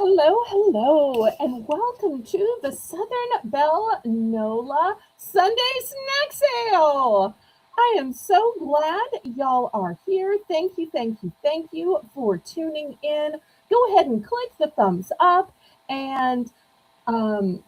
hello, and welcome to the Southern Belle NOLA Sunday Snack Sale. I am so glad y'all are here. Thank you for tuning in. Go ahead and click the thumbs up and um,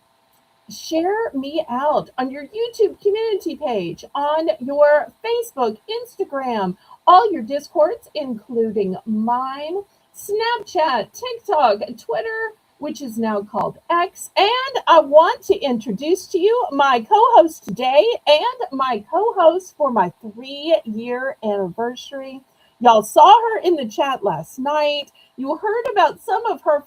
share me out on your YouTube community page, on your Facebook, Instagram, all your Discords, including mine, Snapchat, TikTok, Twitter, which is now called X. And I want to introduce to you my co host today and my co host for my 3-year anniversary. Y'all saw her in the chat last night. You heard about some of her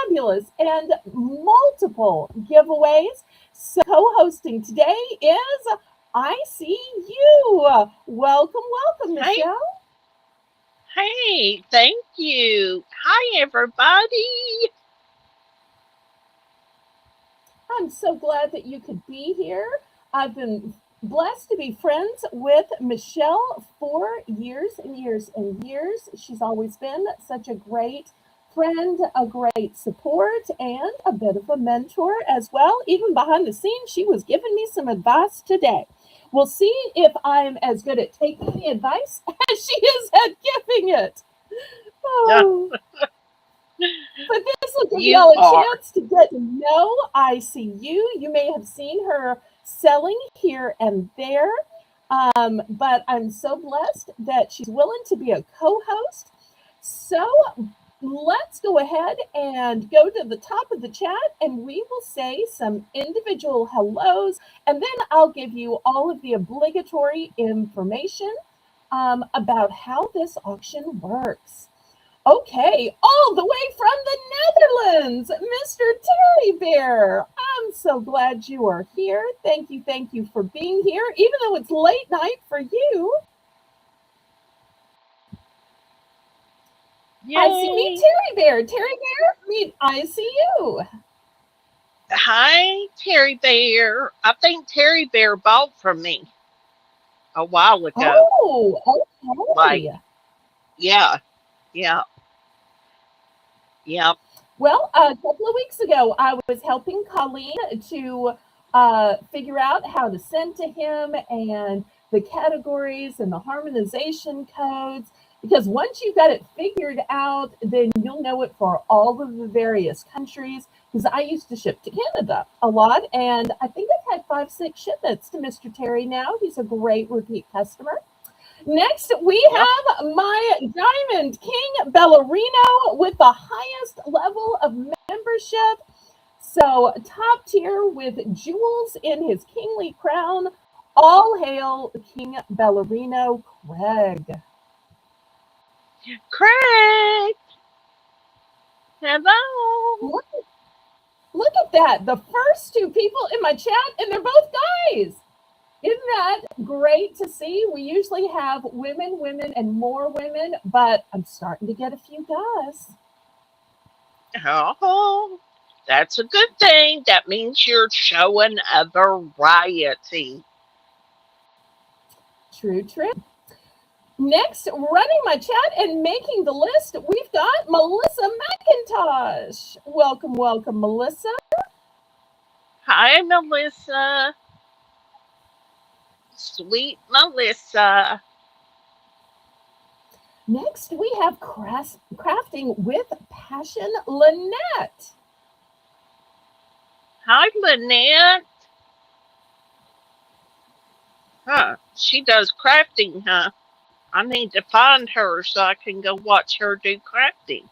fabulous and multiple giveaways. So, co-hosting today is I See You. Welcome, Hey, Michelle. hey, thank you. Hi, everybody. I'm so glad that you could be here. I've been blessed to be friends with Michelle for years and years and years. She's always been such a great friend, a great support, and a bit of a mentor as well. Even behind the scenes, she was giving me some advice today. We'll see if I'm as good at taking the advice as she is at giving it. Yeah, Oh, but this will give you y'all a are. chance to get to know ICU. You may have seen her selling here and there, but I'm so blessed that she's willing to be a co host. So let's go ahead and go to the top of the chat and we will say some individual hellos, and then I'll give you all of the obligatory information about how this auction works. Okay, all the way from the Netherlands, Mr. Terry Bear. I'm so glad you are here. Thank you for being here, even though it's late night for you. I see, meet Yay. Terry Bear. Terry Bear, meet I see you. Hi, Terry Bear. I think Terry Bear bought from me a while ago. Oh, Like, okay. yeah, yeah, yeah. Well, a couple of weeks ago, I was helping Colleen to figure out how to send to him and the categories and the harmonization codes. Because once you've got it figured out, then you'll know it for all of the various countries. Because I used to ship to Canada a lot, and I think I've had 5, 6 shipments to Mr. Terry now. He's a great repeat customer. Next, we Yep. have my Diamond King Ballerino with the highest level of membership. So, top tier with jewels in his kingly crown. All hail King Ballerino Craig. Craig. Hello. Look, look at that. The first two people in my chat, and they're both guys. Isn't that great to see? We usually have women, and more women, but I'm starting to get a few guys. Oh, that's a good thing. That means you're showing a variety. True. Next, running my chat and making the list, we've got Melissa McIntosh. Welcome, Melissa. Hi, Melissa. Sweet Melissa. Next, we have crafting with passion, Lynette. Hi, Lynette. Huh. She does crafting, huh? I need to find her so I can go watch her do crafting.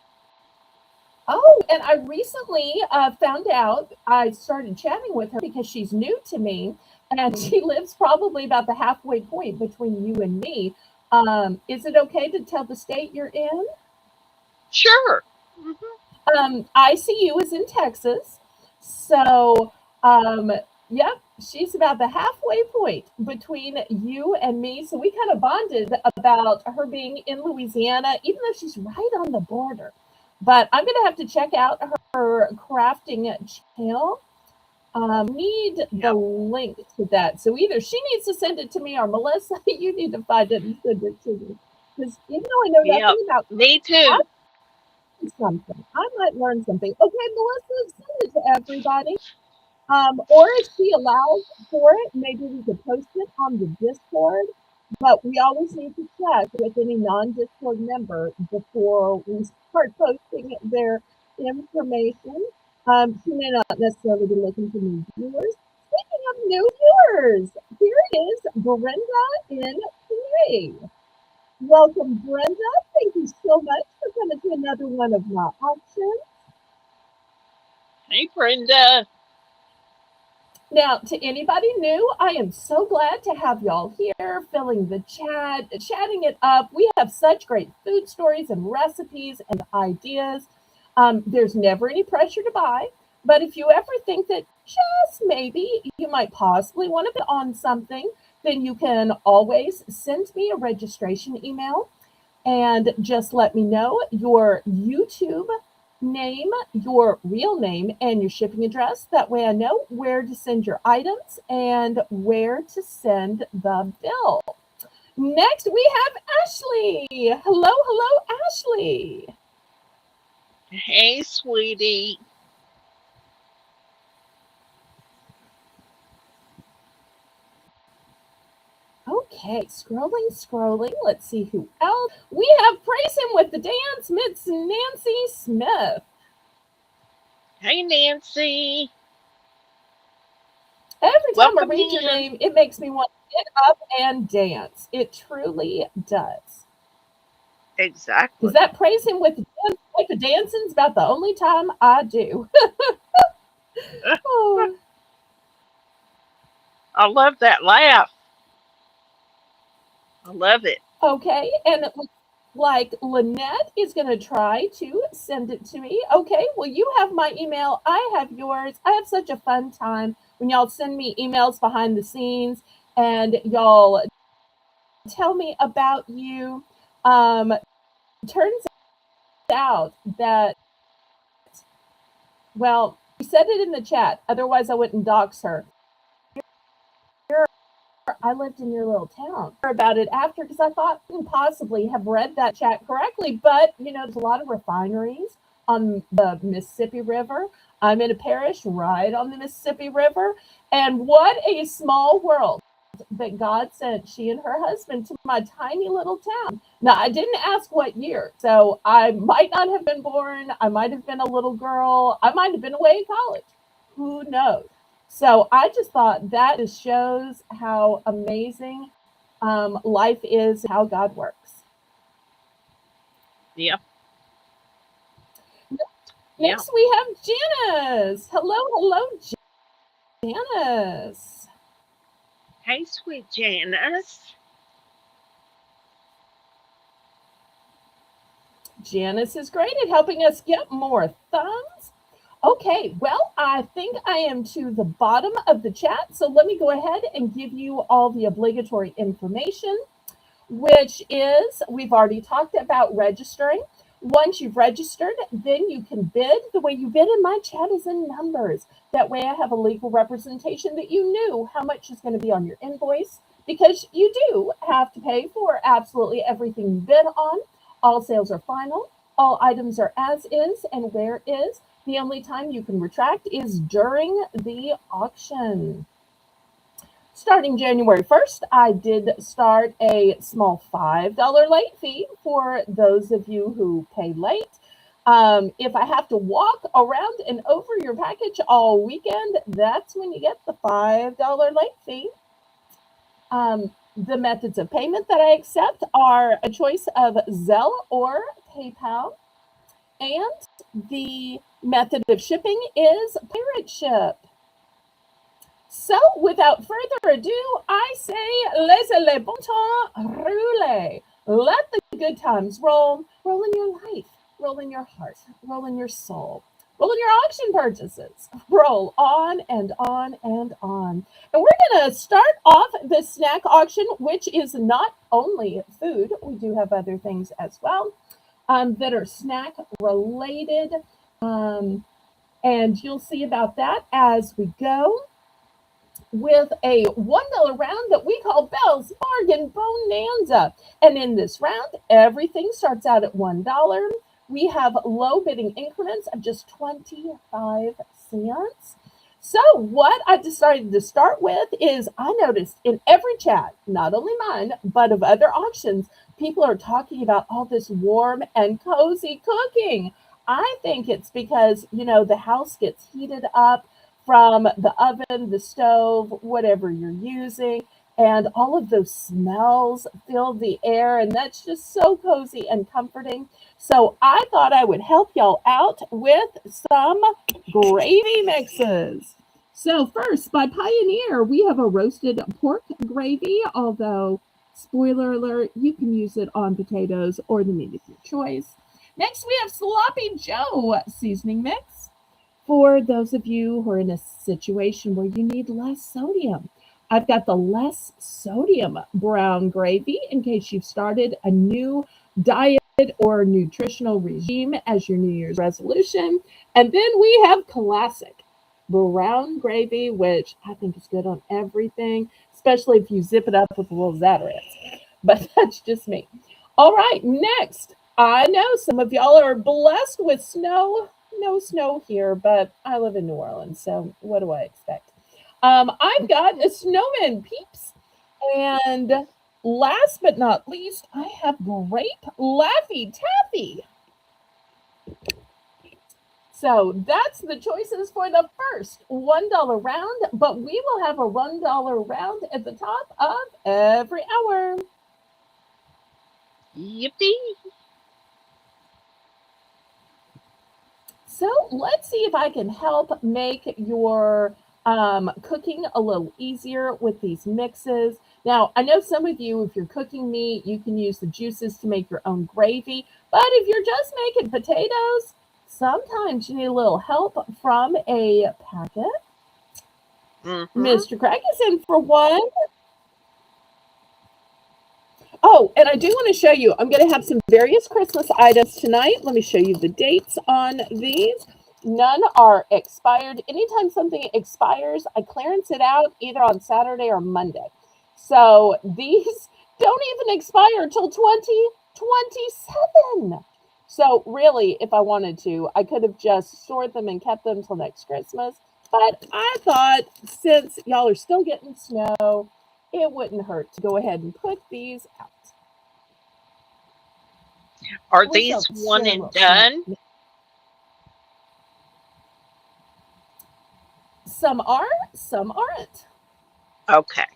Oh, and I recently found out I started chatting with her because she's new to me, and she lives probably about the halfway point between you and me. Is it okay to tell the state you're in? Sure. Hmm. ICU is in Texas. So, yep, she's about the halfway point between you and me. So we kind of bonded about her being in Louisiana, even though she's right on the border. But I'm going to have to check out her crafting channel. Need the Yep. link to that. So either she needs to send it to me or Melissa, you need to find it and send it to me. Because even though I know Yep. nothing about Me too. something. I might learn something. Okay, Melissa, send it to everybody. Or if she allows for it, maybe we could post it on the Discord. But we always need to check with any non-Discord member before we start posting their information. She may not necessarily be looking for new viewers. Speaking of new viewers, here is Brenda in PA. Welcome, Brenda. Thank you so much for coming to another one of my auctions. Hey, Brenda. Now, to anybody new, I am so glad to have y'all here, filling the chat, chatting it up. We have such great food stories and recipes and ideas. There's never any pressure to buy, but if you ever think that just maybe you might possibly want to bid on something, then you can always send me a registration email and just let me know your YouTube name, your real name, and your shipping address. That way I know where to send your items and where to send the bill. Next, we have Ashley. Hello, hello, Ashley. Hey, sweetie. Okay, scrolling. Let's see who else. We have Praise Him with the Dance, Miss Nancy Smith. Hey, Nancy. Every time I Welcome read your in. name, it makes me want to get up and dance. It truly does. Exactly. Does that praise him with the dance? Like the dancing's about the only time I do. Oh, I love that laugh. I love it. okay, and it looks like Lynette is going to try to send it to me. Okay, well, you have my email. I have yours. I have such a fun time when y'all send me emails behind the scenes and y'all tell me about you. Turns out that, well, you said it in the chat. Otherwise, I wouldn't dox her. I lived in your little town. About it after because I thought I couldn't possibly have read that chat correctly. But there's a lot of refineries on the Mississippi River. I'm in a parish right on the Mississippi River, and what a small world that God sent she and her husband to my tiny little town. Now, I didn't ask what year, so I might not have been born. I might have been a little girl. I might have been away in college. Who knows? So I just thought that just shows how amazing life is, how God works. Yeah. Yeah. Next, we have Janice. Hello, hello, Janice. Hey, sweet Janice. Janice is great at helping us get more thumbs. Okay, well, I think I am to the bottom of the chat, so let me go ahead and give you all the obligatory information, which is we've already talked about registering. Once you've registered, then you can bid. The way you bid in my chat is in numbers. That way I have a legal representation that you knew how much is going to be on your invoice because you do have to pay for absolutely everything you bid on. All sales are final. All items are as is and where is. The only time you can retract is during the auction. Starting January 1st, I did start a small $5 late fee for those of you who pay late. If I have to walk around and over your package all weekend, that's when you get the $5 late fee. The methods of payment that I accept are a choice of Zelle or PayPal. And the method of shipping is pirate ship. So, without further ado, I say, laissez le bon temps rouler. Let the good times roll. Roll in your life, roll in your heart, roll in your soul, roll in your auction purchases. Roll on and on and on. And we're going to start off the snack auction, which is not only food, we do have other things as well that are snack related. And you'll see about that as we go with a $1 round that we call Belle's Bargain Bonanza. And in this round, everything starts out at $1. We have low bidding increments of just 25 cents. So, what I decided to start with is I noticed in every chat, not only mine, but of other auctions, people are talking about all this warm and cozy cooking. I think it's because, the house gets heated up from the oven, the stove, whatever you're using, and all of those smells fill the air, and that's just so cozy and comforting. So I thought I would help y'all out with some gravy mixes. So first, by Pioneer, we have a roasted pork gravy, although spoiler alert, you can use it on potatoes or the meat of your choice. Next, we have Sloppy Joe seasoning mix for those of you who are in a situation where you need less sodium. I've got the less sodium brown gravy in case you've started a new diet or nutritional regime as your New Year's resolution. And then we have classic brown gravy, which I think is good on everything, especially if you zip it up with a little Zatarain's. But that's just me. All right, next. I know some of y'all are blessed with snow. No snow here, but I live in New Orleans, so what do I expect? I've got a snowman peeps, and last but not least, I have grape Laffy Taffy. So that's the choices for the first $1 round, but we will have a $1 round at the top of every hour. Yippee! So let's see if I can help make your cooking a little easier with these mixes. Now, I know some of you, if you're cooking meat, you can use the juices to make your own gravy. But if you're just making potatoes, sometimes you need a little help from a packet. Mr. Craig is in for one. Oh, and I do want to show you, I'm going to have some various Christmas items tonight. Let me show you the dates on these. None are expired. Anytime something expires, I clearance it out either on Saturday or Monday. So these don't even expire till 2027. So really, if I wanted to, I could have just stored them and kept them till next Christmas. But I thought since y'all are still getting snow, it wouldn't hurt to go ahead and put these out. Are these one and done? Some are, some aren't. Okay.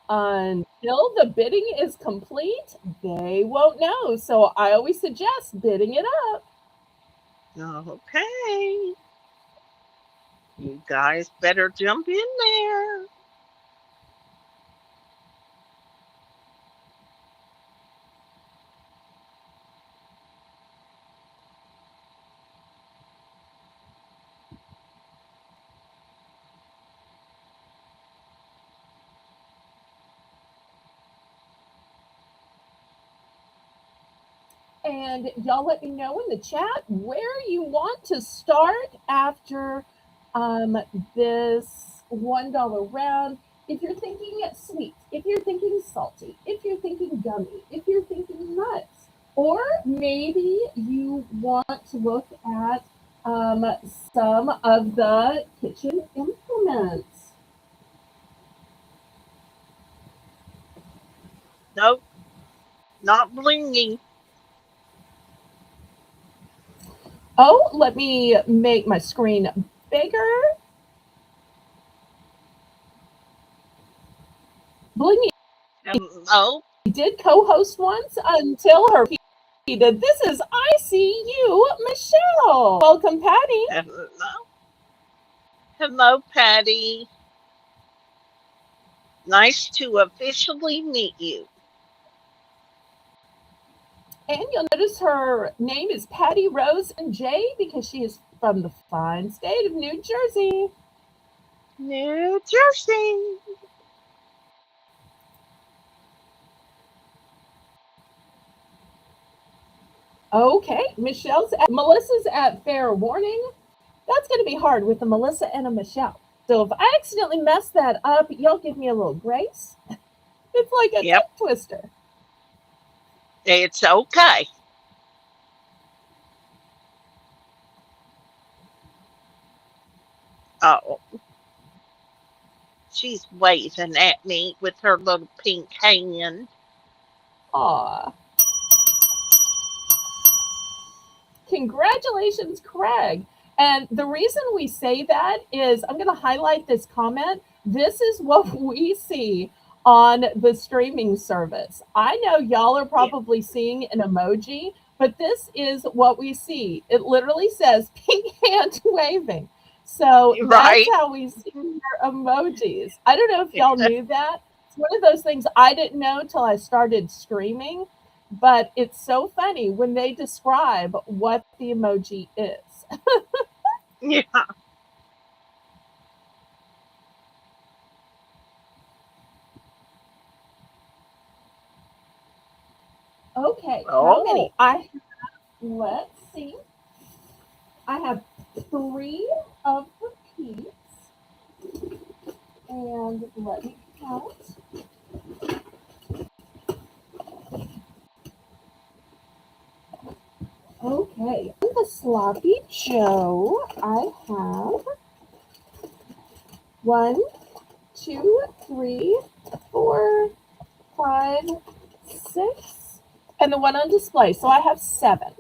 Until the bidding is complete, they won't know. So I always suggest bidding it up. Okay. You guys better jump in there. And y'all let me know in the chat where you want to start after this $1 round. If you're thinking sweet, if you're thinking salty, if you're thinking gummy, if you're thinking nuts, or maybe you want to look at some of the kitchen implements. Nope, not blingy. Oh, let me make my screen bigger. Blingy did co-host once until her did. This is ICU Michelle. Welcome, Patty. Hello, Patty. Nice to officially meet you. And you'll notice her name is Patty Rose and J because she is from the fine state of New Jersey. New Jersey. Okay, Melissa's at fair warning. That's going to be hard with a Melissa and a Michelle. So if I accidentally mess that up, y'all give me a little grace. It's like a tongue twister. It's okay. Oh, she's waving at me with her little pink hand. Aw. Congratulations, Craig. And the reason we say that is I'm going to highlight this comment. This is what we see on the streaming service. I know y'all are Yeah, probably seeing an emoji, but this is what we see. It literally says pink hand waving. So that's right. how we see your emojis. I don't know if y'all knew that. It's one of those things I didn't know until I started streaming, but it's so funny when they describe what the emoji is. Yeah. Okay, how Oh, many? Let's see. I have three of the peas, and let me count. Okay, in the sloppy Joe, I have one, two, three, four, five, six, and the one on display. So I have seven.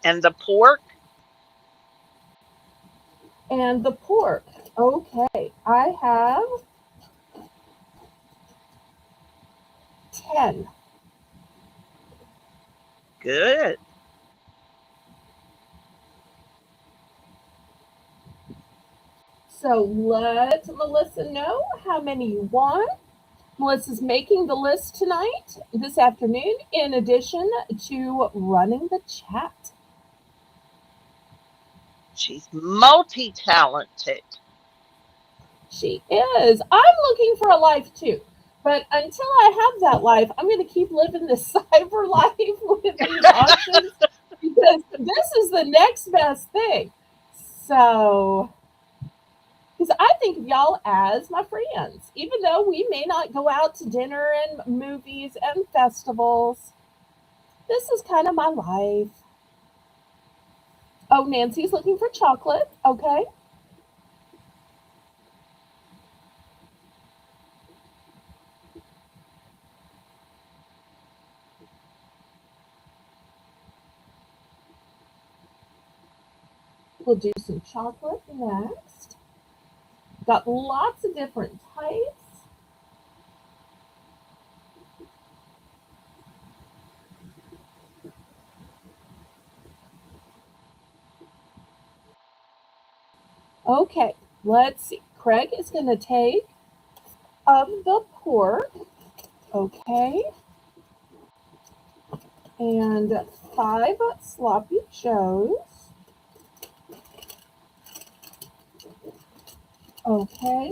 and the pork. And the pork. Okay, I have 10. Good. So let Melissa know how many you want. Melissa's making the list tonight, this afternoon, in addition to running the chat. She's multi-talented. She is. I'm looking for a life too. But until I have that life, I'm going to keep living this cyber life with these auctions because this is the next best thing. So, because I think of y'all as my friends, even though we may not go out to dinner and movies and festivals. This is kind of my life. Oh, Nancy's looking for chocolate. Okay. We'll do some chocolate next. Got lots of different types. Okay, let's see. Craig is going to take of the pork. Okay. And five sloppy joes. Okay.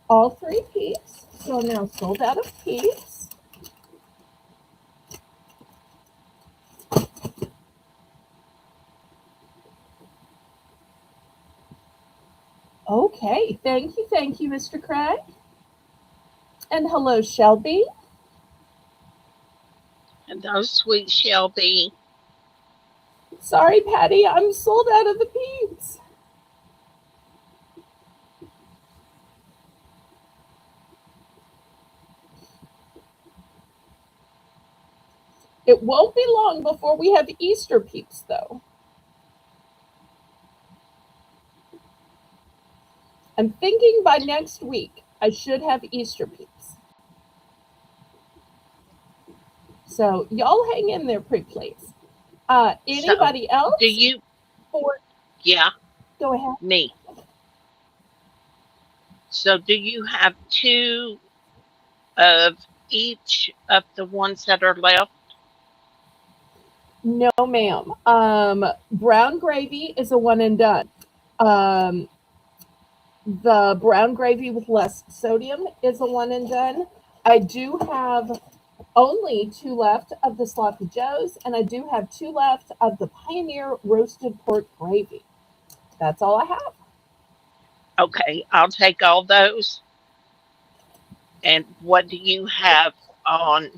All three peas. So now sold out of peas. Okay. Thank you, Mr. Craig. And hello, Shelby. And those sweet Shelby. Sorry, Patty, I'm sold out of the peas. It won't be long before we have Easter peeps, though. I'm thinking by next week I should have Easter peeps. So y'all hang in there, pretty please. So, Anybody do else? you? Or Yeah, go ahead. me. So, do you have two of each of the ones that are left? No, ma'am. Brown gravy is a one and done. Um, the brown gravy with less sodium is a one and done. I do have only two left of the sloppy joes, and I do have two left of the Pioneer roasted pork gravy. That's all I have. Okay, I'll take all those. And what do you have on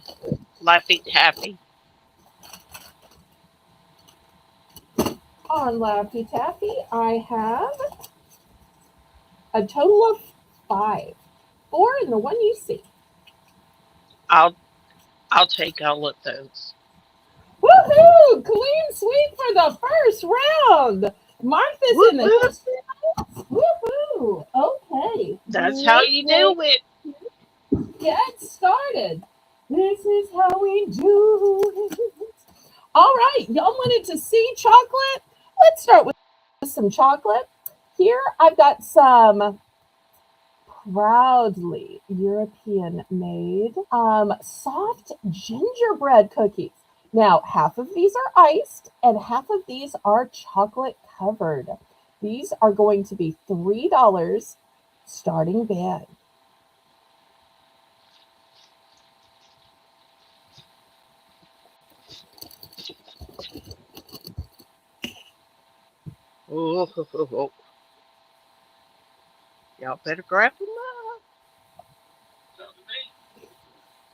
Laffy Taffy? On Laffy Taffy, I have a total of 5. 4 in the one you see. I'll I'll take all of those. Woohoo! Clean sweep for the first round. Mark this Whoop in the whoop. history. Woohoo! Okay, That's how you do it. get started. This is how we do it. All right, y'all wanted to see chocolate? Let's start with some chocolate. Here I've got some proudly European made soft gingerbread cookies. Now, half of these are iced and half of these are chocolate covered. These are going to be $3 starting bid. Oh, y'all better grab them up.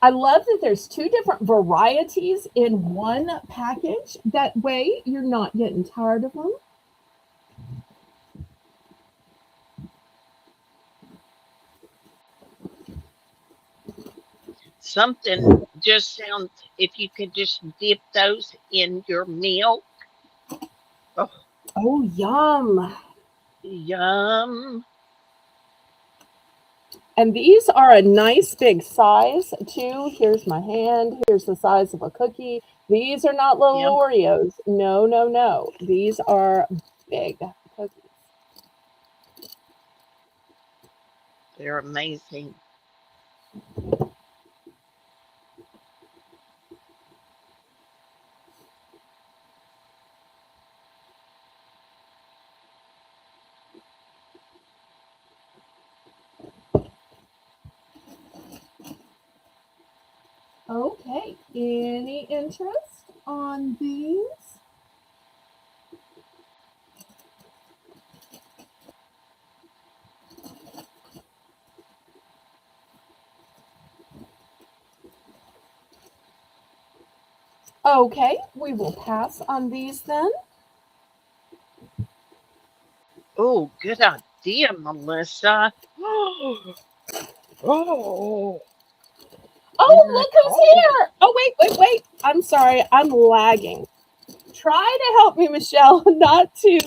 I love that there's 2 different varieties in one package. That way you're not getting tired of them. Something just sounds. If you could just dip those in your milk. Oh, Oh, yum. yum. And these are a nice big size too. Here's my hand. Here's the size of a cookie. These are not little Yum. Oreos. No, no, no. These are big cookies. They're amazing. Okay. Any interest on these? Okay, we will pass on these then. Oh, good idea, Melissa. Oh, oh, Oh, here I look who's come. here. Oh, wait. I'm sorry. I'm lagging. Try to help me, Michelle, not to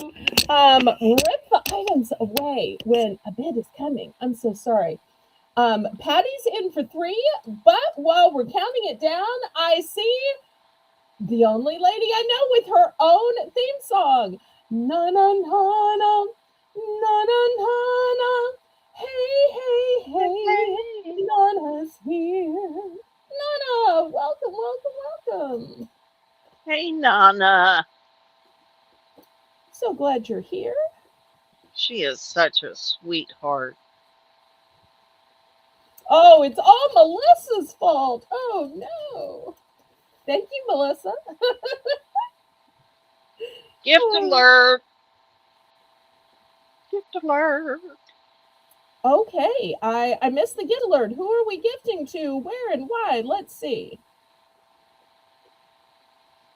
rip the items away when a bid is coming. I'm so sorry. Patty's in for 3, but while we're counting it down, I see the only lady I know with her own theme song. Na na na na na na na na. Hey, Hey, Nana's here. Nana, welcome. hey, Nana. So glad you're here. She is such a sweetheart. Oh, it's all Melissa's fault. Oh no. Thank you, Melissa. Gift alert. Gift alert. Okay, I missed the get alert. Who are we gifting to? Where and why? Let's see.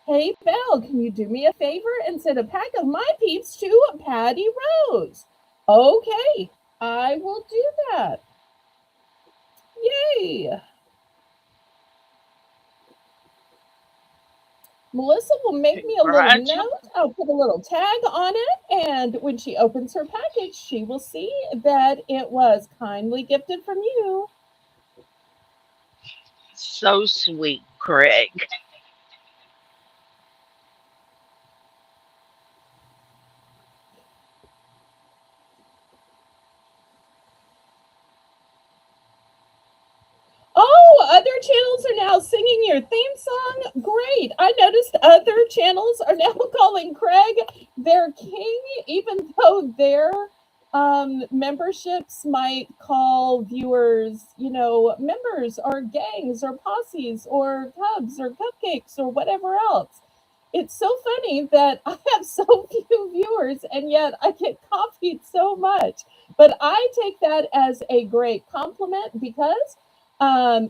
Hey, Belle, can you do me a favor and send a pack of my peeps to Patty Rose? Okay, I will do that. Yay! Melissa will make me a little Congratulations. note. I'll put a little tag on it, and when she opens her package, she will see that it was kindly gifted from you. So sweet, Craig. Oh, other channels are now singing your theme song. Great. I noticed other channels are now calling Craig their king, even though their memberships might call viewers, members or gangs or posses or cubs or cupcakes or whatever else. It's so funny that I have so few viewers and yet I get copied so much. But I take that as a great compliment because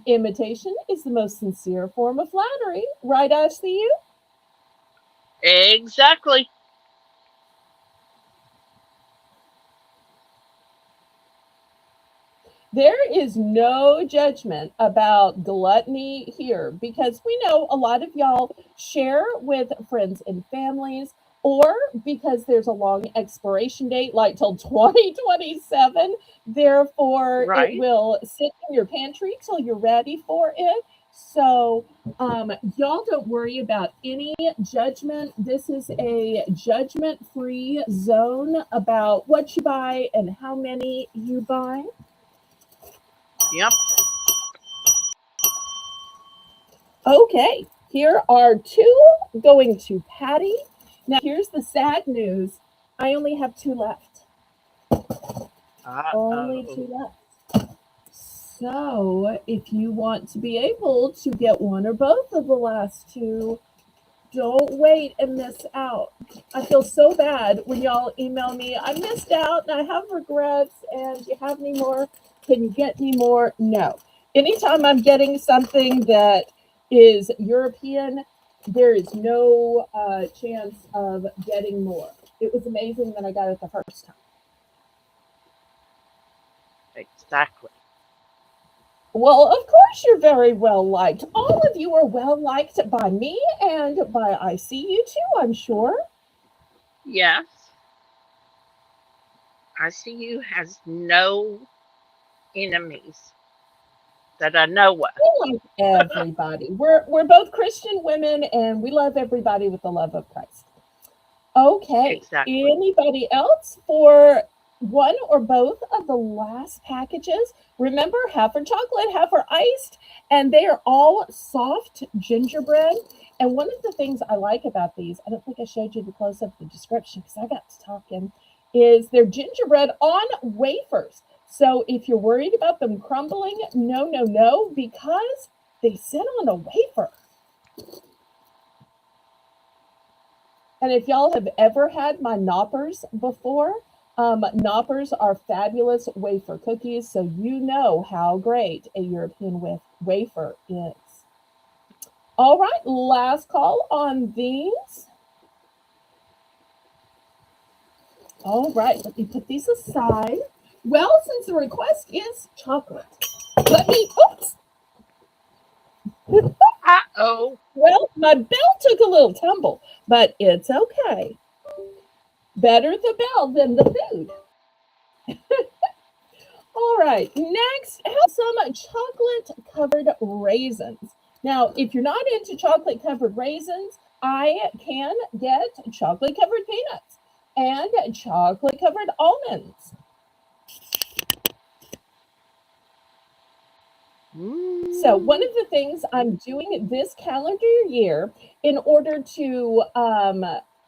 imitation is the most sincere form of flattery, right, Ashley? You? Exactly. There is no judgment about gluttony here because we know a lot of y'all share with friends and families, or because there's a long expiration date, like till 2027. Therefore, it Right? will sit in your pantry till you're ready for it. So, y'all don't worry about any judgment. This is a judgment free zone about what you buy and how many you buy. Yep. Okay, here are two going to Patty. Now, here's the sad news. I only have two left. Only Uh-oh. two left. So, if you want to be able to get one or both of the last two, don't wait and miss out. I feel so bad when y'all email me, I missed out and I have regrets, and do you have any more? Can you get any more? No. Anytime I'm getting something that is European, there is no chance of getting more. It was amazing that I got it the first time. Exactly. Well, of course, you're very well liked. All of you are well liked by me and by I see you too, I'm sure. Yes. ICU has no enemies that I know of. We like everybody. We're both Christian women and we love everybody with the love of Christ. Okay. Exactly. Anybody else for one or both of the last packages? Remember, half are chocolate, half are iced, and they are all soft gingerbread. And one of the things I like about these, I don't think I showed you the close up the description because I got to talking, is they're gingerbread on wafers. So if you're worried about them crumbling, no, no, no, because they sit on a wafer. And if y'all have ever had my knoppers before, knoppers are fabulous wafer cookies, so you know how great a European wafer is. All right, last call on these. All right, let me put these aside. Well, since the request is chocolate, let me, oops, Uh-oh. well, my bell took a little tumble, but it's okay. Better the bell than the food. All right, next, have some chocolate covered raisins. Now, if you're not into chocolate covered raisins, I can get chocolate covered peanuts and chocolate covered almonds. So, one Mm. of the things I'm doing this calendar year in order to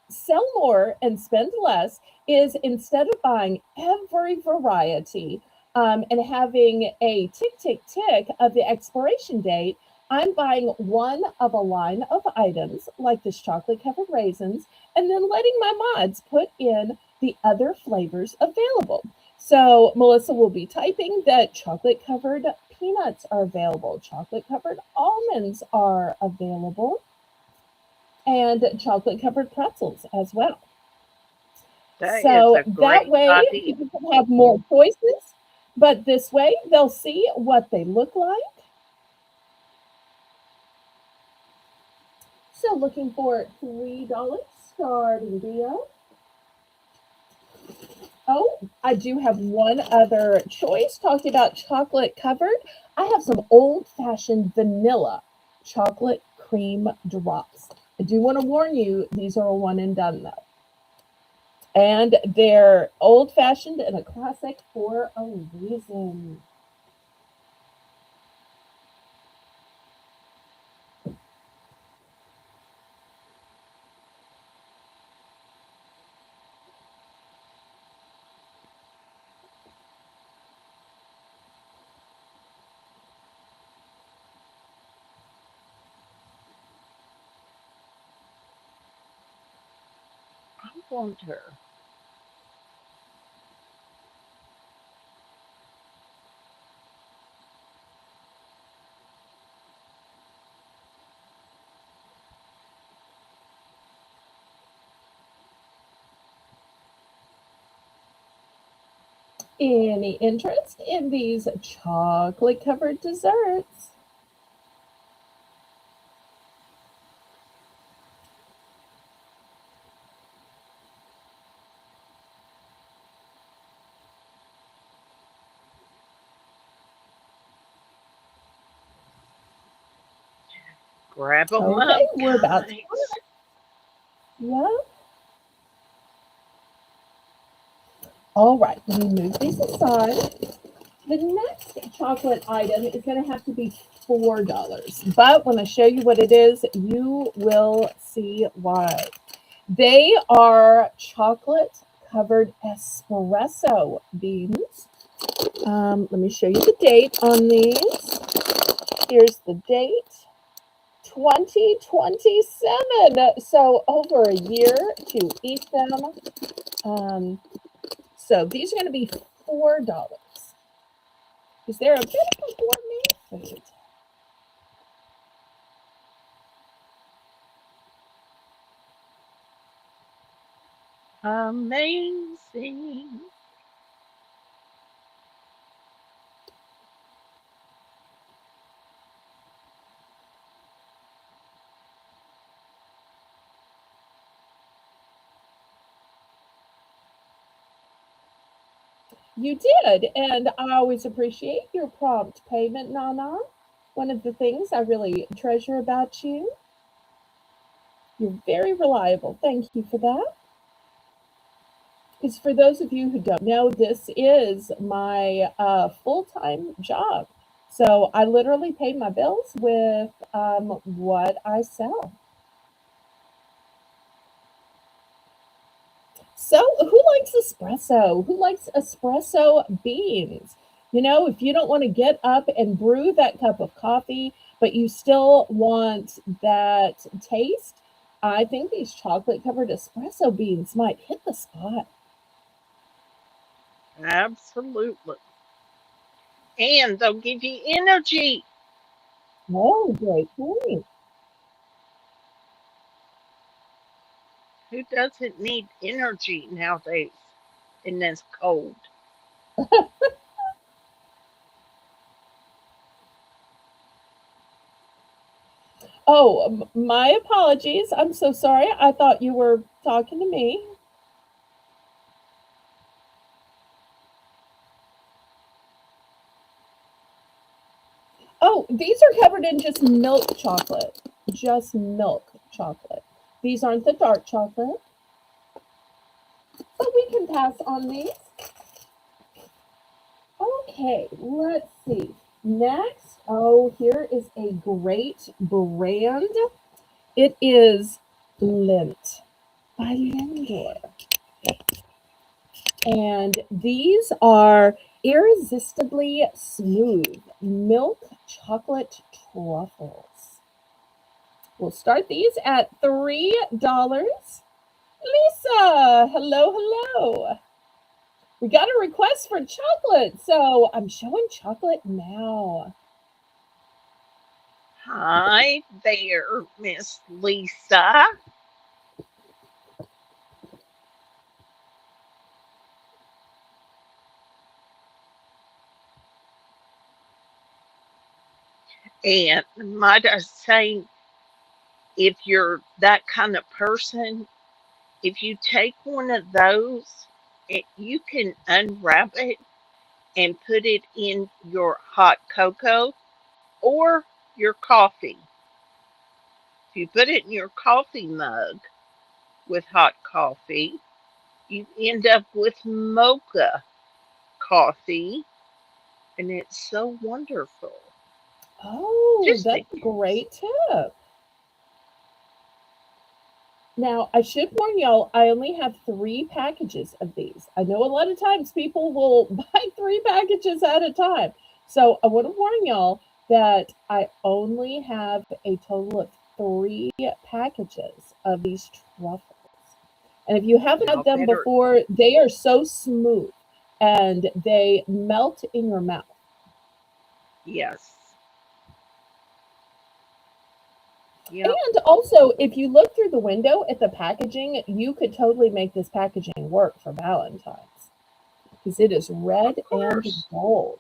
sell more and spend less is instead of buying every variety and having a tick, tick, tick of the expiration date, I'm buying one of a line of items like this chocolate covered raisins and then letting my mods put in the other flavors available. So Melissa will be typing that chocolate covered peanuts are available, chocolate covered almonds are available, and chocolate covered pretzels as well. That is So a that great way idea. people can have more choices, but this way they'll see what they look like. So looking for $3 starting deal. Oh, I do have one other choice. Talking about chocolate covered, I have some old fashioned vanilla chocolate cream drops. I do want to warn you, these are a one and done though. And they're old fashioned and a classic for a reason. I wonder. Any interest in these chocolate covered desserts? Grab 'em Okay, up, we're about to. guys. Yeah. All right, let me move these aside. The next chocolate item is going to have to be $4. But when I show you what it is, you will see why. They are chocolate covered espresso beans. Let me show you the date on these. Here's the date 2027. So over a year to eat them. So these are going to be $4. Is there a bit of a gourmet food? Amazing. You did, and I always appreciate your prompt payment, Nana. One of the things I really treasure about you. You're very reliable. Thank you for that. Because for those of you who don't know, this is my full time job. So I literally pay my bills with what I sell. So, who likes espresso? Who likes espresso beans? You know, if you don't want to get up and brew that cup of coffee, but you still want that taste, I think these chocolate covered espresso beans might hit the spot. Absolutely. And they'll give you energy. Oh, great point. Who doesn't need energy nowadays in this cold? Oh, my apologies. I'm so sorry. I thought you were talking to me. Oh, these are covered in just milk chocolate. Just milk chocolate. These aren't the dark chocolate, but we can pass on these. Okay, let's see. Next, oh, here is a great brand. It is Lint by Lindor. And these are irresistibly smooth milk chocolate truffles. We'll start these at $3. Lisa, hello, hello. We got a request for chocolate, so I'm showing chocolate now. Hi there, Miss Lisa. And might I say, if you're that kind of person, if you take one of those, you can unwrap it and put it in your hot cocoa or your coffee. If you put it in your coffee mug with hot coffee, you end up with mocha coffee, and it's so wonderful. Oh, Just a that's a guess. great tip. Now, I should warn y'all, I only have 3 packages of these. I know a lot of times people will buy 3 packages at a time. So I want to warn y'all that I only have a total of 3 packages of these truffles. And if you haven't had Y'all them better, before, they are so smooth and they melt in your mouth. yes. Yep. And also, if you look through the window at the packaging, you could totally make this packaging work for Valentine's. because it is Of red and course. gold.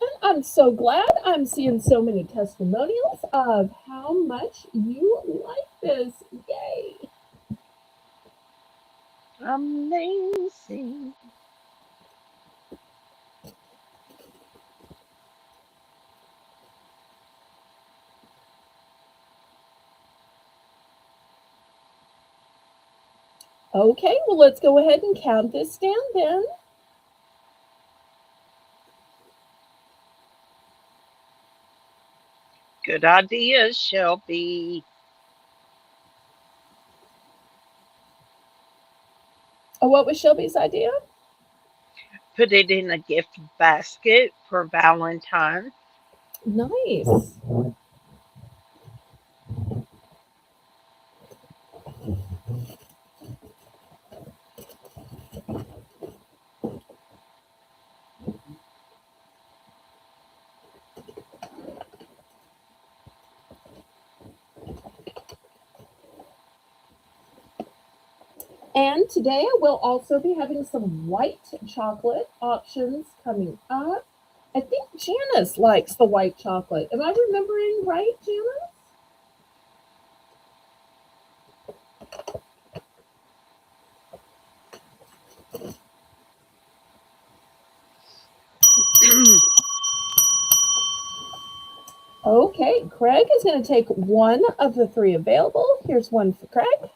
And I'm so glad I'm seeing so many testimonials of how much you like this. Yay! Amazing. Okay, well, let's go ahead and count this down then. Good idea, Shelby. Oh, what was Shelby's idea? Put it in a gift basket for Valentine's. Nice. And today we'll also be having some white chocolate options coming up. I think Janice likes the white chocolate. Am I remembering right, Janice? Okay, Craig is going to take one of the three available. Here's one for Craig.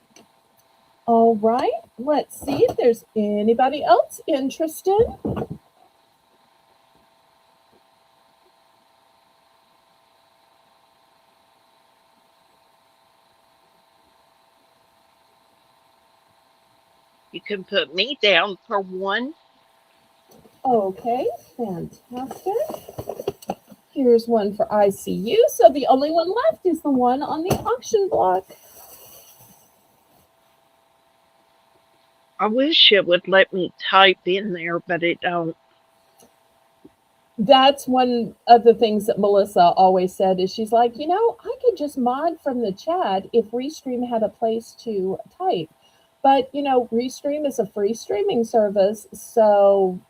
All right, let's see if there's anybody else interested. You can put me down for one. Okay, fantastic. Here's one for ICU. So the only one left is the one on the auction block. I wish it would let me type in there, but it don't. That's one of the things that Melissa always said is she's like, I could just mod from the chat if Restream had a place to type. But, Restream is a free streaming service. So,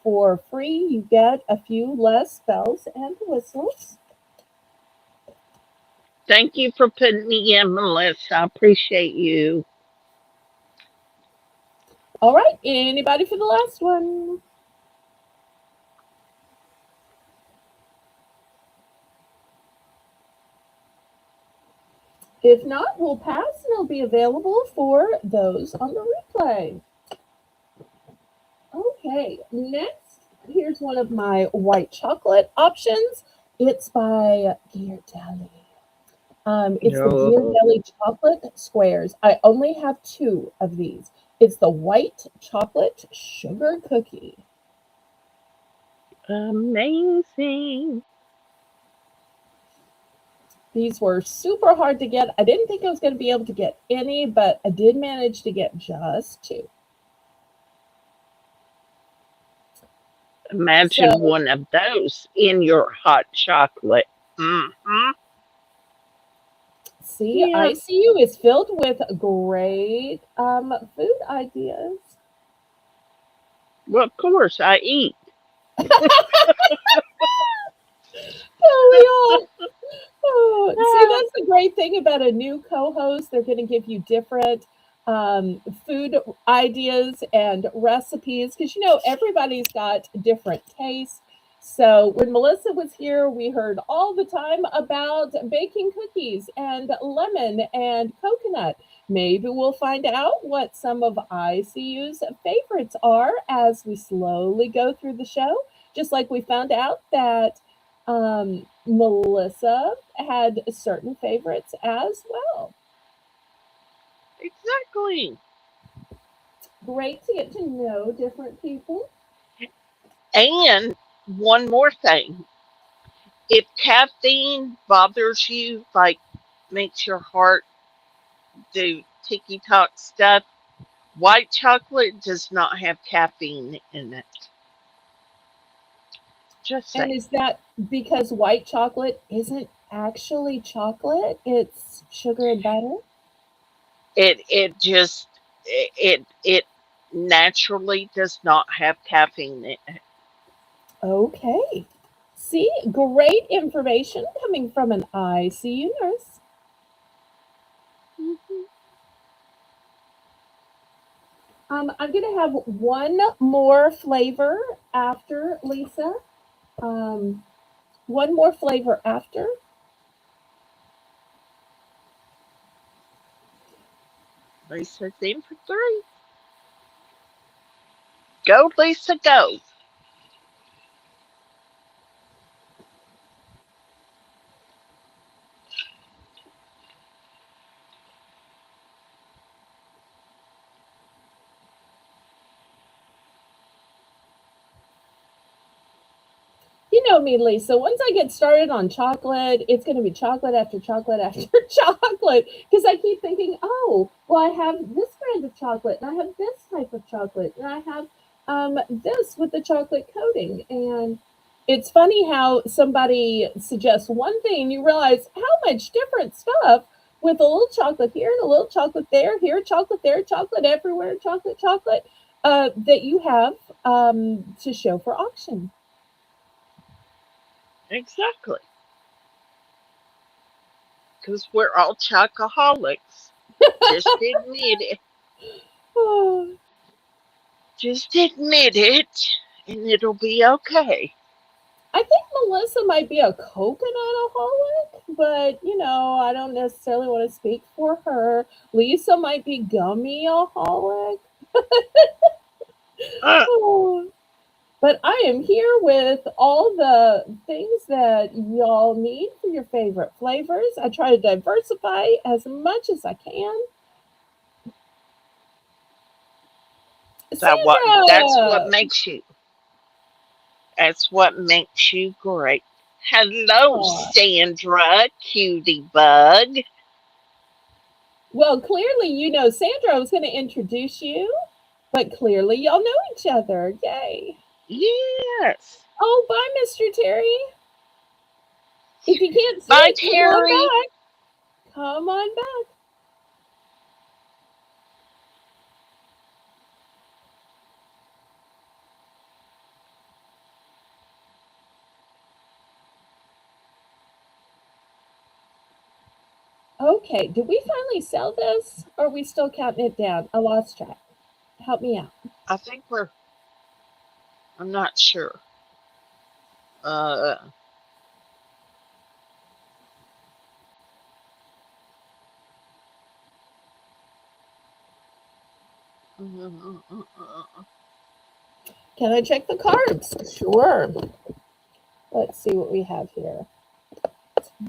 for free, you get a few less bells and whistles. Thank you for putting me in, Melissa. I appreciate you. All right. Anybody for the last one? If not, we'll pass and it'll be available for those on the replay. Okay, next, here's one of my white chocolate options. It's by Ghirardelli. It's the No. Ghirardelli chocolate squares. I only have two of these. It's the white chocolate sugar cookie. Amazing. These were super hard to get. I didn't think I was going to be able to get any, but I did manage to get just two. Imagine So, one of those in your hot chocolate. Mm-hmm. see, Yeah. ICU is filled with great food ideas. Well, of course, I eat. Oh, we all. Oh, see, that's the great thing about a new co-host. They're going to give you different food ideas and recipes because everybody's got different tastes. So when Melissa was here, we heard all the time about baking cookies and lemon and coconut. Maybe we'll find out what some of ICU's favorites are as we slowly go through the show. Just like we found out that Melissa had certain favorites as well. Exactly. Great to get to know different people. And one more thing. If caffeine bothers you, like makes your heart do ticky tock stuff, white chocolate does not have caffeine in it. Just And saying. is that because white chocolate isn't actually chocolate? It's sugar and butter? It just it naturally does not have caffeine in it. Okay. See, great information coming from an ICU nurse. Mhm. I'm going to have one more flavor after Lisa. Um, one more flavor after. Lisa's in for three. Go, Lisa, go. You know me, Lisa. Once I get started on chocolate, it's going to be chocolate after chocolate after chocolate because I keep thinking, oh, well, I have this brand of chocolate and I have this type of chocolate and I have this with the chocolate coating. And it's funny how somebody suggests one thing and you realize how much different stuff with a little chocolate here and a little chocolate there, chocolate everywhere, chocolate, that you have to show for auction. Exactly. Because we're all chocoholics. Just admit it. Just admit it, and it'll be okay. I think Melissa might be a coconut-aholic, but I don't necessarily want to speak for her. Lisa might be gummy-aholic. Uh, Oh, but I am here with all the things that y'all need for your favorite flavors. I try to diversify as much as I can. that what that's what Sandra! makes you. That's what makes you great. Hello, Aw. Sandra, cutie bug. Well, clearly, Sandra was going to introduce you, but clearly, y'all know each other. Yay. Yes. Oh, bye, Mr. Terry. If you can't Bye, see, come on Terry. back. Come on back. Okay, did we finally sell this? Or are we still counting it down? I lost track. Help me out. I think we're. I'm not sure. Uh. Can I check the cards? Sure. Let's see what we have here.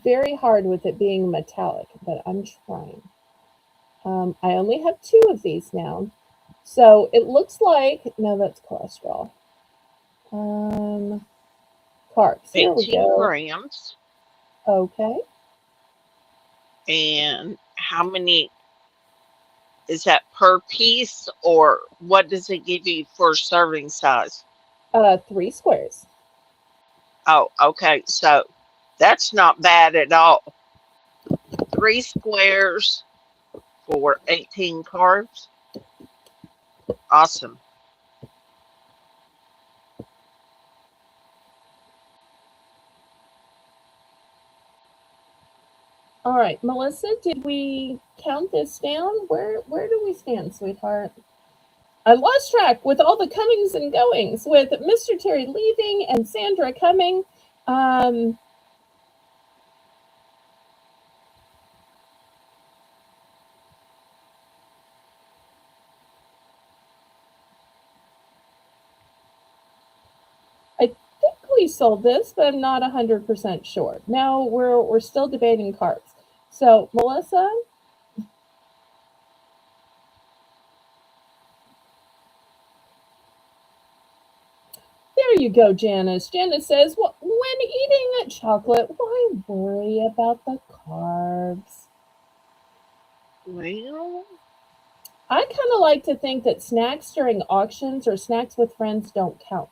Very hard with it being metallic, but I'm trying. I only have two of these now. So it looks like, no, that's cholesterol. Um, carbs. Here we 18 go. grams. Okay. And how many is that per piece, or what does it give you for serving size? Three squares. Oh, okay. So that's not bad at all. Three squares for 18 carbs. Awesome. All right, Melissa, did we count this down? Where do we stand, sweetheart? I lost track with all the comings and goings, with Mr. Terry leaving and Sandra coming. Um, I think we sold this, but I'm not 100% sure. Now we're still debating cards. So, Melissa, there you go, Janice. Janice says, well, when eating chocolate, why worry about the carbs? Well, I kind of like to think that snacks during auctions or snacks with friends don't count.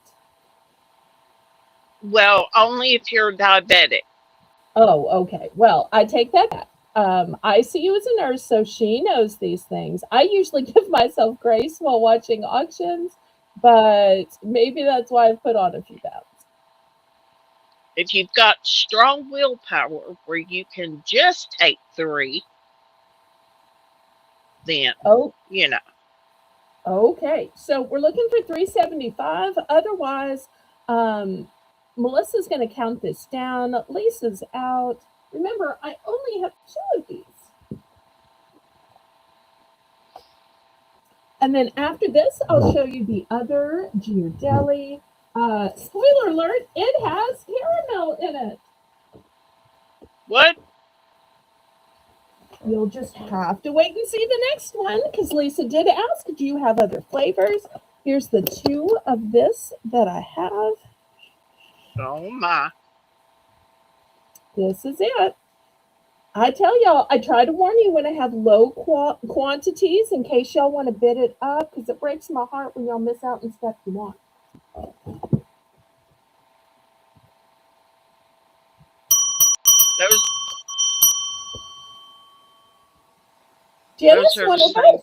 Well, only if you're diabetic. Oh, okay. Well, I take that back. I see you as a nurse, so she knows these things. I usually give myself grace while watching auctions, but maybe that's why I've put on a few pounds. If you've got strong willpower where you can just take three, then, Oh, you know, okay. So we're looking for 375. Otherwise, um, Melissa's going to count this down. Lisa's out. Remember, I only have two of these. And then after this, I'll show you the other Ghirardelli. Spoiler alert, it has caramel in it. what? You'll just have to wait and see the next one because Lisa did ask, do you have other flavors? Here's the two of this that I have. Oh my. This is it. I tell y'all, I try to warn you when I have low quantities in case y'all want to bid it up because it breaks my heart when y'all miss out on stuff you want. Those those Janice, are the one of same. those.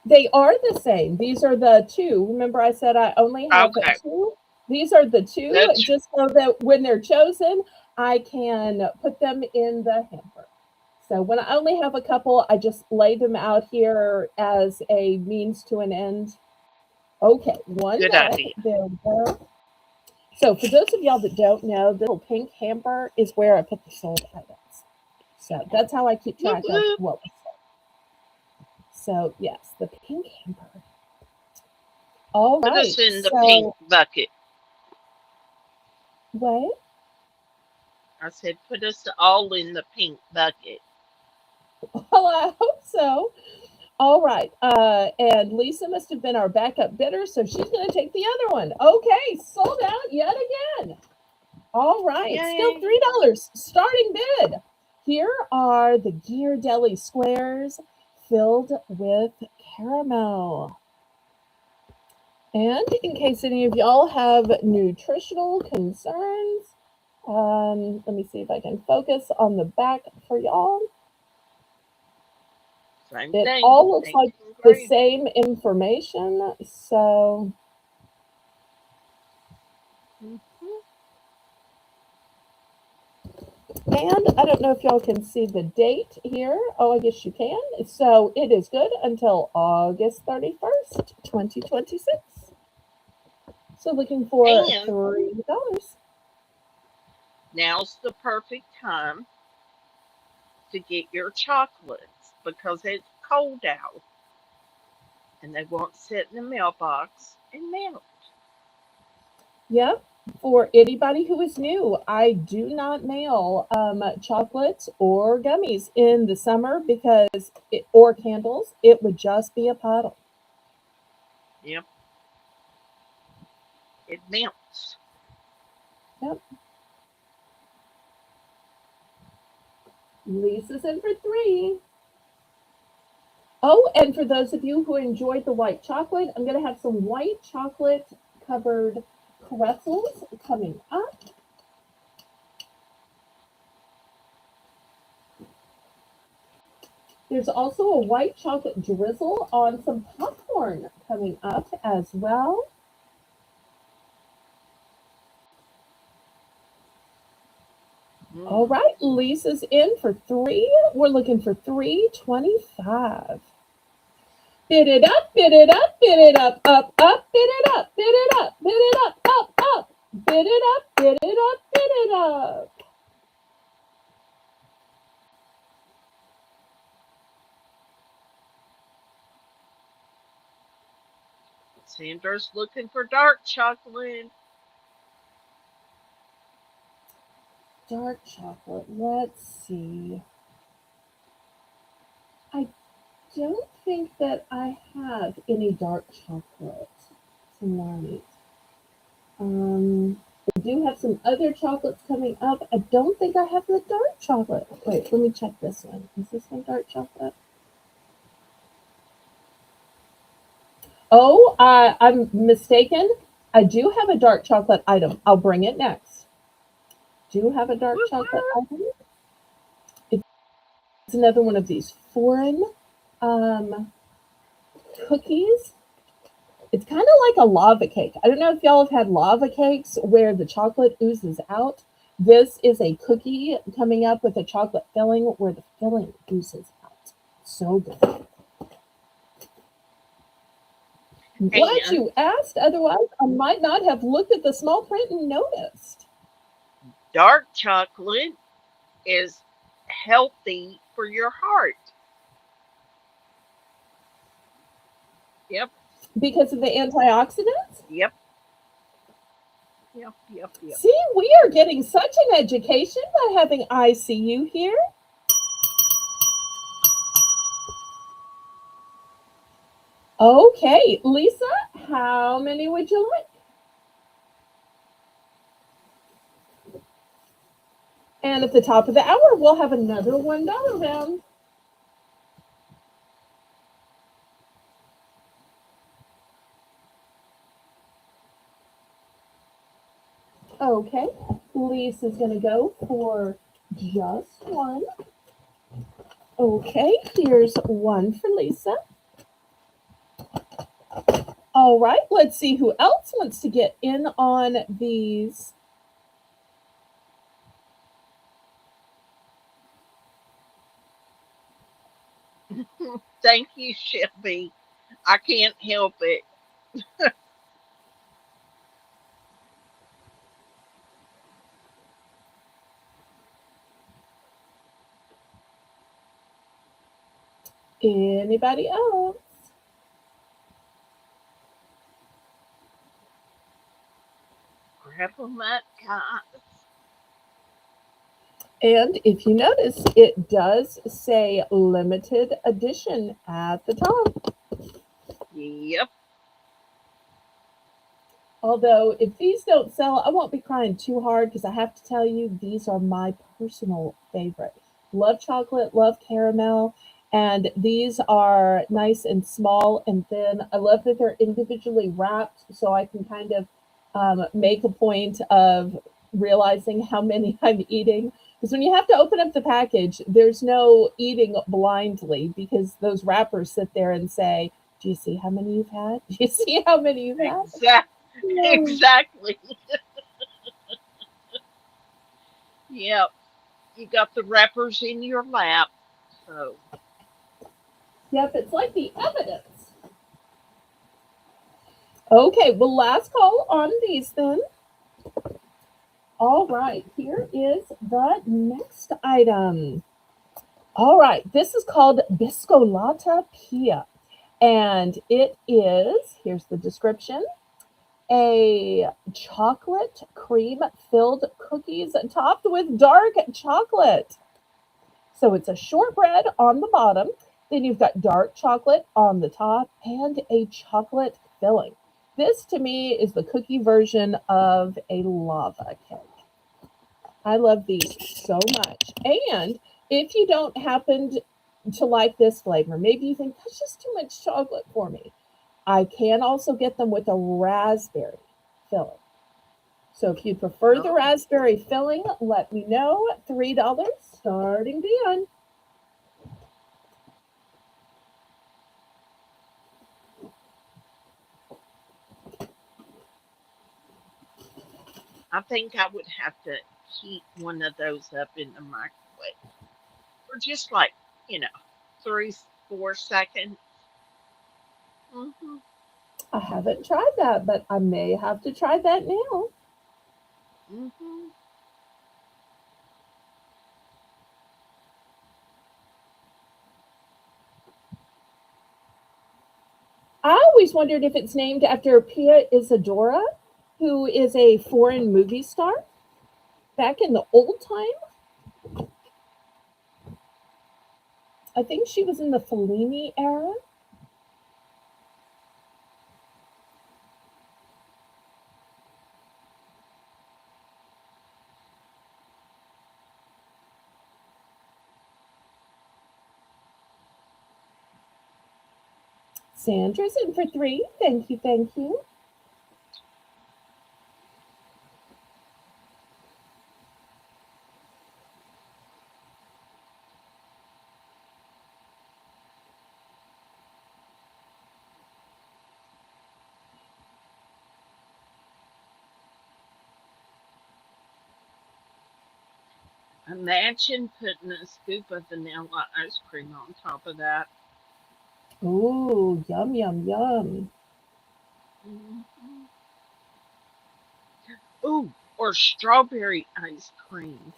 They are the same. These are the two. Remember, I said I only have Okay. two? These are the two, That's just so that when they're chosen, I can put them in the hamper. So when I only have a couple, I just lay them out here as a means to an end. Okay, one good back. idea. There we go. So for those of y'all that don't know, the little pink hamper is where I put the sold items. So that's how I keep Whoop track of whoop. what was sold. So yes, the pink hamper. All Put right. us in the pink So bucket. what? I said, put us all in the pink bucket. Well, I hope so. All right. And Lisa must have been our backup bidder, so she's going to take the other one. Okay, sold out yet again. All right, still Yay. $3 starting bid. Here are the Ghirardelli squares filled with caramel. And in case any of y'all have nutritional concerns, let me see if I can focus on the back for y'all. Same It thing. all looks Pink like and the gray. same information. So, Mhm. and I don't know if y'all can see the date here. Oh, I guess you can. So it is good until August 31st, 2026. So looking for And $3. now's the perfect time to get your chocolates because it's cold out and they won't sit in the mailbox and melt. Yep. For anybody who is new, I do not mail chocolates or gummies in the summer or candles. It would just be a puddle. Yep, it melts. Yep. Lisa's in for three. Oh, and for those of you who enjoyed the white chocolate, I'm going to have some white chocolate covered pretzels coming up. There's also a white chocolate drizzle on some popcorn coming up as well. All Mm. right, Lisa's in for three. We're looking for 325. Bid it up, bid it up, bid it up, bid it up, bid it up, bid it up. Bid it up, bid it up, bid it up. Sandra's looking for dark chocolate. Dark chocolate. Let's see. I don't think that I have any dark chocolate tonight. I do have some other chocolates coming up. I don't think I have the dark chocolate. Wait, let me check this one. Is this one dark chocolate? Oh, I'm mistaken. I do have a dark chocolate item. I'll bring it next. Do have a dark Whoop, chocolate whoop. item. It's another one of these foreign um, cookies. It's kind of like a lava cake. I don't know if y'all have had lava cakes where the chocolate oozes out. This is a cookie coming up with a chocolate filling where the filling oozes out. So good. I'm glad And you asked. Otherwise, I might not have looked at the small print and noticed. dark chocolate is healthy for your heart. Yep, Because of the antioxidants? yep, yep. See, we are getting such an education by having ICU here. Okay, Lisa, how many would you like? And at the top of the hour, we'll have another $1 round. Okay, Lisa's going to go for just one. Okay, here's one for Lisa. All right, let's see who else wants to get in on these. Thank you, Shelby. I can't help it. Anybody else? Grab them up, guys. And if you notice, it does say limited edition at the top. Yep. Although, if these don't sell, I won't be crying too hard because I have to tell you, these are my personal favorite. Love chocolate, love caramel, and these are nice and small and thin. I love that they're individually wrapped so I can kind of make a point of realizing how many I'm eating. Because when you have to open up the package, there's no eating blindly because those wrappers sit there and say, do you see how many you've had? Do you see how many you've had? Exact. Yeah. Exactly. Yep. You got the wrappers in your lap. So Yep, it's like the evidence. Okay, well, last call on these then. All right, here is the next item. All right, this is called Biscolata Pia. And it is, here's the description, a chocolate cream filled cookies topped with dark chocolate. So it's a shortbread on the bottom, then you've got dark chocolate on the top, and a chocolate filling. This to me is the cookie version of a lava cake. I love these so much. And if you don't happen to like this flavor, maybe you think that's just too much chocolate for me, I can also get them with a raspberry filling. So if you prefer the oh, raspberry filling, let me know. $3 starting beyond. I think I would have to heat one of those up in the microwave for just like, you know, 3, 4 seconds. Hmm. I haven't tried that, but I may have to try that now. Hmm. I always wondered if it's named after Pia Isadora, who is a foreign movie star back in the old time. I think she was in the Fellini era. Sandra's in for three. Thank you, thank you. Imagine putting a scoop of vanilla ice cream on top of that. Ooh, yum, yum, yum. Mhm. Ooh, or strawberry ice cream.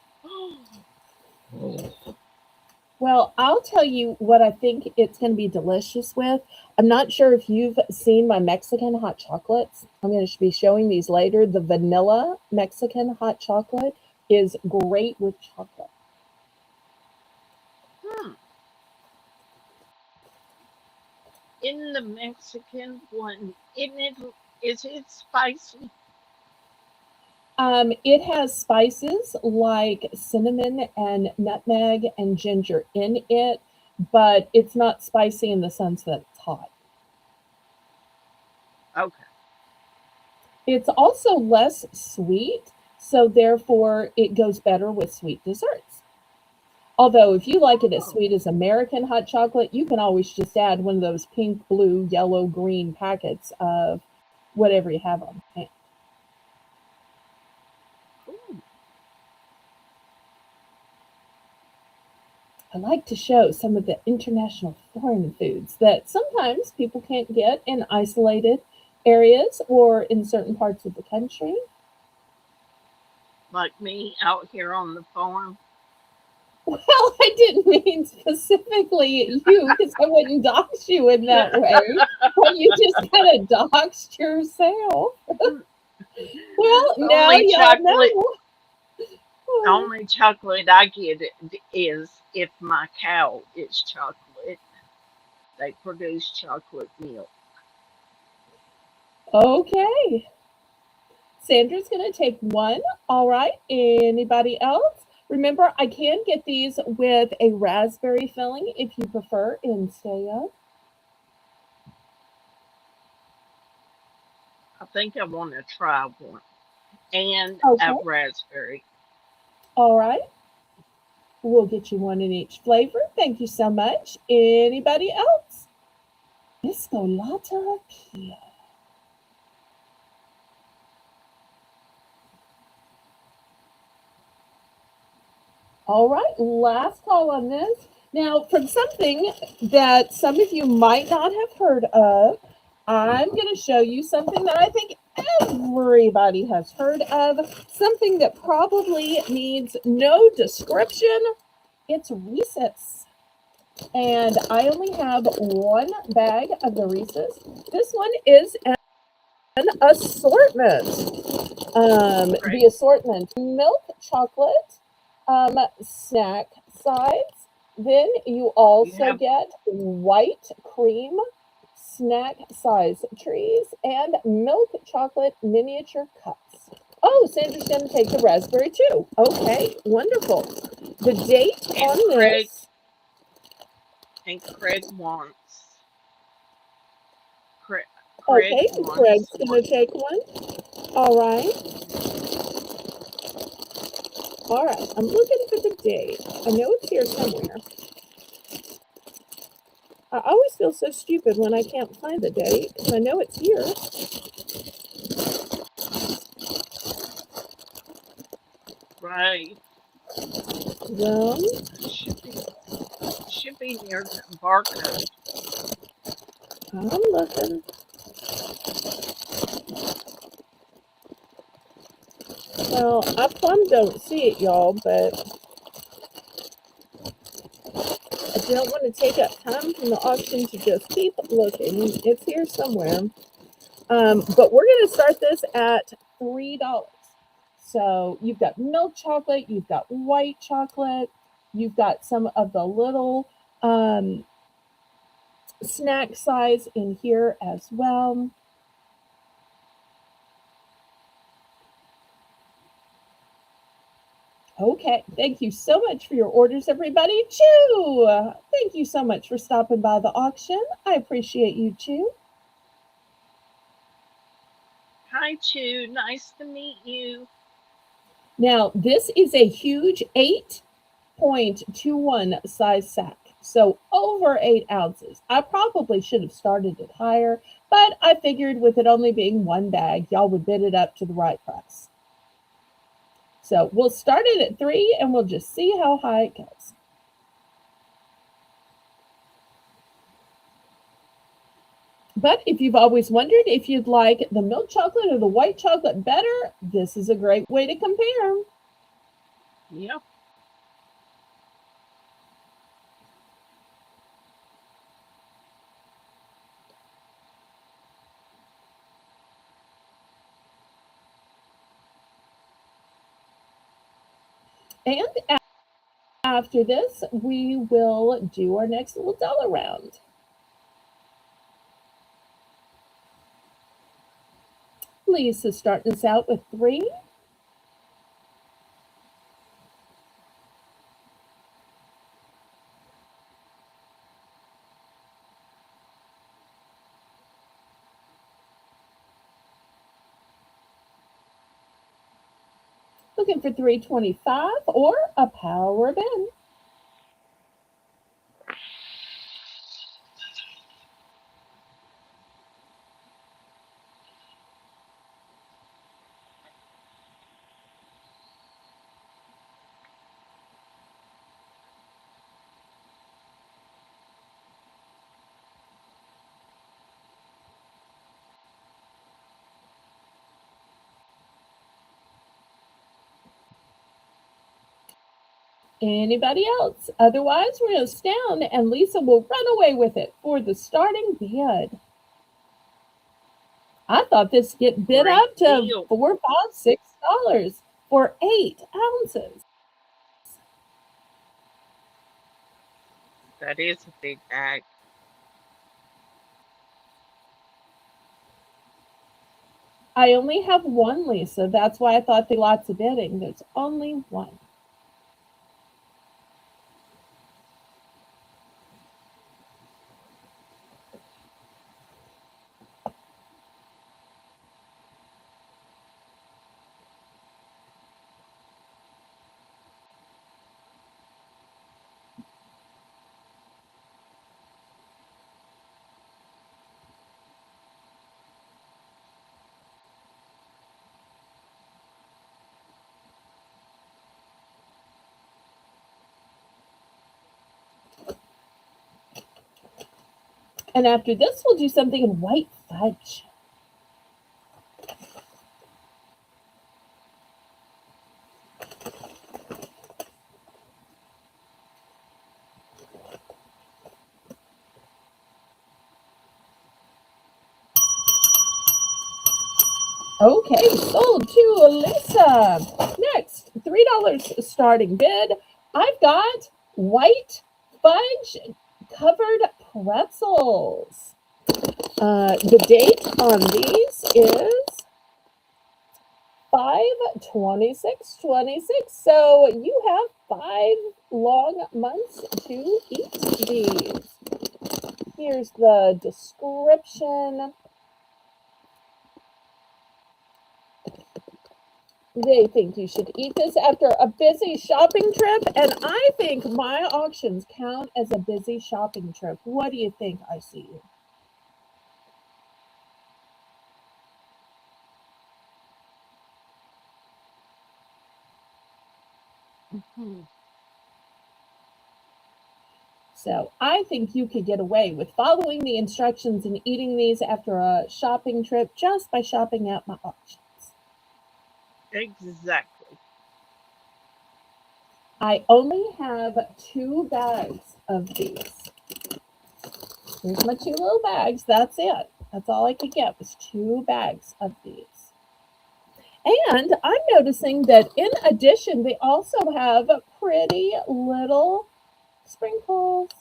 Well, I'll tell you what I think it's going to be delicious with. I'm not sure if you've seen my Mexican hot chocolates. I'm going to be showing these later. The vanilla Mexican hot chocolate is great with chocolate. Hmm. In the Mexican one, is it spicy? It has spices like cinnamon and nutmeg and ginger in it, but it's not spicy in the sense that it's hot. Okay. It's also less sweet, so therefore it goes better with sweet desserts. Although, if you like it as Oh. sweet as American hot chocolate, you can always just add one of those pink, blue, yellow, green packets of whatever you have on hand. Ooh. I like to show some of the international foreign foods that sometimes people can't get in isolated areas or in certain parts of the country. Like me out here on the farm. Well, I didn't mean specifically you because I wouldn't dox you in that way. But you just kind of doxed yourself. Well, now only y'all chocolate know. only chocolate I get is if my cow is chocolate. They produce chocolate milk. Okay. Sandra's going to take one. All right. Anybody else? Remember, I can get these with a raspberry filling if you prefer instead. I think I want to try one. And a Okay. raspberry. All right. We'll get you one in each flavor. Thank you so much. Anybody else? Piscolata Kia. All right. Last call on this. Now, from something that some of you might not have heard of, I'm going to show you something that I think everybody has heard of, something that probably needs no description. It's Reese's. And I only have one bag of the Reese's. This one is an assortment. The Right. assortment milk chocolate, snack size. Then you You also have get white cream snack size trees and milk chocolate miniature cups. Oh, Sandra's going to take the raspberry too. Okay, wonderful. The date and on this. Craig wants Craig, Craig Okay, Craig's wants going one. to take one. All right. All right. I'm looking for the date. I know it's here somewhere. I always feel so stupid when I can't find the date because I know it's here. Right. Well, Should be near the barcode. I'm looking. Well, I plumb don't see it, y'all, but I don't want to take up time from the auction to just keep looking. It's here somewhere. But we're going to start this at $3. So you've got milk chocolate, you've got white chocolate, you've got some of the little snack size in here as well. Okay, thank you so much for your orders, everybody. Chew! Thank you so much for stopping by the auction. I appreciate you, Chew. Hi, Chew. Nice to meet you. Now, this is a huge 8.21 size sack. So over 8 ounces. I probably should have started it higher, but I figured with it only being one bag, y'all would bid it up to the right price. So we'll start it at 3 and we'll just see how high it goes. But if you've always wondered if you'd like the milk chocolate or the white chocolate better, this is a great way to compare. Yep. And after this, we will do our next little dollar round. Lisa's starting us out with 3. Looking for 325 or a power bin. Anybody else? Otherwise, we're going to down and Lisa will run away with it for the starting bid. I thought this get bid Great up to deal. $4, $5, $6 for 8 ounces. That is a big bag. I only have one, Lisa. That's why I thought there lots of bidding. There's only one. And after this, we'll do something in white fudge. Okay, sold to Lisa. Next, $3 starting bid. I've got white fudge covered pretzels. The date on these is 5/26/26. So you have 5 long months to eat these. Here's the description. They think you should eat this after a busy shopping trip, and I think my auctions count as a busy shopping trip. What do you think, I see? Mhm. So I think you could get away with following the instructions and eating these after a shopping trip just by shopping at my auctions. Exactly. I only have 2 bags of these. Here's my 2 little bags. That's it. That's all I could get was 2 bags of these. And I'm noticing that in addition, they also have pretty little sprinkles.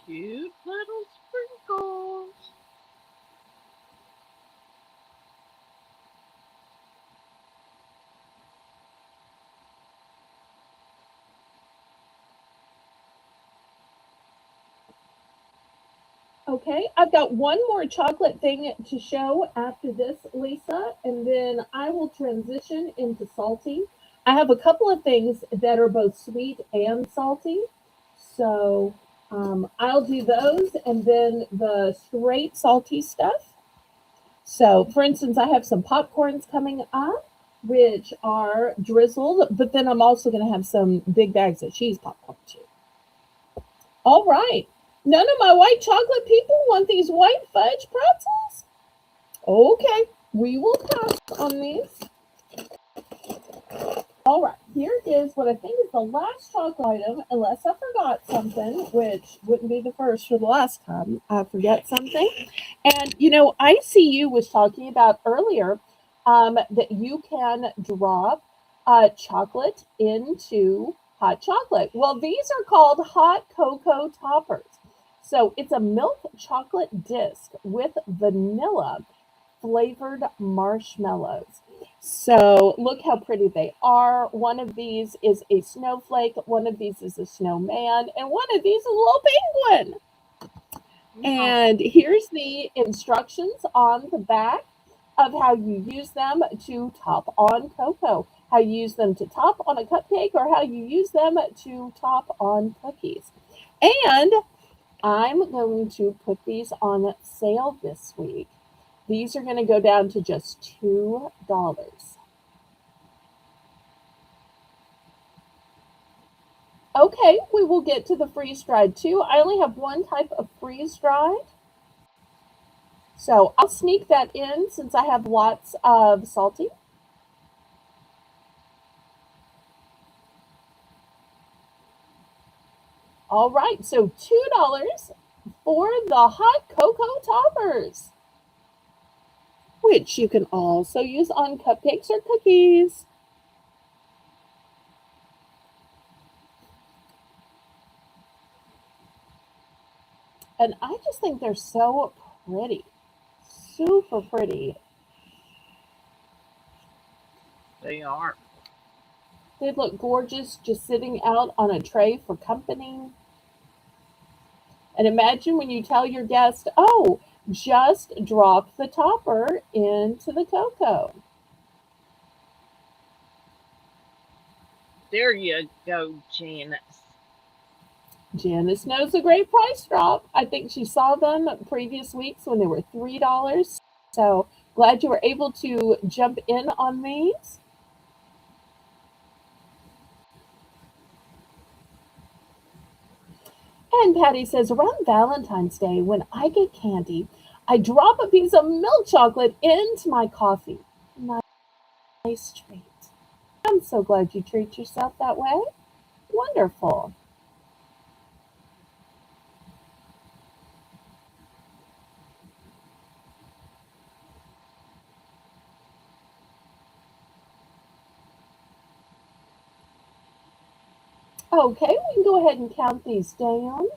Cute little sprinkles. Okay, I've got one more chocolate thing to show after this, Lisa, and then I will transition into salty. I have a couple of things that are both sweet and salty. So I'll do those and then the straight salty stuff. So, for instance, I have some popcorns coming up, which are drizzled, but then I'm also going to have some big bags of cheese popcorn too. All right. None of my white chocolate people want these white fudge pretzels? Okay, we will pass on these. All right, here is what I think is the last chocolate item, unless I forgot something, which wouldn't be the first or the last time I forget something. And ICU was talking about earlier that you can drop chocolate into hot chocolate. Well, these are called hot cocoa toppers. So it's a milk chocolate disc with vanilla flavored marshmallows. So look how pretty they are. One of these is a snowflake, one of these is a snowman, and one of these is a little penguin. Oh, And here's the instructions on the back of how you use them to top on cocoa, how you use them to top on a cupcake, or how you use them to top on cookies. And I'm going to put these on sale this week. These are going to go down to just $2. Okay, we will get to the freeze dried too. I only have one type of freeze dried. So I'll sneak that in since I have lots of salty. All right, so $2 for the hot cocoa toppers, which you can also use on cupcakes or cookies. And I just think they're so pretty, super pretty. they are. They look gorgeous just sitting out on a tray for company. And imagine when you tell your guest, oh, just drop the topper into the cocoa. There you go, Janice. Janice knows a great price drop. I think she saw them previous weeks when they were $3. So glad you were able to jump in on these. And Patty says, around Valentine's Day, when I get candy, I drop a piece of milk chocolate into my coffee. Nice treat. I'm so glad you treat yourself that way. Wonderful. Okay, we can go ahead and count these down.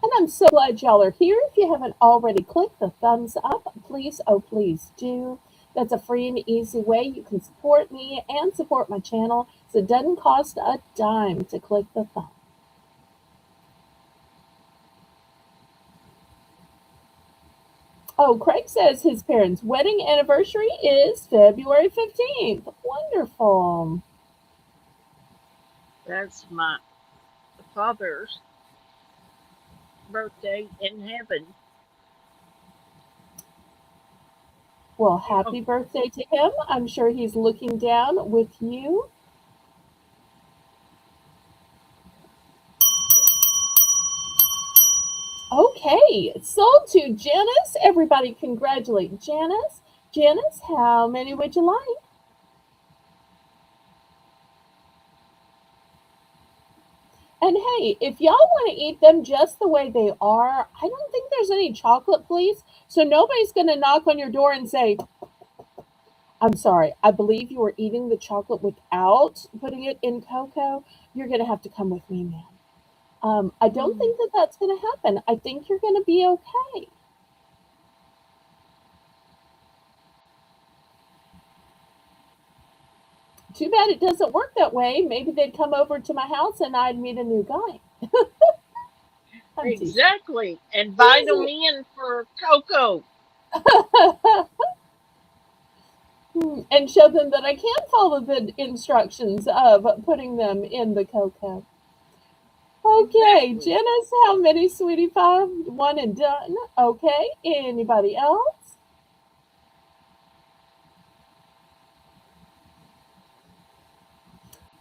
And I'm so glad y'all are here. If you haven't already clicked the thumbs up, please, oh, please do. That's a free and easy way you can support me and support my channel. So it doesn't cost a dime to click the thumb. Oh, Craig says his parents' wedding anniversary is February 15th. Wonderful. That's my father's birthday in heaven. Well, Oh, happy birthday to him. I'm sure he's looking down with you. yeah. Okay, sold to Janice. Everybody congratulate Janice. Janice, how many would you like? And hey, if y'all want to eat them just the way they are, I don't think there's any chocolate, please. So nobody's going to knock on your door and say, I'm sorry, I believe you were eating the chocolate without putting it in cocoa. You're going to have to come with me, ma'am. I don't Mm, think that that's going to happen. I think you're going to be okay. Too bad it doesn't work that way. Maybe they'd come over to my house and I'd meet a new guy. I'm teasing. Exactly. Invite them Easy. in for cocoa. And show them that I can follow the instructions of putting them in the cocoa. Okay, Exactly. Janice, how many, sweetie pie? One and done. Okay, anybody else?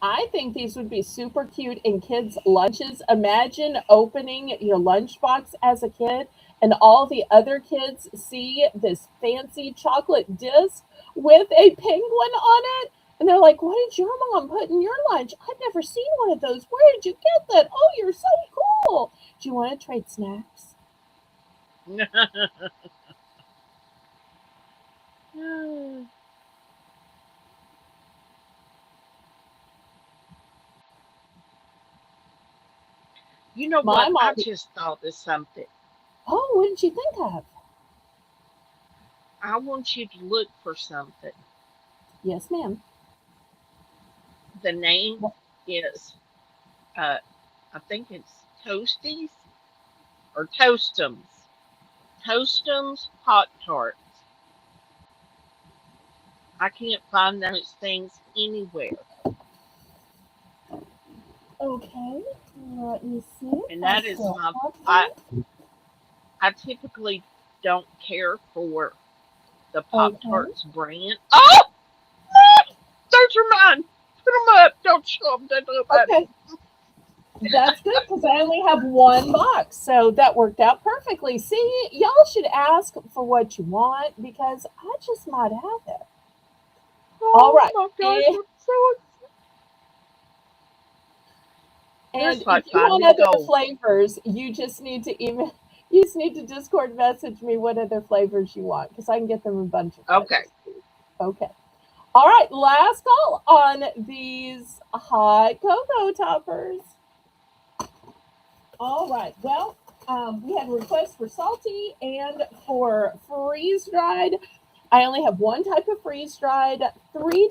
I think these would be super cute in kids' lunches. Imagine opening your lunchbox as a kid and all the other kids see this fancy chocolate disc with a penguin on it. And they're like, what did your mom put in your lunch? I've never seen one of those. Where did you get that? Oh, you're so cool. Do you want to trade snacks? You know My what? I mom, just thought of something. oh, what did you think of? I want you to look for something. Yes, ma'am. The name is, uh, I think it's Toasties or Toastums. Toastums Hot Tarts. I can't find those things anywhere. Okay, let me see if And I that is still my, have I, them. I typically don't care for the Pop Okay. Tarts brand. Oh! Those are mine. Put them up. Don't show them to nobody. Okay, that's good because I only have one box, so that worked out perfectly. See, y'all should ask for what you want because I just might have it. All Oh right, my gosh, I'm so and That's if like you want finding other gold. flavors, you just need to email. You just need to Discord message me what other flavors you want because I can get them a bunch of Okay. flavors. Okay. All right, last call on these hot cocoa toppers. All right. Well, we had a request for salty and for freeze dried. I only have one type of freeze dried. $3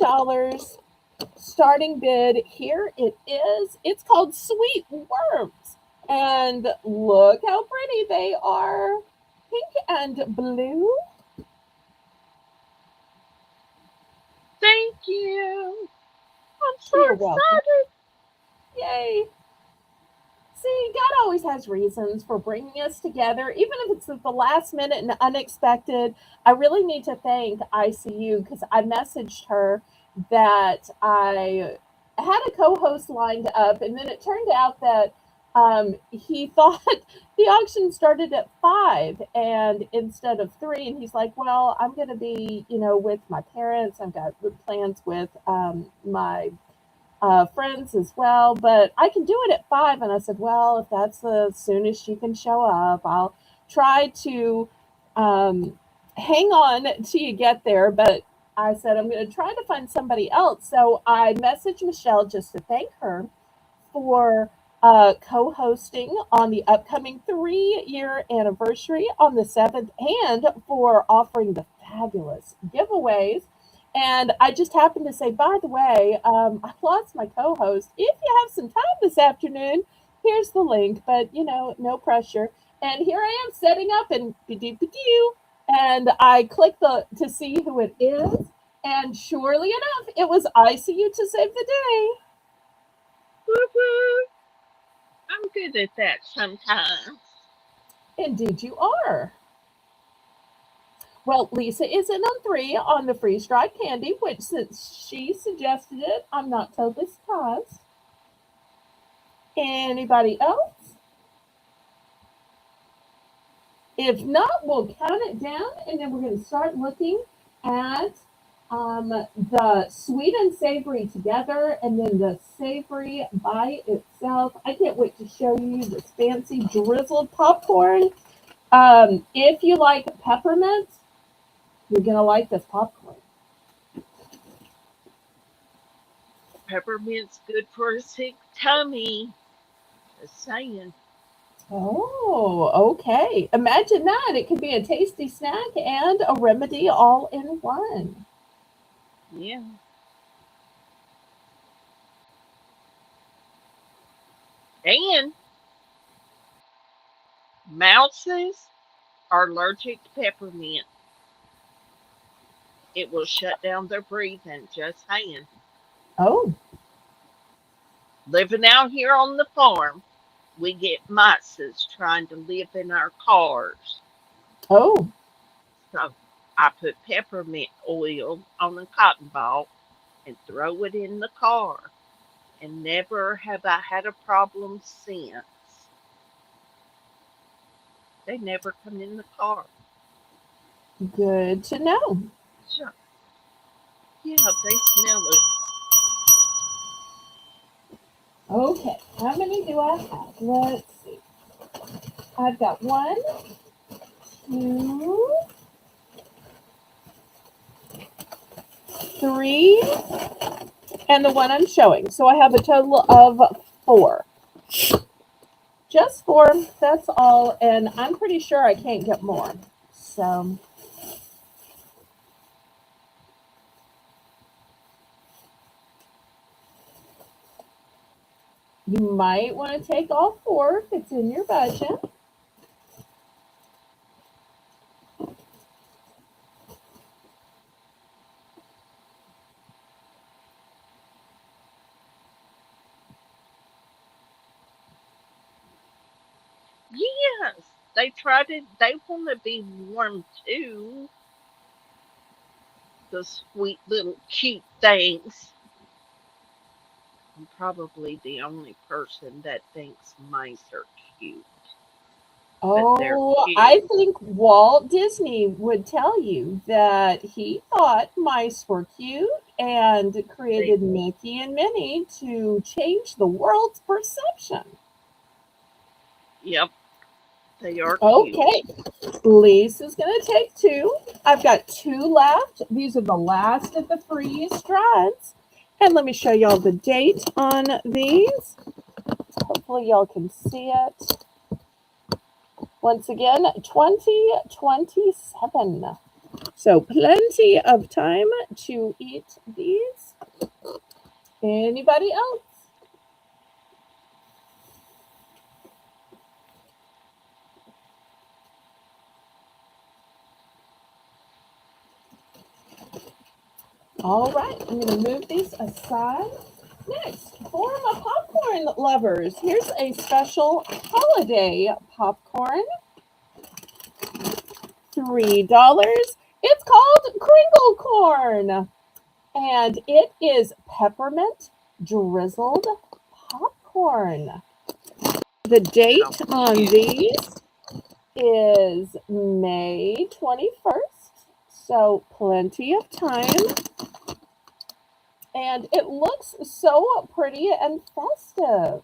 starting bid. Here it is. It's called Sweet Worms. And look how pretty they are. Pink and blue. Thank you. I'm so You're welcome. excited. Yay. See, God always has reasons for bringing us together, even if it's at the last minute and unexpected. I really need to thank ICU because I messaged her that I had a co host lined up, and then it turned out that he thought the auction started at 5 and instead of 3. And he's like, well, I'm going to be, with my parents. I've got plans with my friends as well, but I can do it at 5. And I said, well, if that's the soonest you can show up, I'll try to um, hang on till you get there. But I said, I'm going to try to find somebody else. So I messaged Michelle just to thank her for co hosting on the upcoming 3-year anniversary on the 7th and for offering the fabulous giveaways. And I just happened to say, by the way, I lost my co host. If you have some time this afternoon, here's the link, but no pressure. And here I am setting up and and I click the to see who it is. And surely enough, it was ICU to save the day. Woo-hoo. I'm good at that sometimes. Indeed, you are. Well, Lisa is in on 3 on the freeze dried candy, which since she suggested it, I'm not totally surprised. Anybody else? If not, we'll count it down and then we're going to start looking at the sweet and savory together and then the savory by itself. I can't wait to show you this fancy drizzled popcorn. If you like peppermint, you're going to like this popcorn. Peppermint's good for a sick tummy. Just saying. Oh, okay. Imagine that. It could be a tasty snack and a remedy all in one. Yeah. And mouses are allergic to peppermint. It will shut down their breathing. Just saying. Oh, Living out here on the farm, we get mices trying to live in our cars. oh, So I put peppermint oil on a cotton ball and throw it in the car. And never have I had a problem since. They never come in the car. good to know. So, yeah, they smell it. Okay, how many do I have? Let's see. I've got one, two, three, and the one I'm showing. So I have a total of four. Just four, that's all. And I'm pretty sure I can't get more. So you might want to take all four if it's in your budget. Yes, they want to be warm too. The sweet little cute things. I'm probably the only person that thinks mice are cute, but they're Oh, cute. I think Walt Disney would tell you that he thought mice were cute and They, created Mickey and Minnie to change the world's perception. yep, they are cute. Okay, Lisa's going to take two. I've got two left. These are the last of the freeze straws. And let me show y'all the date on these. Hopefully, y'all can see it. Once again, 2027. So, plenty of time to eat these. Anybody else? All right, I'm going to move these aside. Next, for my popcorn lovers, here's a special holiday popcorn. $3. It's called crinkle corn, and it is peppermint drizzled popcorn. The How date on cute. these is May 21st, so plenty of time. And it looks so pretty and festive.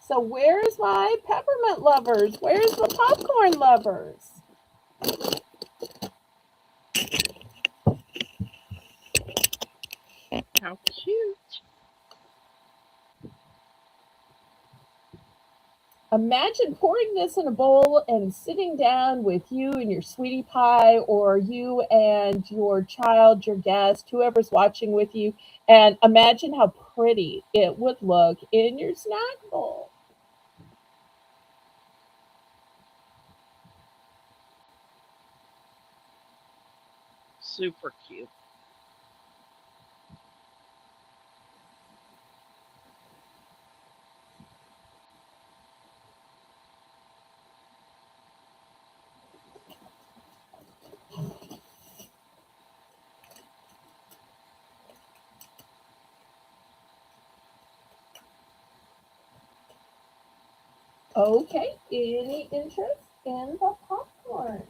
So, where's my peppermint lovers? Where's the popcorn lovers? How cute. Imagine pouring this in a bowl and sitting down with you and your sweetie pie, or you and your child, your guest, whoever's watching with you, and imagine how pretty it would look in your snack bowl. Super cute. Okay, any interest in the popcorn?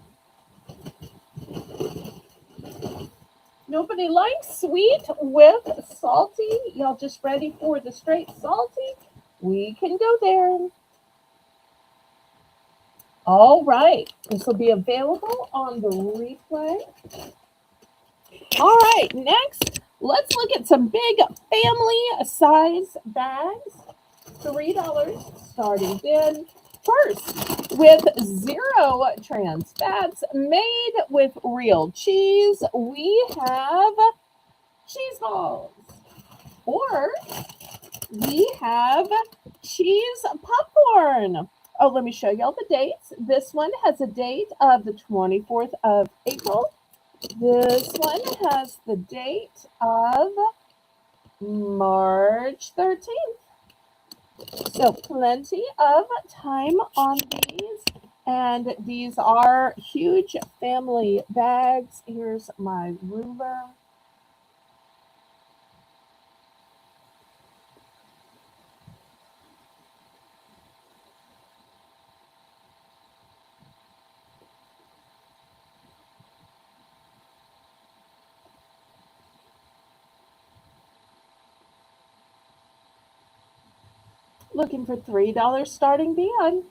Nobody likes sweet with salty? Y'all just ready for the straight salty? We can go there. All right, this will be available on the replay. All right, next, let's look at some big family size bags. $3 starting bid. First, with zero trans fats, made with real cheese, we have cheese balls. Or we have cheese popcorn. Oh, let me show y'all the dates. This one has a date of the 24th of April. This one has the date of March 13th. So plenty of time on these. And these are huge family bags. Here's my ruler. Looking for $3 starting beyond.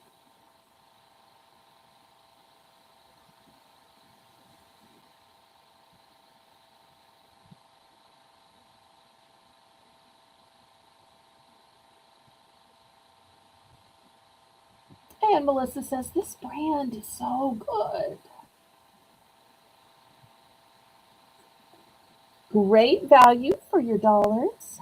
And Melissa says, this brand is so good. Great value for your dollars.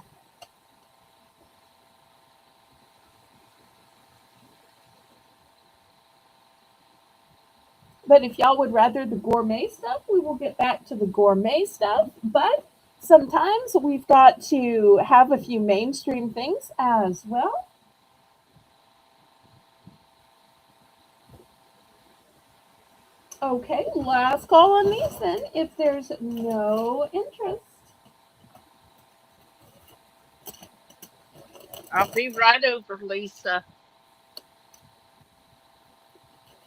But if y'all would rather the gourmet stuff, we will get back to the gourmet stuff. But sometimes we've got to have a few mainstream things as well. Okay, last call on these then, if there's no interest. I'll be right over, Lisa.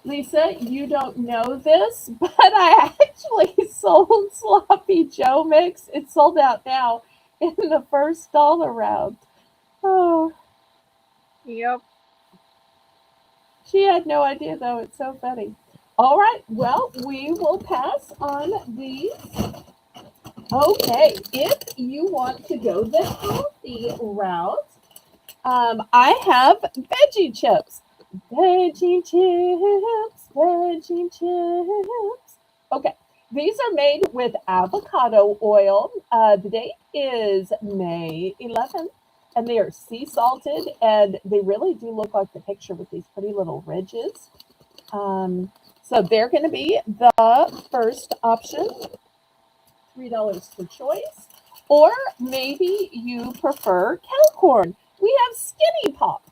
Lisa, you don't know this, but I actually sold Sloppy Joe Mix. It's sold out now in the first dollar round. Oh, Yep. she had no idea though. It's so funny. All right, well, we will pass on these. Okay, if you want to go the healthy route, I have veggie chips. Veggie chips, veggie chips. Okay, these are made with avocado oil. The date is May 11th, and they are sea salted, and they really do look like the picture with these pretty little ridges. So they're going to be the first option, $3 for choice. Or maybe you prefer kettle corn. We have Skinny Pop,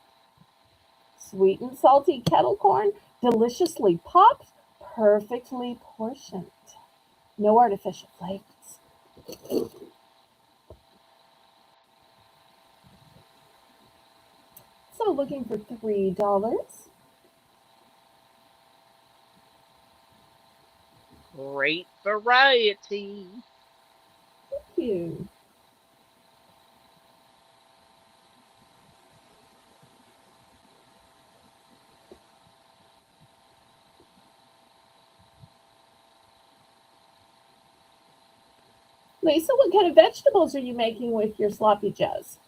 sweet and salty kettle corn, deliciously popped, perfectly portioned. No artificial flavors. So looking for $3. Great variety. Thank you. Lisa, what kind of vegetables are you making with your sloppy joes?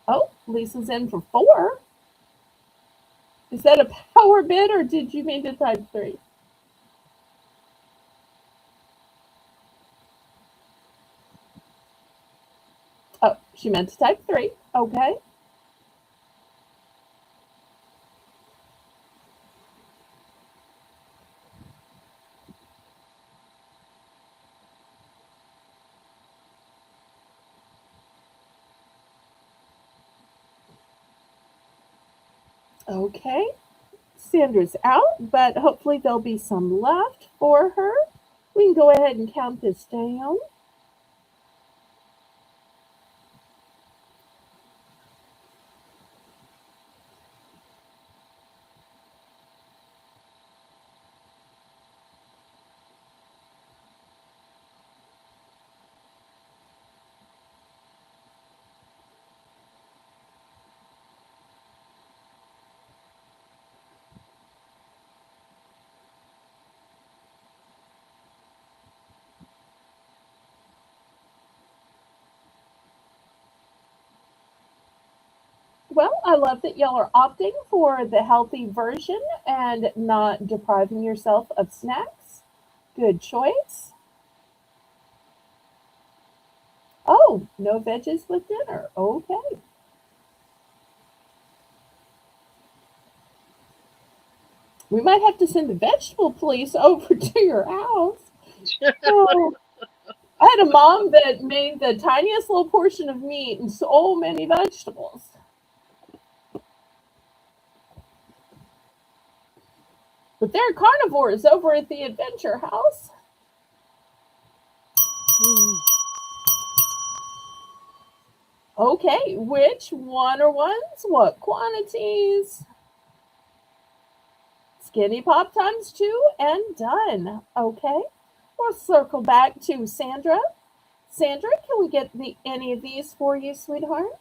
Oh, Lisa's in for 4. Is that a power bid or did you mean to type 3? Oh, she meant to type 3. Okay. Okay. Sandra's out, but hopefully there'll be some left for her. We can go ahead and count this down. Well, I love that y'all are opting for the healthy version and not depriving yourself of snacks. Good choice. Oh, no veggies with dinner. Okay. We might have to send the vegetable police over to your house. Oh, I had a mom that made the tiniest little portion of meat and so many vegetables. But they're carnivores over at the Adventure House. Mm. Okay, which one are ones? What quantities? Skinny Pop times two and done. Okay, we'll circle back to Sandra. Sandra, can we get any of these for you, sweetheart?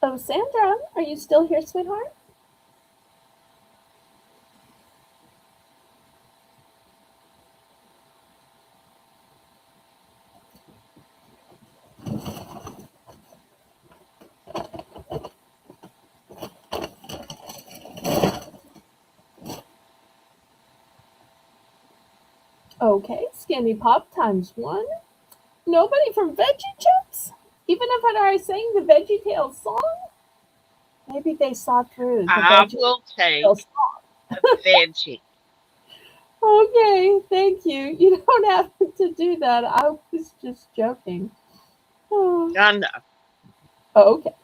Oh, Sandra, are you still here, sweetheart? Okay, Skinny Pop times one. Nobody from Veggie Chips? Even if I sang the Veggie Tales song? Maybe they saw through the I Veggie will Tales. take a veggie. Okay, thank you. You don't have to do that. I was just joking. Oh, I know, okay.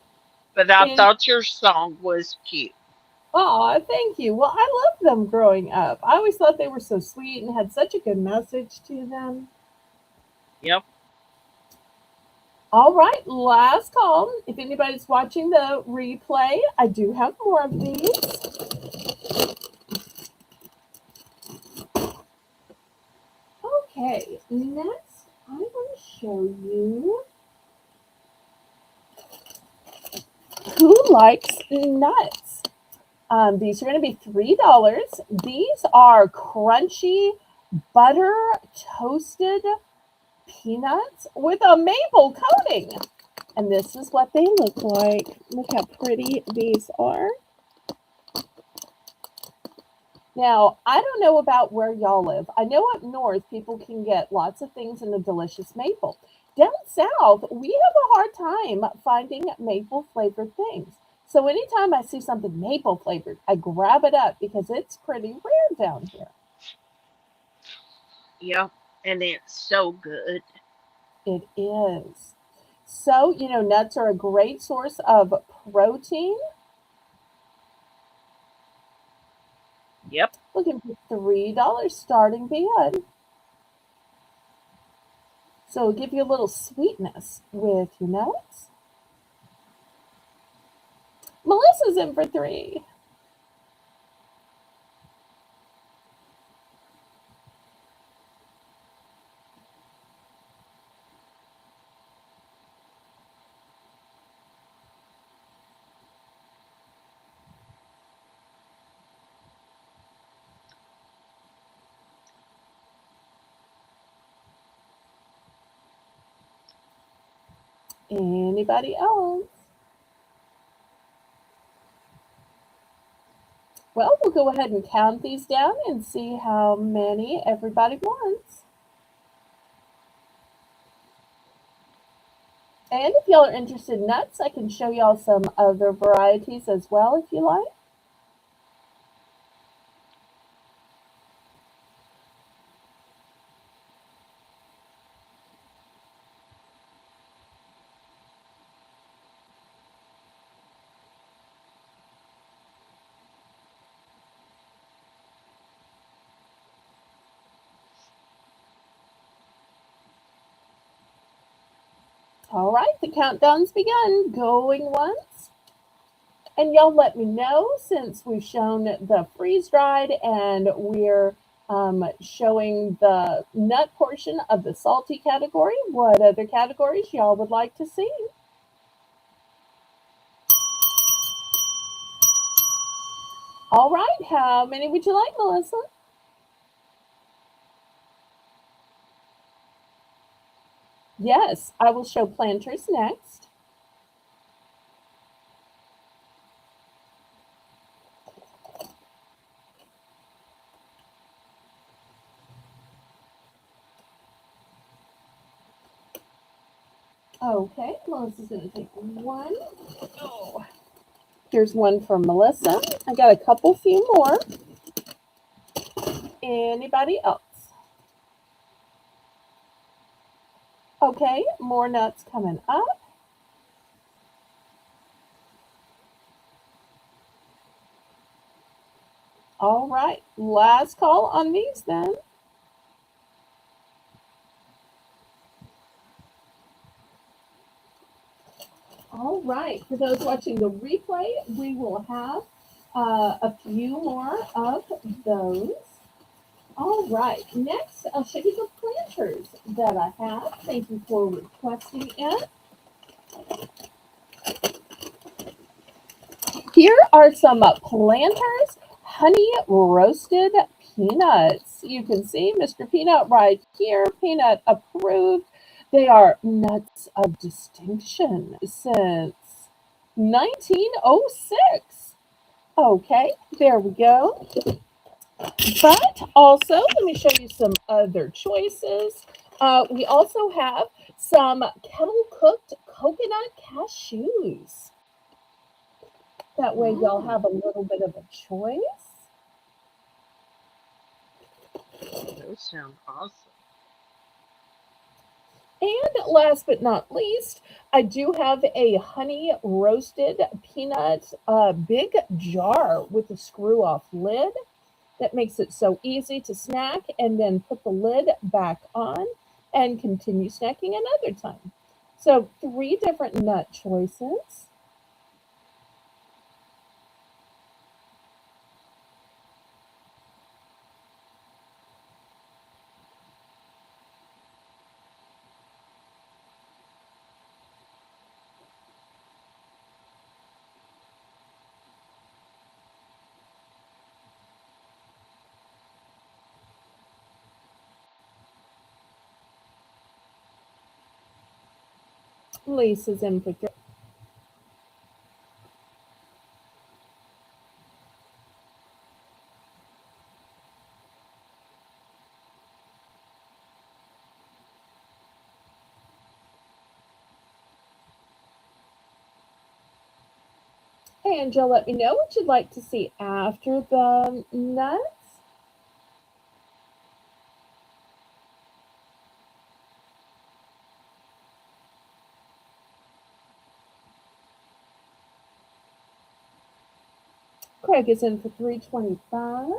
but I And thought your song was cute. oh, thank you. Well, I loved them growing up. I always thought they were so sweet and had such a good message to them. Yep. All right, last call. If anybody's watching the replay, I do have more of these. Okay, next I want to show you who likes nuts. These are going to be $3. These are crunchy butter toasted peanuts with a maple coating. And this is what they look like. Look how pretty these are. Now, I don't know about where y'all live. I know up north people can get lots of things in a delicious maple. Down south, we have a hard time finding maple flavored things. So anytime I see something maple flavored, I grab it up because it's pretty rare down here. Yep. And it's so good. It is. So, nuts are a great source of protein. Yep. Looking for $3 starting bid. So it'll give you a little sweetness with your nuts. Melissa's in for 3. Anybody else? Well, we'll go ahead and count these down and see how many everybody wants. And if y'all are interested in nuts, I can show y'all some other varieties as well if you like. All right, the countdown's begun. Going once. And y'all let me know since we've shown the freeze dried and we're showing the nut portion of the salty category, what other categories y'all would like to see. All right, how many would you like, Melissa? Yes, I will show planters next. Okay, Melissa's going to take one. Oh, here's one for Melissa. I got a few more. Anybody else? Okay, more nuts coming up. All right, last call on these then. All right, for those watching the replay, we will have a few more of those. All right, next I'll show you the planters that I have. Thank you for requesting it. Here are some planters, honey roasted peanuts. You can see Mr. Peanut right here, peanut approved. They are nuts of distinction since 1906. Okay, there we go. But also, let me show you some other choices. We also have some kettle cooked coconut cashews. That way, y'all have a little bit of a choice. Those sound awesome. And last but not least, I do have a honey roasted peanut big jar with a screw off lid that makes it so easy to snack and then put the lid back on and continue snacking another time. So, three different nut choices. Lisa's in for three. And you'll let me know what you'd like to see after the nuts. Craig is in for 325.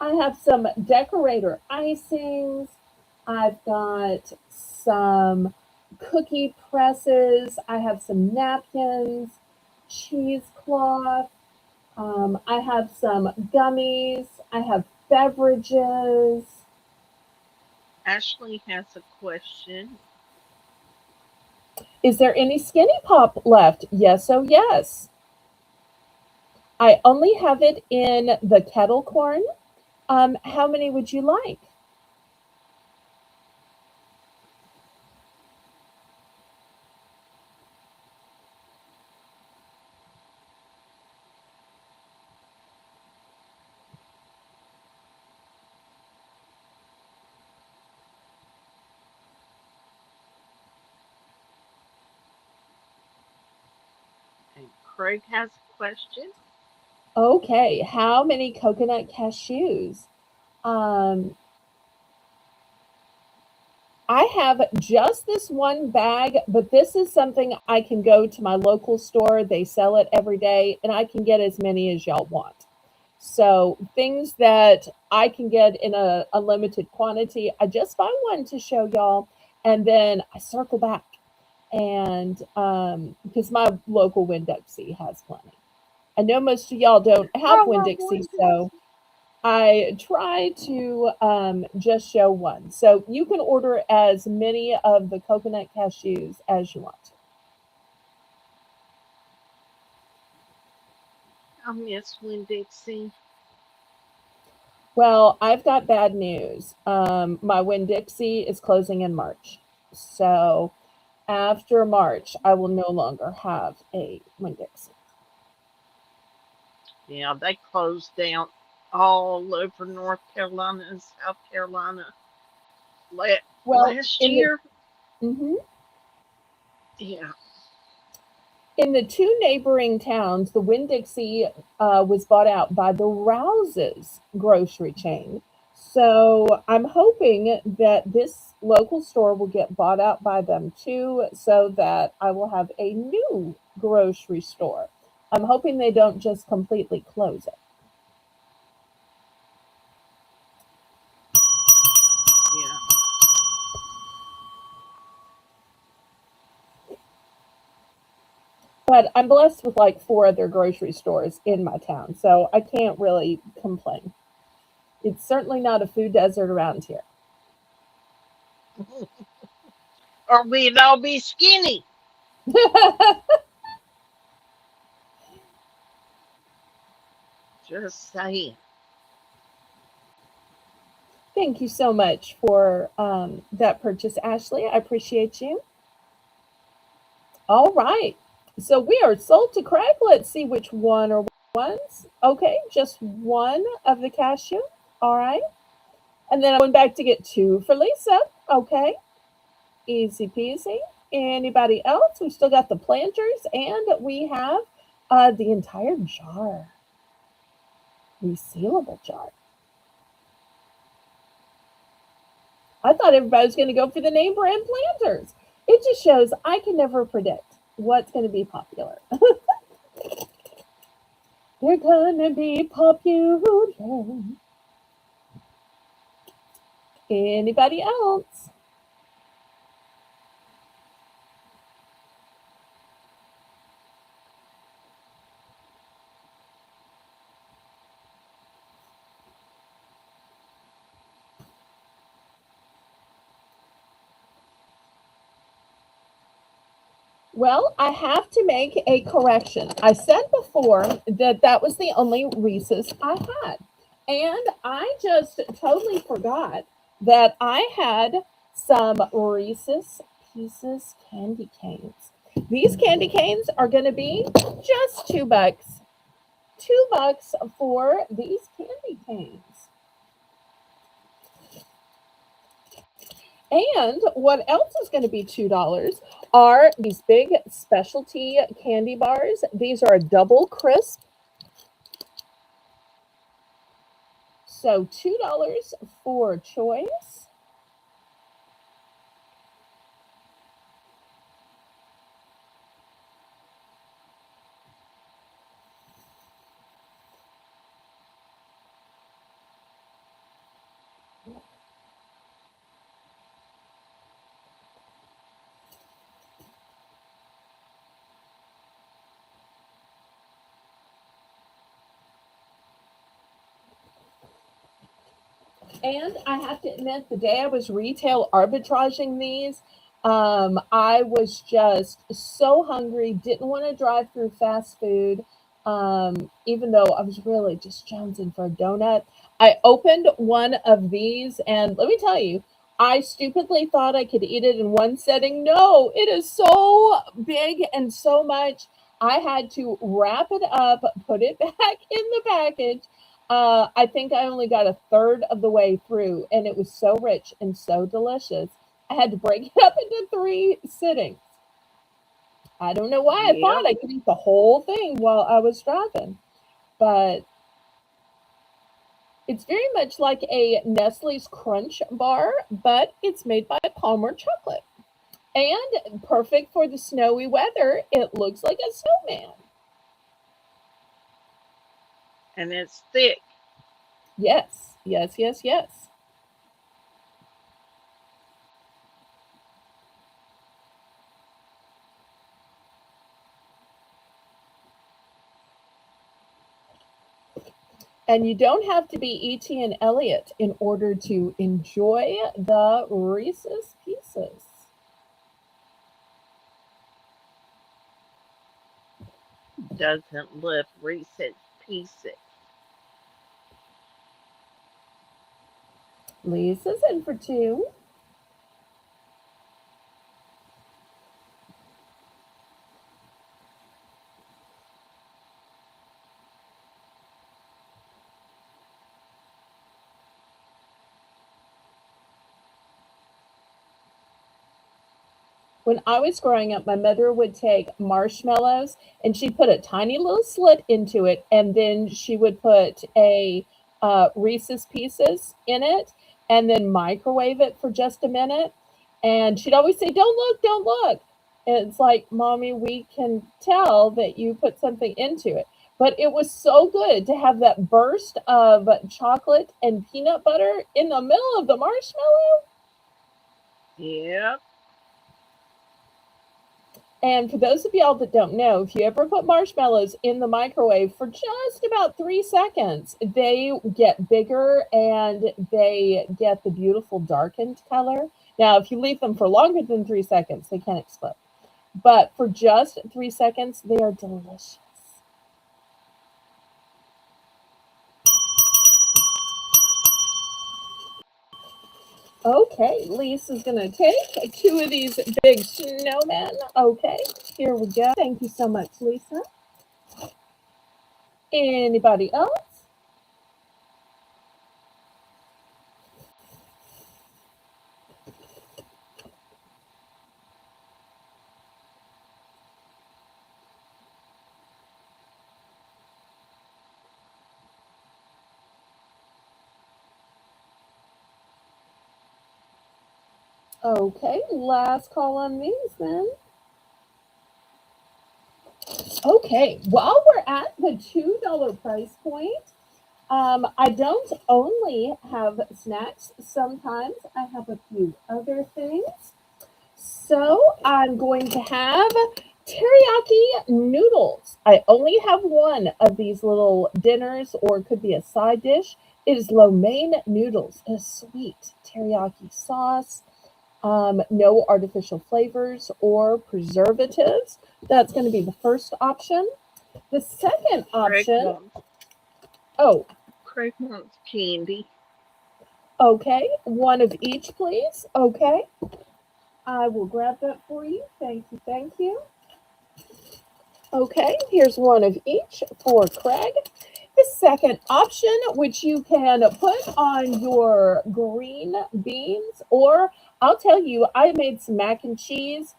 I have some decorator icings. I've got some cookie presses. I have some napkins, cheesecloth. I have some gummies. I have beverages. Ashley has a question. Is there any skinny pop left? Yes, oh yes. I only have it in the kettle corn. How many would you like? And Craig has a question. Okay, how many coconut cashews? Um, I have just this one bag, but this is something I can go to my local store. They sell it every day, and I can get as many as y'all want. So things that I can get in a unlimited quantity, I just buy one to show y'all, and then I circle back. And because my local Winn Dixie has plenty. I know most of y'all don't have Winn Dixie, so I try to just show one. So you can order as many of the coconut cashews as you want. I miss Winn Dixie. Well, I've got bad news. My Winn Dixie is closing in March. So after March, I will no longer have a Winn Dixie. Yeah, they closed down all over North Carolina and South Carolina Well, last year. mhm. Yeah. In the two neighboring towns, the Winn Dixie was bought out by the Rouse's grocery chain. So I'm hoping that this local store will get bought out by them too, so that I will have a new grocery store. I'm hoping they don't just completely close it. Yeah. But I'm blessed with like four other grocery stores in my town, so I can't really complain. It's certainly not a food desert around here. Or we'd all be skinny. Just saying. Thank you so much for that purchase, Ashley. I appreciate you. All right. So we are sold to Craig. Let's see which one are ones. Okay, just one of the cashew. All right. And then I went back to get two for Lisa. Okay. Easy peasy. Anybody else? We still got the planters and we have the entire jar, resealable jar. I thought everybody was going to go for the name brand planters. It just shows I can never predict what's going to be popular. They're going to be popular. Anybody else? Well, I have to make a correction. I said before that that was the only Reese's I had. And I just totally forgot that I had some Reese's Pieces candy canes. These candy canes are going to be just $2. $2 for these candy canes. And what else is going to be $2 are these big specialty candy bars. These are a double crisp. So $2 for choice. And I have to admit, the day I was retail arbitraging these, I was just so hungry, didn't want to drive through fast food, even though I was really just jonesing for a donut. I opened one of these, and let me tell you, I stupidly thought I could eat it in one setting. No, it is so big and so much. I had to wrap it up, put it back in the package. I think I only got a third of the way through, and it was so rich and so delicious. I had to break it up into three sittings. I don't know why I Yep. thought I could eat the whole thing while I was driving, but it's very much like a Nestle's Crunch bar, but it's made by Palmer Chocolate. And perfect for the snowy weather, it looks like a snowman. And it's thick. Yes, yes, yes, yes. And you don't have to be E.T. and Elliot in order to enjoy the Reese's Pieces. Doesn't lift Reese's pieces. Lisa's in for two. When I was growing up, my mother would take marshmallows and she'd put a tiny little slit into it, and then she would put a Reese's Pieces in it, and then microwave it for just a minute. And she'd always say, "Don't look, don't look." And it's like, "Mommy, we can tell that you put something into it." But it was so good to have that burst of chocolate and peanut butter in the middle of the marshmallow. Yep. And for those of y'all that don't know, if you ever put marshmallows in the microwave for just about 3 seconds, they get bigger and they get the beautiful darkened color. Now, if you leave them for longer than 3 seconds, they can explode. But for just 3 seconds, they are delicious. Okay, Lisa's gonna take two of these big snowmen. Okay, here we go. Thank you so much, Lisa. Anybody else? Okay, last call on these then. Okay, while we're at the $2 price point, I don't only have snacks, sometimes I have a few other things. So I'm going to have teriyaki noodles. I only have one of these little dinners, or it could be a side dish. It is lo mein noodles, a sweet teriyaki sauce. No artificial flavors or preservatives. That's going to be the first option. The second Craig option, wants oh, Craig wants candy. okay, one of each, please. Okay, I will grab that for you. Thank you, thank you. Okay, here's one of each for Craig. The second option, which you can put on your green beans, or I'll tell you, I made some mac and cheese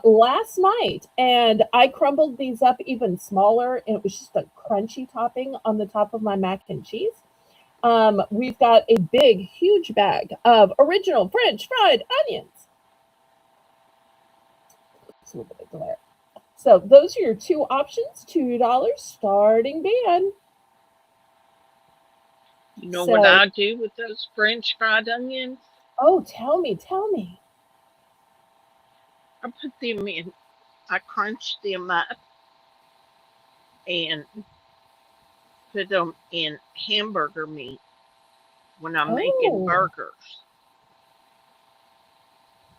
last night, and I crumbled these up even smaller, and it was just a crunchy topping on the top of my mac and cheese. We've got a big, huge bag of original French fried onions. It's a little bit of glare. So those are your two options, $2 starting bid. You know what So, I do with those French fried onions? oh, tell me, tell me. I put them in, I crunch them up and put them in hamburger meat when I'm making Oh, burgers.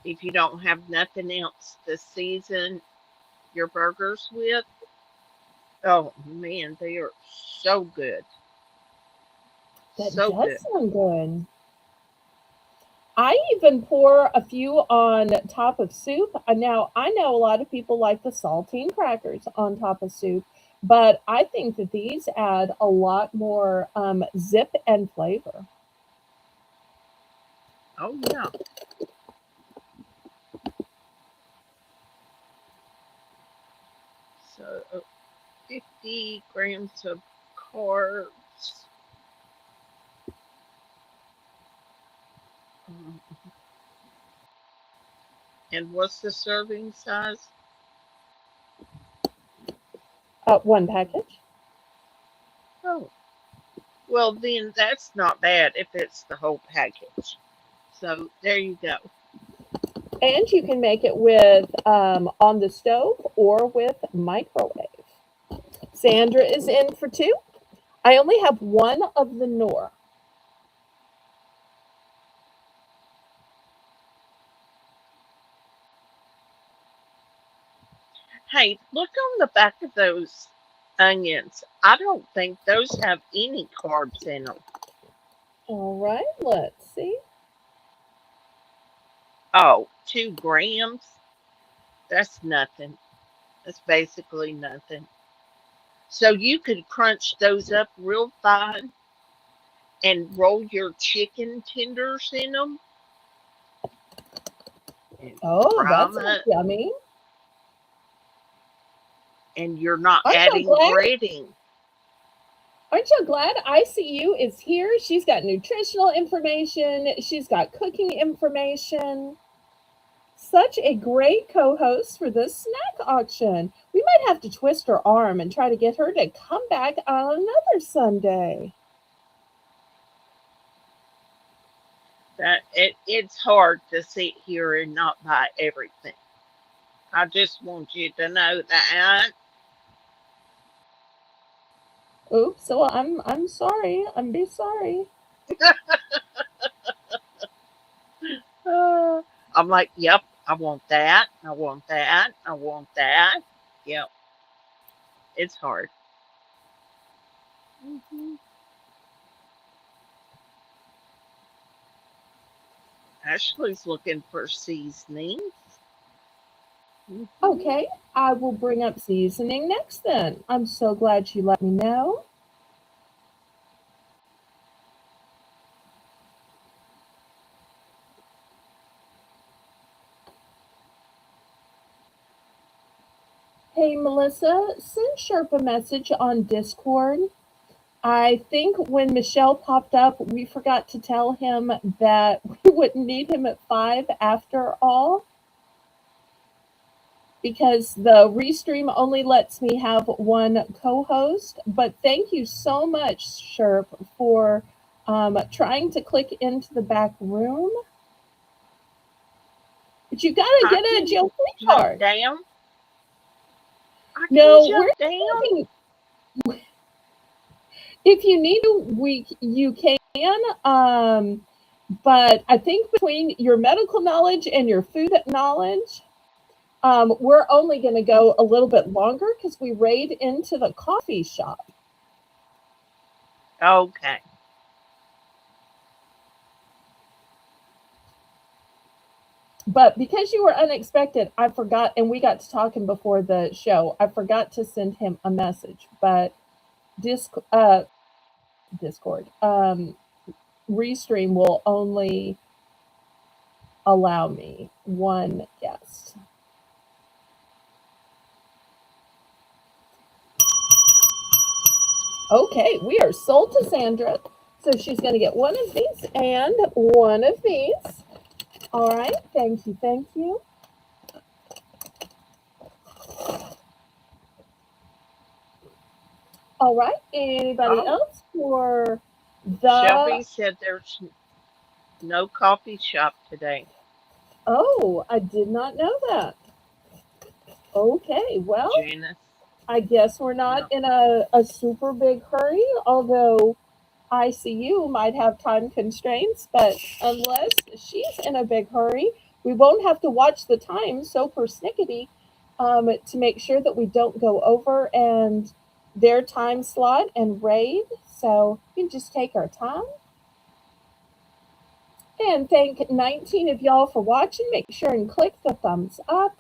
If you don't have nothing else to season your burgers with, oh man, they are so good. that So does good. sound good. I even pour a few on top of soup. Now, I know a lot of people like the saltine crackers on top of soup, but I think that these add a lot more zip and flavor. Oh yeah. So 50 grams of carbs. Um, and what's the serving size? One package. Oh, well, then that's not bad if it's the whole package. So there you go. And you can make it with on the stove or with microwave. Sandra is in for two. I only have one of the Nor. Hey, look on the back of those. onions. I don't think those have any carbs in them. All right, let's see. Oh, 2 grams? That's nothing. That's basically nothing. So you could crunch those up real fine and roll your chicken tenders in them and Oh, fry that them sounds up, yummy. and you're not Aren't you adding glad? breading. Aren't you glad ICU is here? She's got nutritional information. She's got cooking information. Such a great co-host for this snack auction. We might have to twist her arm and try to get her to come back on another Sunday. It's hard to sit here and not buy everything. I just want you to know that. Oops, so I'm sorry. I'm very sorry. Uh, I'm like, yep, I want that. I want that. I want that. Yep, it's hard. hmm Ashley's looking for seasonings. hmm Okay, I will bring up seasoning next then. I'm so glad you let me know. Hey Melissa, send Sherp a message on Discord. I think when Michelle popped up, we forgot to tell him that we wouldn't need him at 5 after all because the restream only lets me have one co host. But thank you so much, Sherp, for trying to click into the back room. But you gotta I get a can jail free jump card. down. I can No, we're jump down. thinking if you need to, you can. But I think between your medical knowledge and your food knowledge, we're only going to go a little bit longer because we raid into the coffee shop. Okay. But because you were unexpected, I forgot, and we got to talking before the show. I forgot to send him a message, but Disc, Discord, Restream will only allow me one guest. Okay, we are sold to Sandra. So she's going to get one of these and one of these. All right, thank you, thank you. All right, anybody Oh, else for the. Shelby said there's no coffee shop today. Oh, I did not know that. Okay, well, Janice. I guess we're not No. in a super big hurry, although ICU might have time constraints, but unless she's in a big hurry, we won't have to watch the time so persnickety to make sure that we don't go over and their time slot and raid. So we can just take our time. And thank 19 of y'all for watching. Make sure and click the thumbs up.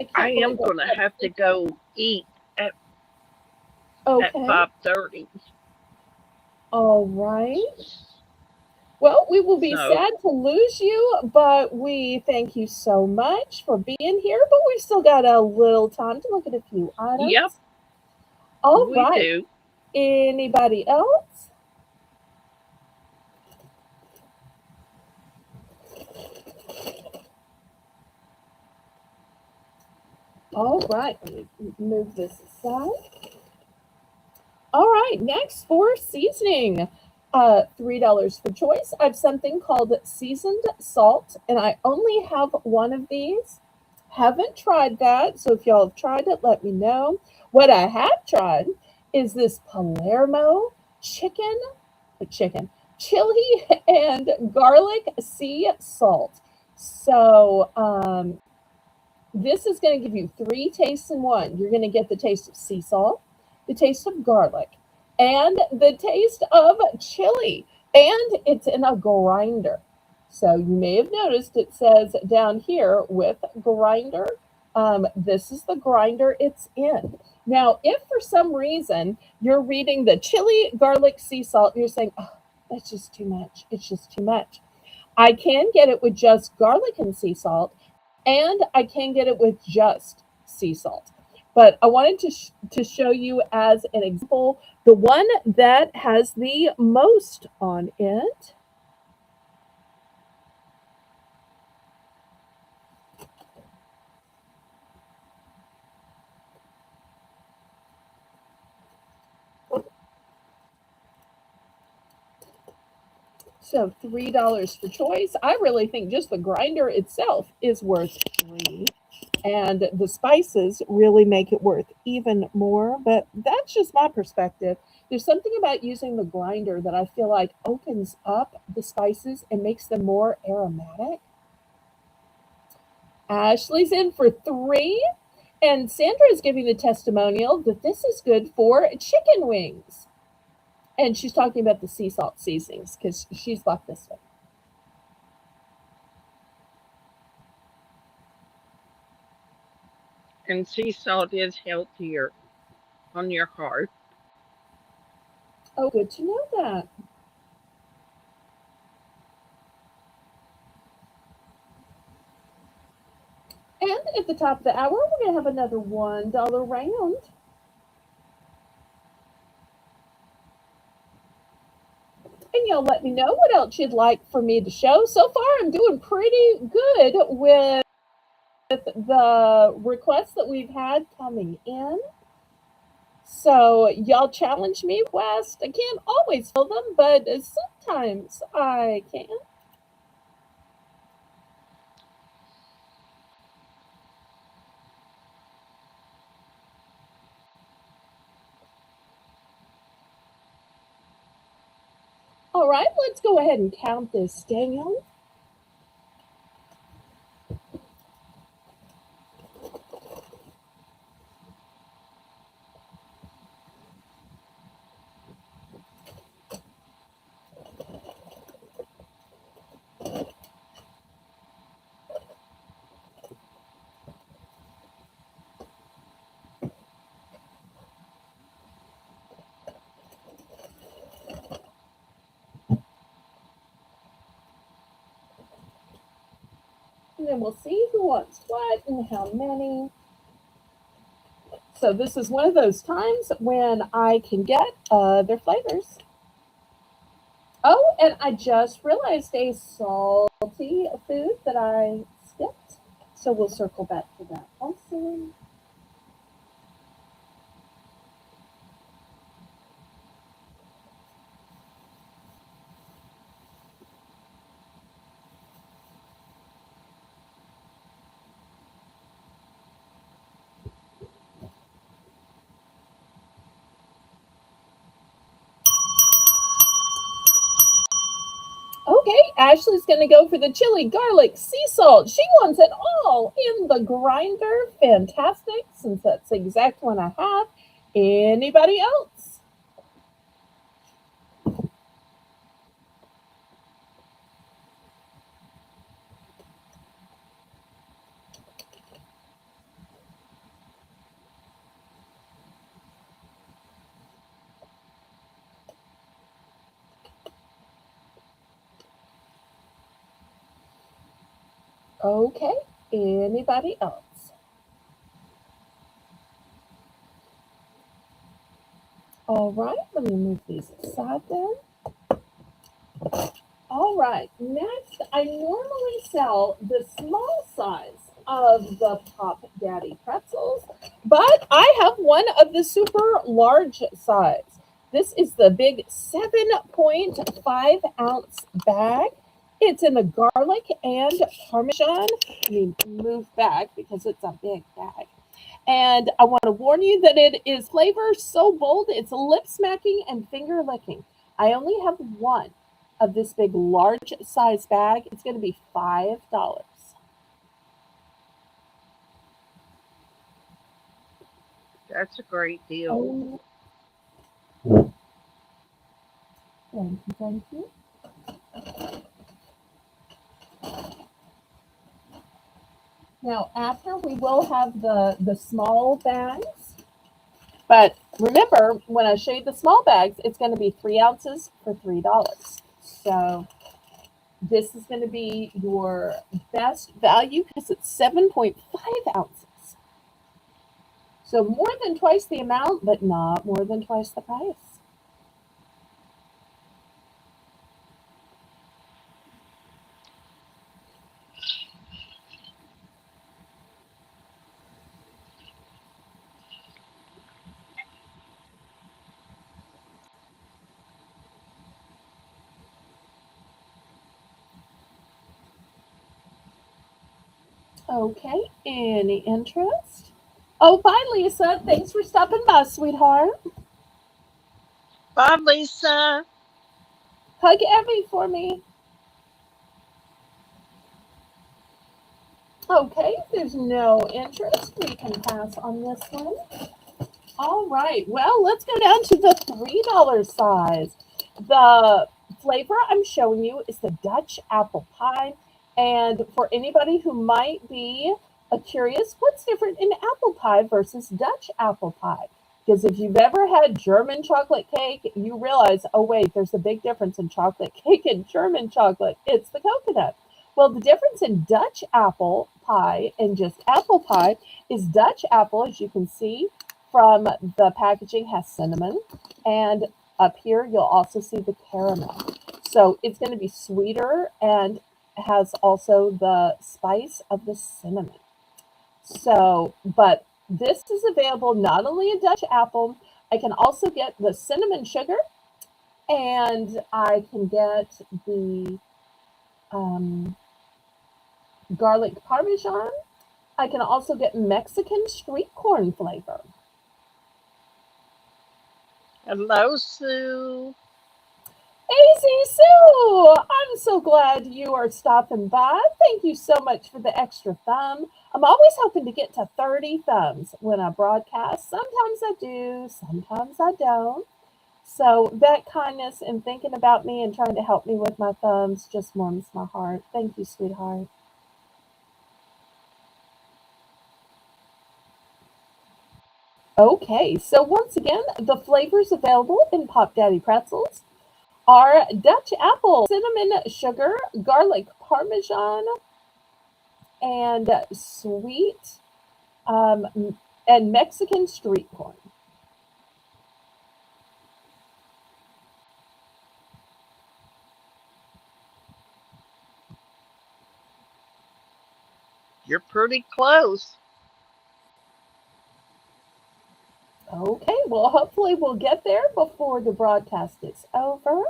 I I can't am believe gonna it. have to go eat at Okay. 5:30. All right. Well, we will be So, sad to lose you, but we thank you so much for being here. But we've still got a little time to look at a few yep, items. All we right. do. Anybody else? All right. Let me move this aside. All right. Next for seasoning. $3 for choice. I have something called seasoned salt, and I only have one of these. Haven't tried that, so if y'all have tried it, let me know. What I have tried is this Palermo chicken, chicken, chili and garlic sea salt. So This is going to give you three tastes in one. You're going to get the taste of sea salt, the taste of garlic, and the taste of chili. And it's in a grinder. So you may have noticed it says down here with grinder. This is the grinder it's in. Now, if for some reason you're reading the chili, garlic, sea salt, and you're saying, oh, that's just too much. It's just too much. I can get it with just garlic and sea salt, and I can get it with just sea salt. But I wanted to show you as an example the one that has the most on it. So $3 for choice. I really think just the grinder itself is worth 3, and the spices really make it worth even more. But that's just my perspective. There's something about using the grinder that I feel like opens up the spices and makes them more aromatic. Ashley's in for 3, and Sandra is giving the testimonial that this is good for chicken wings. And she's talking about the sea salt seasonings because she's bought this one. And sea salt is healthier on your heart. Oh, good to know that. And at the top of the hour, we're going to have another $1 round. And you'll let me know what else you'd like for me to show. So far, I'm doing pretty good with the requests that we've had coming in. So y'all challenge me, West. I can't always fill them, but sometimes I can. All right, let's go ahead and count this down. And then we'll see who wants what and how many. So this is one of those times when I can get other flavors. Oh, and I just realized a salty food that I skipped. So we'll circle back to that also. Okay, Ashley's going to go for the chili, garlic, sea salt. She wants it all in the grinder. Fantastic, since that's the exact one I have. Anybody else? Okay, anybody else? All right, let me move these aside then. All right, next, I normally sell the small size of the Pop Daddy pretzels, but I have one of the super large size. This is the big 7.5 ounce bag. It's in the garlic and parmesan. Let me move back because it's a big bag. And I want to warn you that it is flavor so bold, it's lip smacking and finger licking. I only have one of this big, large size bag. It's going to be $5. That's a great deal. Oh, thank you, thank you. Now, after we will have the small bags, but remember, when I show you the small bags, it's going to be 3 ounces for $3. So this is going to be your best value because it's 7.5 ounces. So more than twice the amount, but not more than twice the price. Okay, any interest? Oh, bye, Lisa. Thanks for stopping by, sweetheart. Bye, Lisa. Hug Abby for me. Okay, if there's no interest, we can pass on this one. All right, well, let's go down to the $3 size. The flavor I'm showing you is the Dutch apple pie. And for anybody who might be curious, what's different in apple pie versus Dutch apple pie? Because if you've ever had German chocolate cake, you realize, oh, wait, there's a big difference in chocolate cake and German chocolate. It's the coconut. Well, the difference in Dutch apple pie and just apple pie is Dutch apple, as you can see from the packaging, has cinnamon. And up here, you'll also see the caramel. So it's going to be sweeter and has also the spice of the cinnamon. So, but this is available not only in Dutch apple, I can also get the cinnamon sugar and I can get the um, garlic parmesan. I can also get Mexican street corn flavor. Hello, Sue. Easy Sue! I'm so glad you are stopping by. Thank you so much for the extra thumb. I'm always hoping to get to 30 thumbs when I broadcast. Sometimes I do, sometimes I don't. So that kindness and thinking about me and trying to help me with my thumbs just warms my heart. Thank you, sweetheart. Okay, so once again, the flavors available in Pop Daddy Pretzels are Dutch apple, cinnamon sugar, garlic parmesan, and sweet and Mexican street corn. You're pretty close. Okay, well, hopefully we'll get there before the broadcast is over.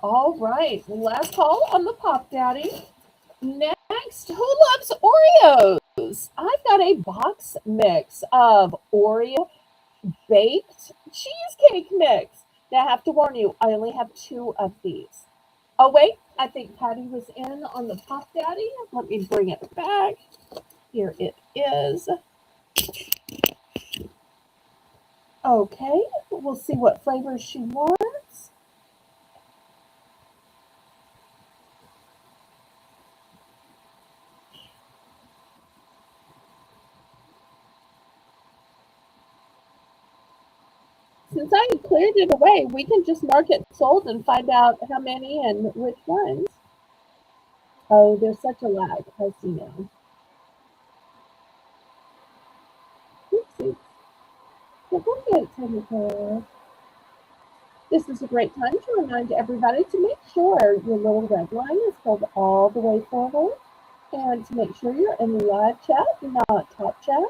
All right, last call on the Pop Daddy. Next, who loves Oreos? I've got a box mix of Oreo baked cheesecake mix. Now, I have to warn you, I only have two of these. Oh, wait, I think Patty was in on the Pop Daddy. Let me bring it back. Here it is. Okay, we'll see what flavors she wants. Since I cleared it away, we can just mark it sold and find out how many and which ones. Oh, there's such a lag. I see now. Oopsie. But we'll get it taken care of. This is a great time to remind everybody to make sure your little red line is pulled all the way forward and to make sure you're in live chat, not top chat.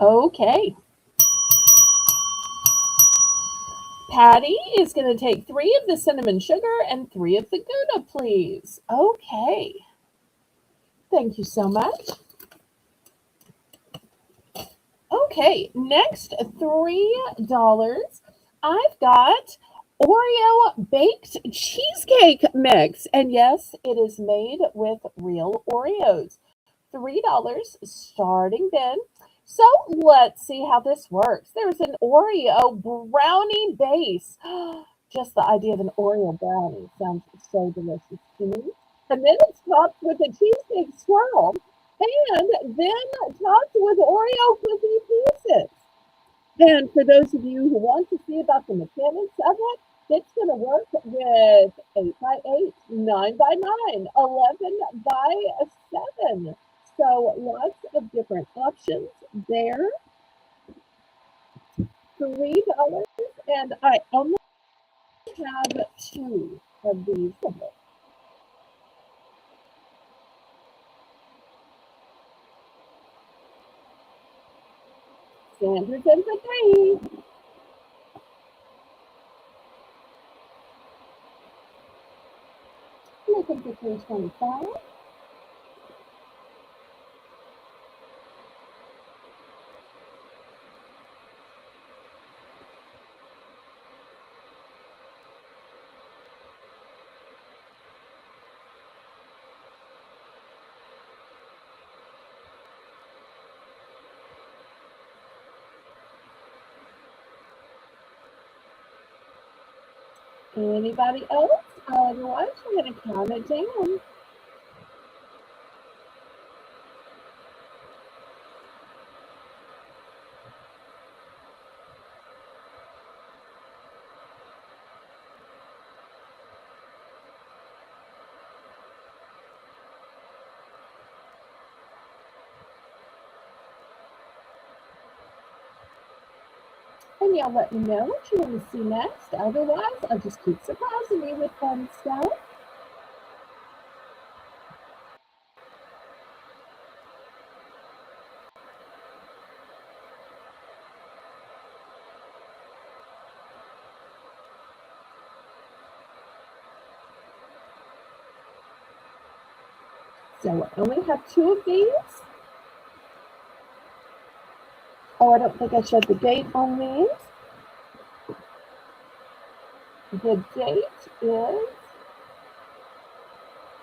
Okay, Patty is going to take 3 of the cinnamon sugar and 3 of the Gouda, please. Okay, thank you so much. Okay, next $3. I've got Oreo baked cheesecake mix. And yes, it is made with real Oreos. $3 starting bin. So let's see how this works. There's an Oreo brownie base. Just the idea of an Oreo brownie sounds so delicious to me. And then it's topped with a cheesecake swirl and then topped with Oreo cookie pieces. And for those of you who want to see about the mechanics of it, it's going to work with 8 by 8, 9 by 9, 11 by 7. So lots of different options there. $3, and I only have two of these. Sandra's in for 3. Looking for 325. Anybody else? Otherwise, we're going to count it down. And y'all let me know what you want to see next. Otherwise, I'll just keep surprising you with fun stuff. So I only have two of these. Oh, I don't think I showed the date on these. The date is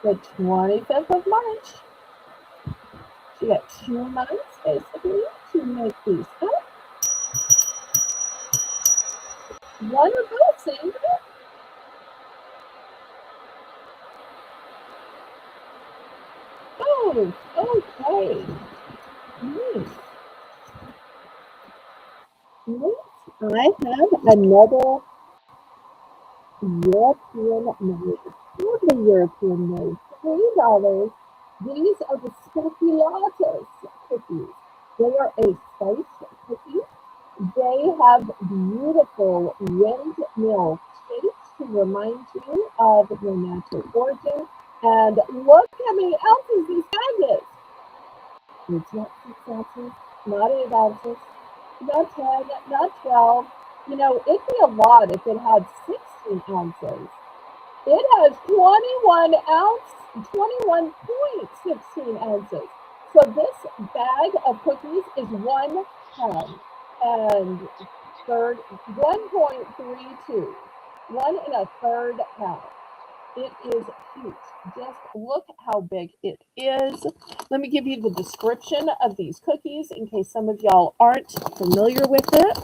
the 25th of March. So you got 2 months basically to make these up. One or both, Sandra? Oh, okay. Nice. Nice. I have another European made. Totally European made. $3. These are the speculatus cookies. They are a spiced cookie. They have beautiful windmill shapes to remind you of your natural origin. And look how many ounces this bag is. It's not 6 ounces, not 8 ounces, not 10, not 12. You know, it'd be a lot if it had 16 ounces. It has 21.16 ounces. So this bag of cookies is 1 pound and third 1.32. 1 1/3 pound. It is huge. Just look how big it is. Let me give you the description of these cookies in case some of y'all aren't familiar with it.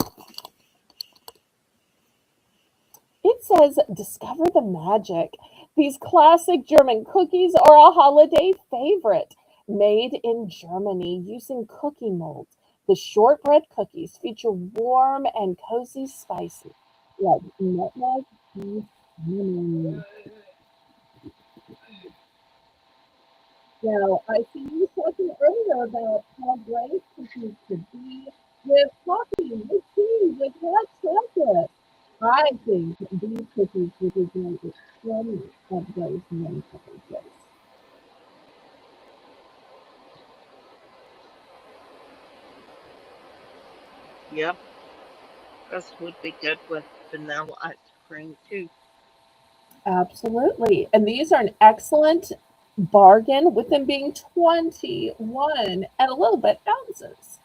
It says, discover the magic. These classic German cookies are a holiday favorite. Made in Germany using cookie molds. The shortbread cookies feature warm and cozy spices like nutmeg and cinnamon. Now, I see you talking earlier about how great cookies could be with coffee, with tea, with hot chocolate. I think these cookies would be great with plenty of those main packages. Yep, this would be good with vanilla ice cream too. Absolutely. And these are an excellent bargain with them being 21 and a little bit ounces.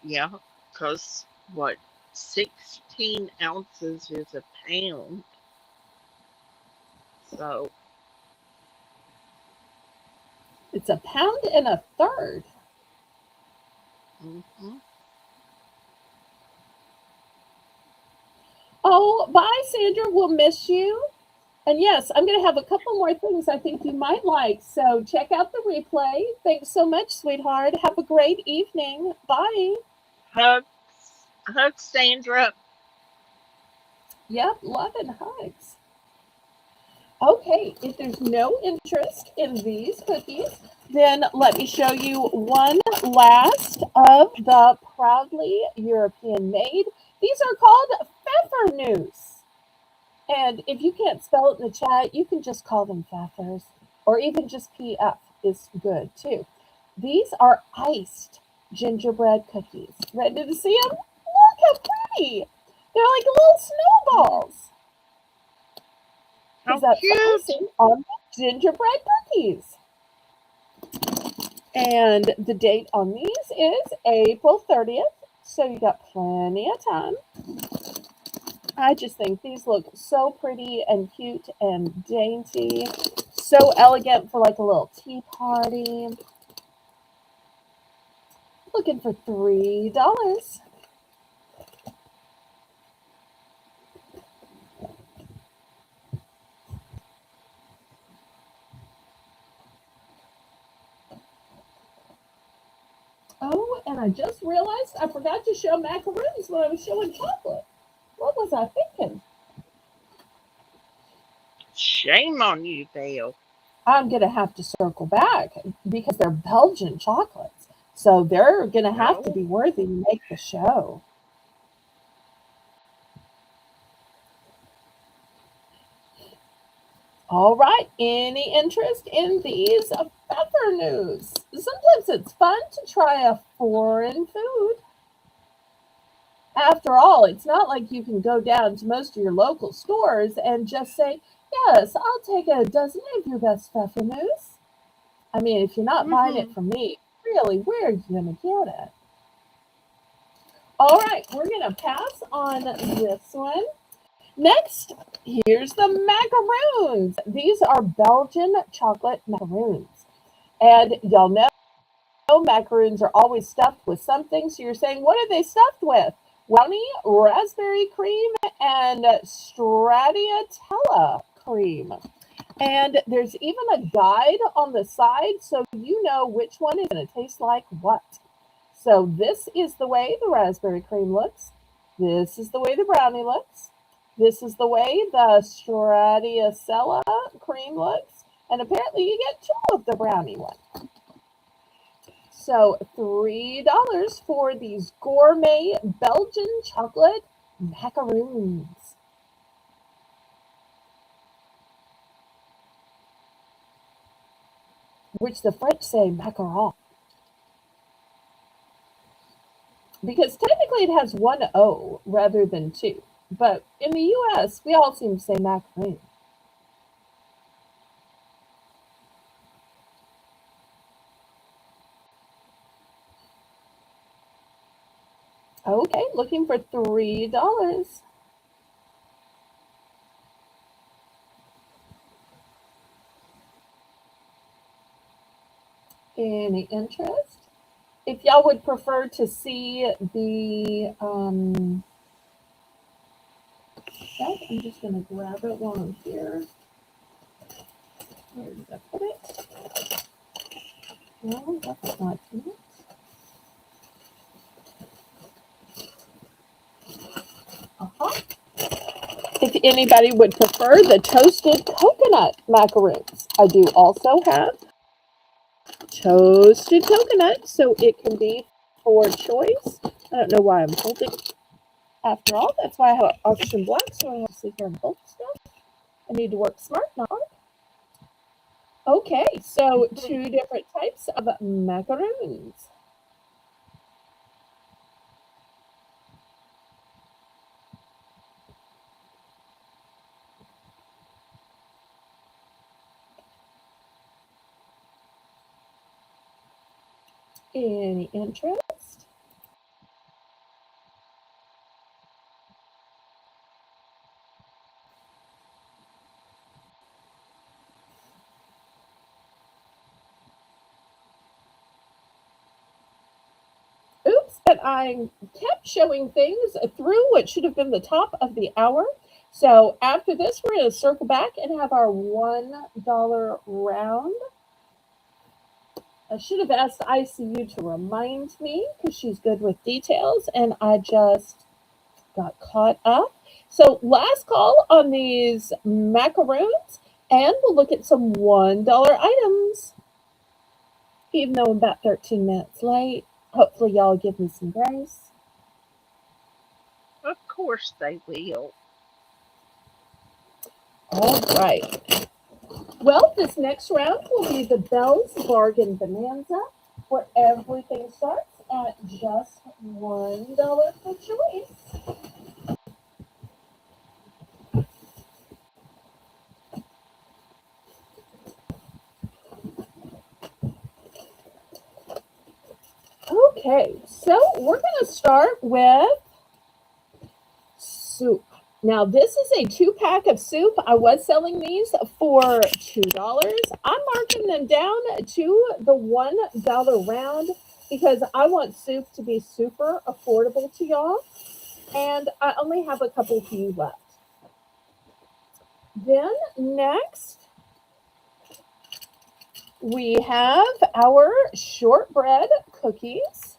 Yeah, because what, 16 ounces is a pound. So, It's a pound and a third. hmm Oh, bye, Sandra. We'll miss you. And yes, I'm going to have a couple more things I think you might like. So check out the replay. Thanks so much, sweetheart. Have a great evening. Bye. hugs, Sandra. Yep, love and hugs. Okay, if there's no interest in these cookies, then let me show you one last of the proudly European made. These are called Pfeffernuss. And if you can't spell it in the chat, you can just call them Pfeffers, or even just PF is good too. These are iced gingerbread cookies. Ready to see them? Look how pretty! They're like little snowballs because How that's the cute. icing on the gingerbread cookies. And the date on these is April 30th, so you got plenty of time. I just think these look so pretty and cute and dainty. So elegant for like a little tea party. Looking for $3. Oh, and I just realized I forgot to show macaroons when I was showing chocolate. What was I thinking? Shame on you, Belle. I'm going to have to circle back because they're Belgian chocolates. So they're going to have to No. be worthy to make the show. All right, any interest in these pepper news? Sometimes it's fun to try a foreign food. After all, it's not like you can go down to most of your local stores and just say, yes, I'll take a dozen of your best pepper news. I mean, if you're not buying it hmm from me, really, where are you going to get it? All right, we're going to pass on this one. Next, here's the macaroons. These are Belgian chocolate macaroons. And y'all know macaroons are always stuffed with something. So you're saying, what are they stuffed with? Brownie, raspberry cream, and stracciatella cream. And there's even a guide on the side so you know which one is going to taste like what. So this is the way the raspberry cream looks. This is the way the brownie looks. This is the way the stracciatella cream looks. And apparently you get two of the brownie one. So $3 for these gourmet Belgian chocolate macaroons, which the French say macaron. Because technically it has one O rather than two. But in the US, we all seem to say macaroon. Okay, looking for $3. Any interest? If y'all would prefer to see the I'm just gonna grab it while I'm here. Where did I put it? No, that's not it. Uh-huh. If anybody would prefer the toasted coconut macaroons, I do also have toasted coconut, so it can be for choice. I don't know why I'm holding. After all, that's why I have oxygen black, so I have to sit here and hold stuff. I need to work smart, not hard. Okay, so two different types of macaroons. Any interest? that I kept showing things through what should have been the top of the hour. So after this, we're going to circle back and have our $1 round. I should have asked ICU to remind me because she's good with details, and I just got caught up. So last call on these macaroons, and we'll look at some $1 items. Even though I'm about 13 minutes late, hopefully y'all give me some grace. Of course they will. All right. Well, this next round will be the Belle's Bargain Bonanza, where everything starts at just $1 per choice. Okay, so we're going to start with soup. Now, this is a 2-pack of soup. I was selling these for $2. I'm marking them down to the $1 round because I want soup to be super affordable to y'all. And I only have a couple few left. Then next, we have our shortbread cookies.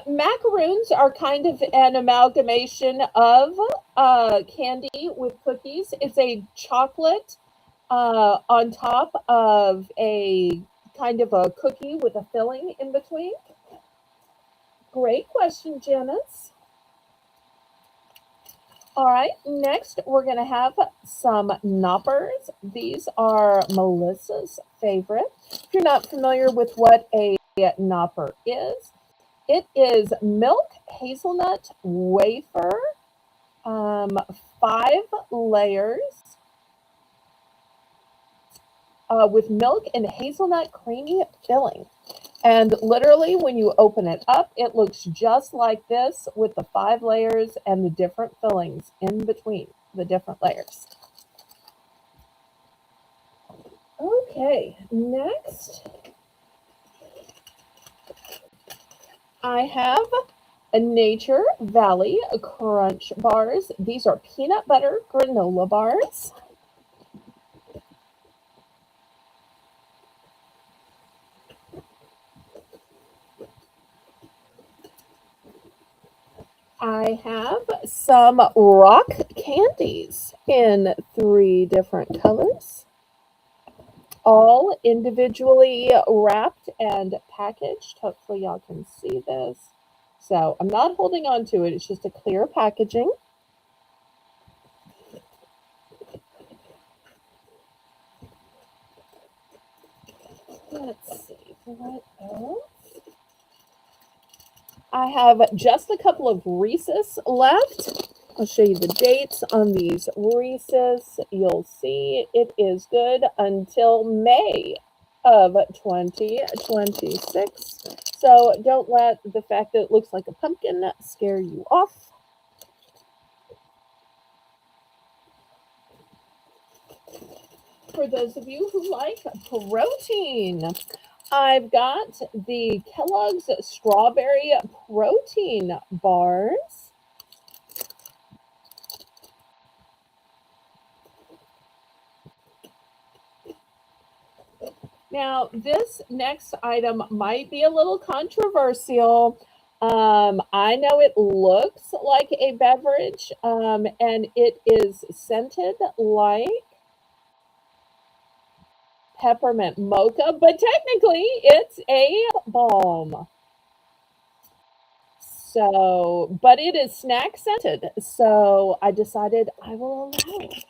Macaroons are kind of an amalgamation of candy with cookies. It's a chocolate on top of a kind of a cookie with a filling in between. Great question, Janice. All right, next we're going to have some knoppers. These are Melissa's favorite. If you're not familiar with what a knopper is, it is milk hazelnut wafer, 5 layers with milk and hazelnut creamy filling. And literally, when you open it up, it looks just like this with the 5 layers and the different fillings in between the different layers. Okay, next I have a Nature Valley Crunch bars. These are peanut butter granola bars. I have some rock candies in 3 different colors, all individually wrapped and packaged. Hopefully y'all can see this. So I'm not holding on to it. It's just a clear packaging. Let's see, what else? I have just a couple of Reese's left. I'll show you the dates on these Reese's. You'll see it is good until May of 2026. So don't let the fact that it looks like a pumpkin scare you off. For those of you who like protein, I've got the Kellogg's Strawberry Protein Bars. Now, this next item might be a little controversial. I know it looks like a beverage, and it is scented like peppermint mocha, but technically it's a balm. So, but it is snack scented. So I decided I will allow it.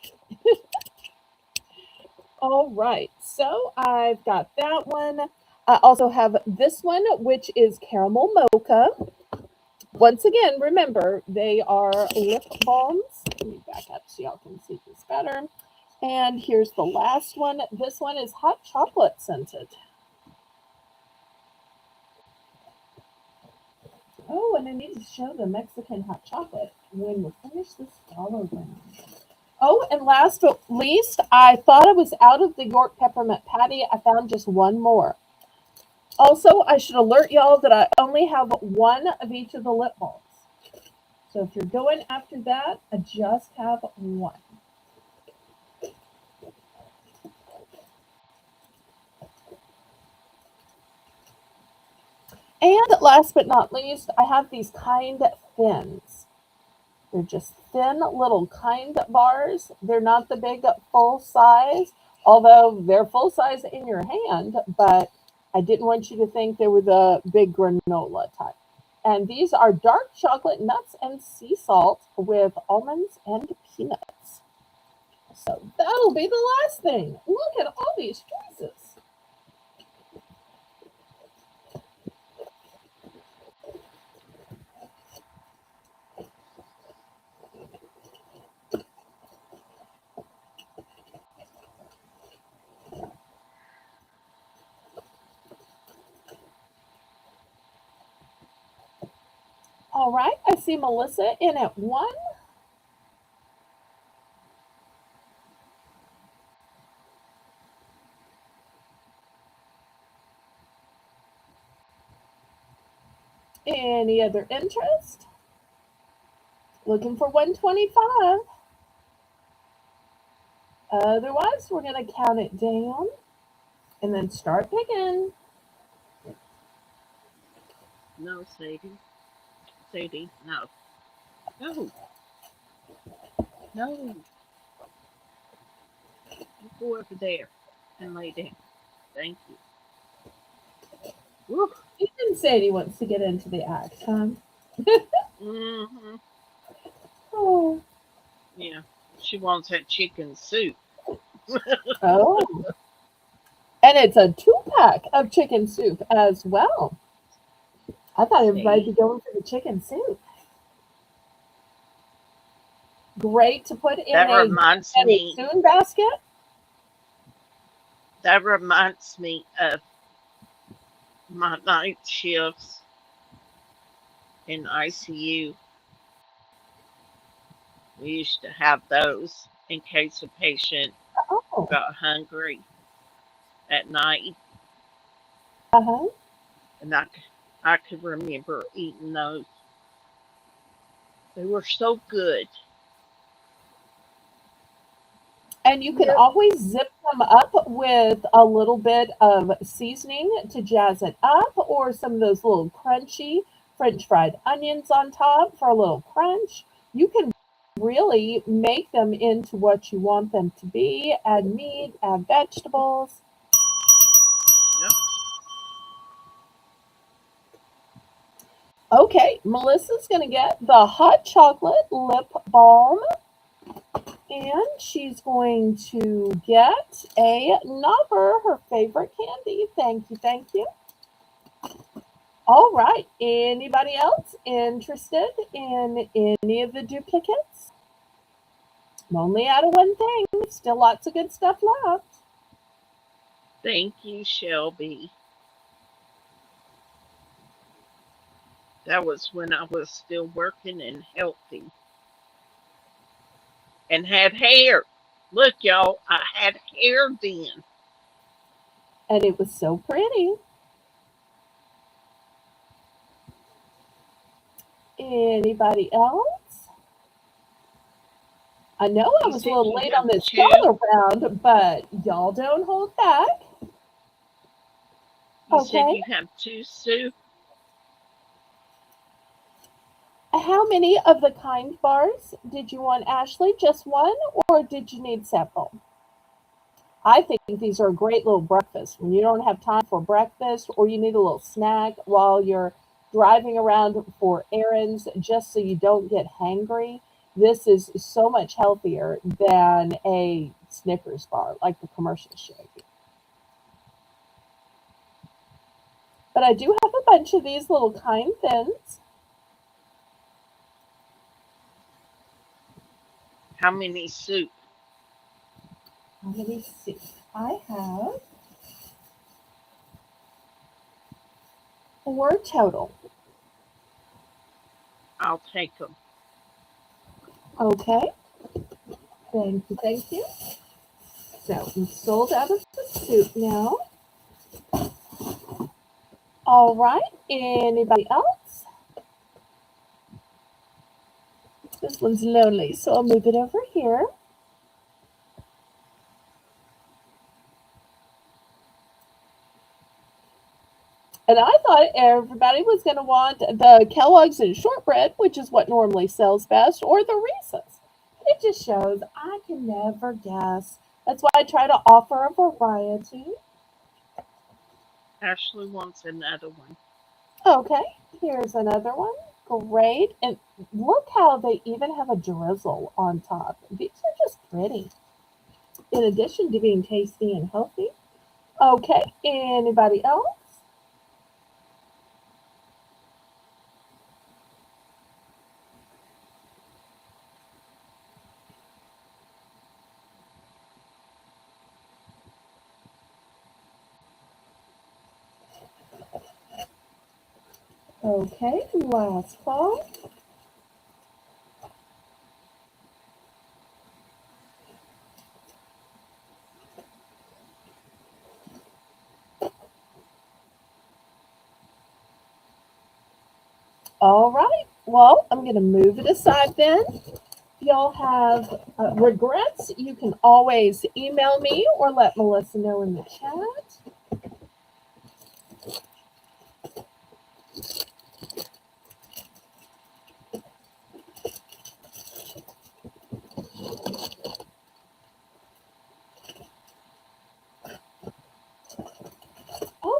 All right. So I've got that one. I also have this one, which is caramel mocha. Once again, remember, they are lip balms. Let me back up so y'all can see this better. And here's the last one. This one is hot chocolate scented. Oh, and I need to show the Mexican hot chocolate when we finish this dollar round. Oh, and last but least, I thought I was out of the York peppermint patty. I found just one more. Also, I should alert y'all that I only have one of each of the lip balms. So if you're going after that, I just have one. And last but not least, I have these kind thins. They're just thin little kind bars. They're not the big full size, although they're full size in your hand, but I didn't want you to think they were the big granola type. And these are dark chocolate nuts and sea salt with almonds and peanuts. So that'll be the last thing. Look at all these choices. All right, I see Melissa in at one. Any other interest? Looking for 125. Otherwise, we're going to count it down and then start picking. No, Sadie. Sadie, no. No, no. You go over there and lay down. Thank you. Woo. He didn't say he wants to get into the act, huh? Mm-hmm. Oh, Yeah. She wants that chicken soup. oh. And it's a two-pack of chicken soup as well. I thought everybody'd be See? going for the chicken soup. Great to put in That a reminds very me soon basket. that reminds me of my night shifts in ICU. We used to have those in case a patient Oh, got hungry at night, uh-huh. and I could remember eating those. They were so good. And you can Yep. always zip them up with a little bit of seasoning to jazz it up, or some of those little crunchy French fried onions on top for a little crunch. You can really make them into what you want them to be. Add meat, add vegetables. Yep. Okay, Melissa's going to get the hot chocolate lip balm, and she's going to get a knobber, her favorite candy. Thank you, thank you. All right. Anybody else interested in any of the duplicates? I'm only out of one thing. Still lots of good stuff left. Thank you, Shelby. That was when I was still working and healthy and had hair. Look, y'all, I had hair then. And it was so pretty. Anybody else? I know I You was a said little you late have on this two. dollar round, but y'all don't hold back. You said Okay. you have two soup. How many of the kind bars did you want, Ashley? Just one, or did you need several? I think these are a great little breakfast when you don't have time for breakfast or you need a little snack while you're driving around for errands just so you don't get hangry. This is so much healthier than a Snickers bar like the commercials show you. But I do have a bunch of these little kind thins. How many soup? Let me see. I have four total. I'll take them. Okay. Thank you, thank you. So we sold out of the soup now. All right, anybody else? This one's lonely, so I'll move it over here. And I thought everybody was going to want the Kellogg's and shortbread, which is what normally sells best, or the Reese's. It just shows I can never guess. That's why I try to offer a variety. Ashley wants another one. Okay, here's another one. Great. And look how they even have a drizzle on top. These are just pretty. In addition to being tasty and healthy. Okay, anybody else? Okay, last call. All right. Well, I'm going to move it aside then. If y'all have regrets, you can always email me or let Melissa know in the chat.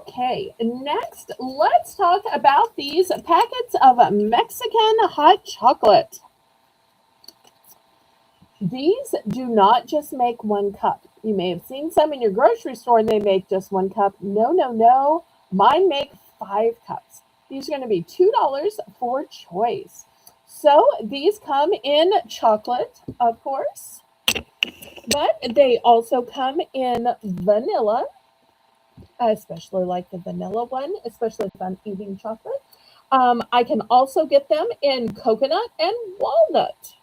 Okay, next, let's talk about these packets of Mexican hot chocolate. These do not just make one cup. You may have seen some in your grocery store and they make just one cup. No, no, no. Mine make 5 cups. These are going to be $2 for choice. So these come in chocolate, of course, but they also come in vanilla. I especially like the vanilla one, especially if I'm eating chocolate. I can also get them in coconut and walnut.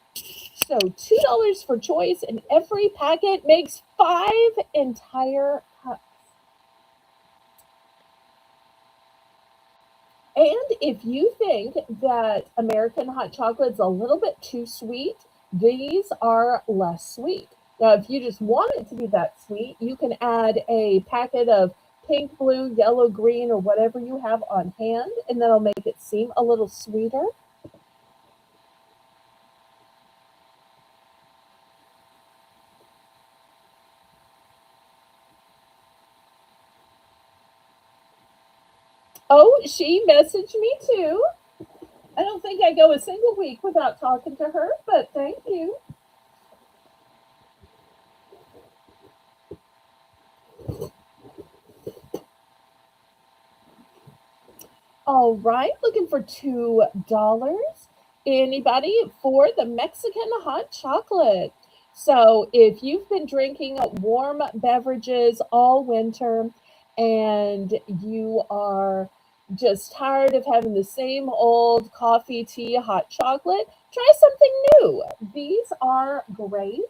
So $2 for choice, and every packet makes 5 entire cups. And if you think that American hot chocolate's a little bit too sweet, these are less sweet. Now, if you just want it to be that sweet, you can add a packet of pink, blue, yellow, green, or whatever you have on hand, and that'll make it seem a little sweeter. Oh, she messaged me too. I don't think I go a single week without talking to her, but thank you. All right, looking for $2. Anybody for the Mexican hot chocolate? So, if you've been drinking warm beverages all winter and you are just tired of having the same old coffee, tea, hot chocolate, try something new. These are great.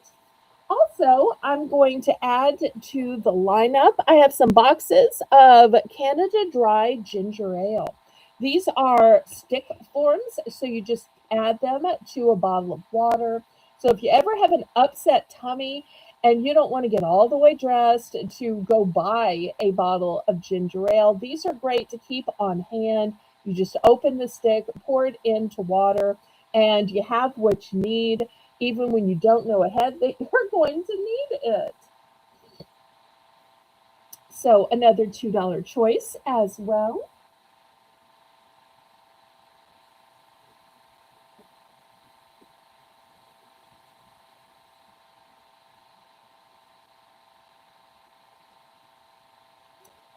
Also, I'm going to add to the lineup, I have some boxes of Canada Dry Ginger Ale. These are stick forms, so you just add them to a bottle of water. So if you ever have an upset tummy and you don't want to get all the way dressed to go buy a bottle of ginger ale, these are great to keep on hand. You just open the stick, pour it into water, and you have what you need even when you don't know ahead that you're going to need it. So another $2 choice as well.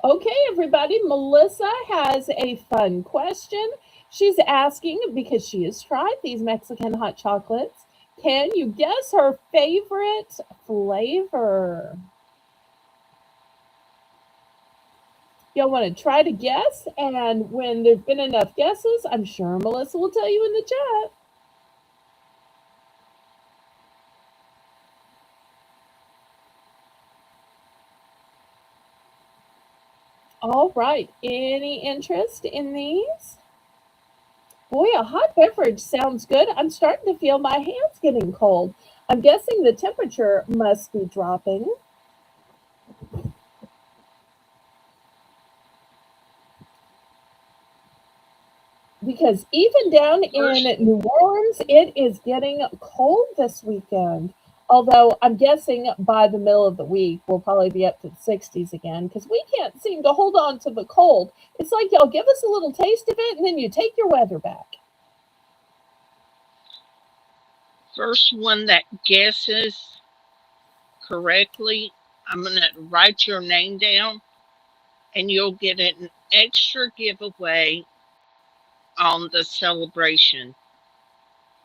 Okay, everybody, Melissa has a fun question. She's asking, because she has tried these Mexican hot chocolates, can you guess her favorite flavor? You'll want to try to guess, and when there's been enough guesses, I'm sure Melissa will tell you in the chat. All right. Any interest in these? Boy, a hot beverage sounds good. I'm starting to feel my hands getting cold. I'm guessing the temperature must be dropping because even down in First, New Orleans, it is getting cold this weekend. Although I'm guessing by the middle of the week, we'll probably be up to the 60s again because we can't seem to hold on to the cold. It's like y'all give us a little taste of it and then you take your weather back. first one that guesses correctly, I'm going to write your name down and you'll get an extra giveaway on the celebration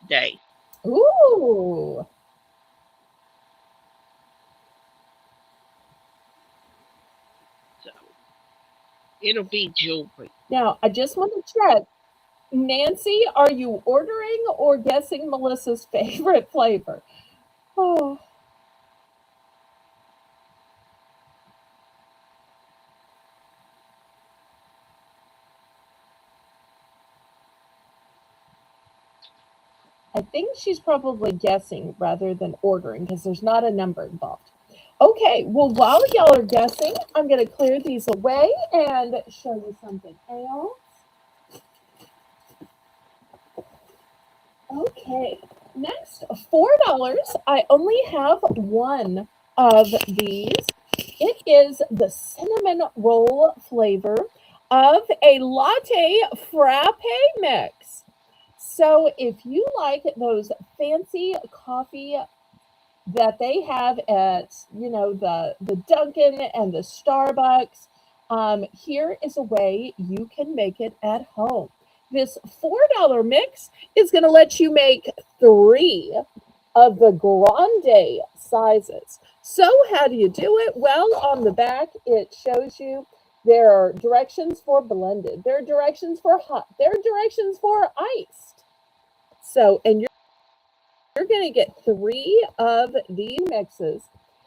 day. Ooh. So it'll be jewelry. Now, I just want to check. Nancy, are you ordering or guessing Melissa's favorite flavor? Oh, I think she's probably guessing rather than ordering because there's not a number involved. Okay, well, while y'all are guessing, I'm going to clear these away and show you something else. Okay, next, $4. I only have one of these. It is the cinnamon roll flavor of a latte frappe mix. So if you like those fancy coffee that they have at the Dunkin' and the Starbucks. Here is a way you can make it at home. This $4 mix is going to let you make three of the grande sizes. So how do you do it? Well, on the back it shows you there are directions for blended, there are directions for hot, there are directions for iced. So and you're going to get three of these mixes,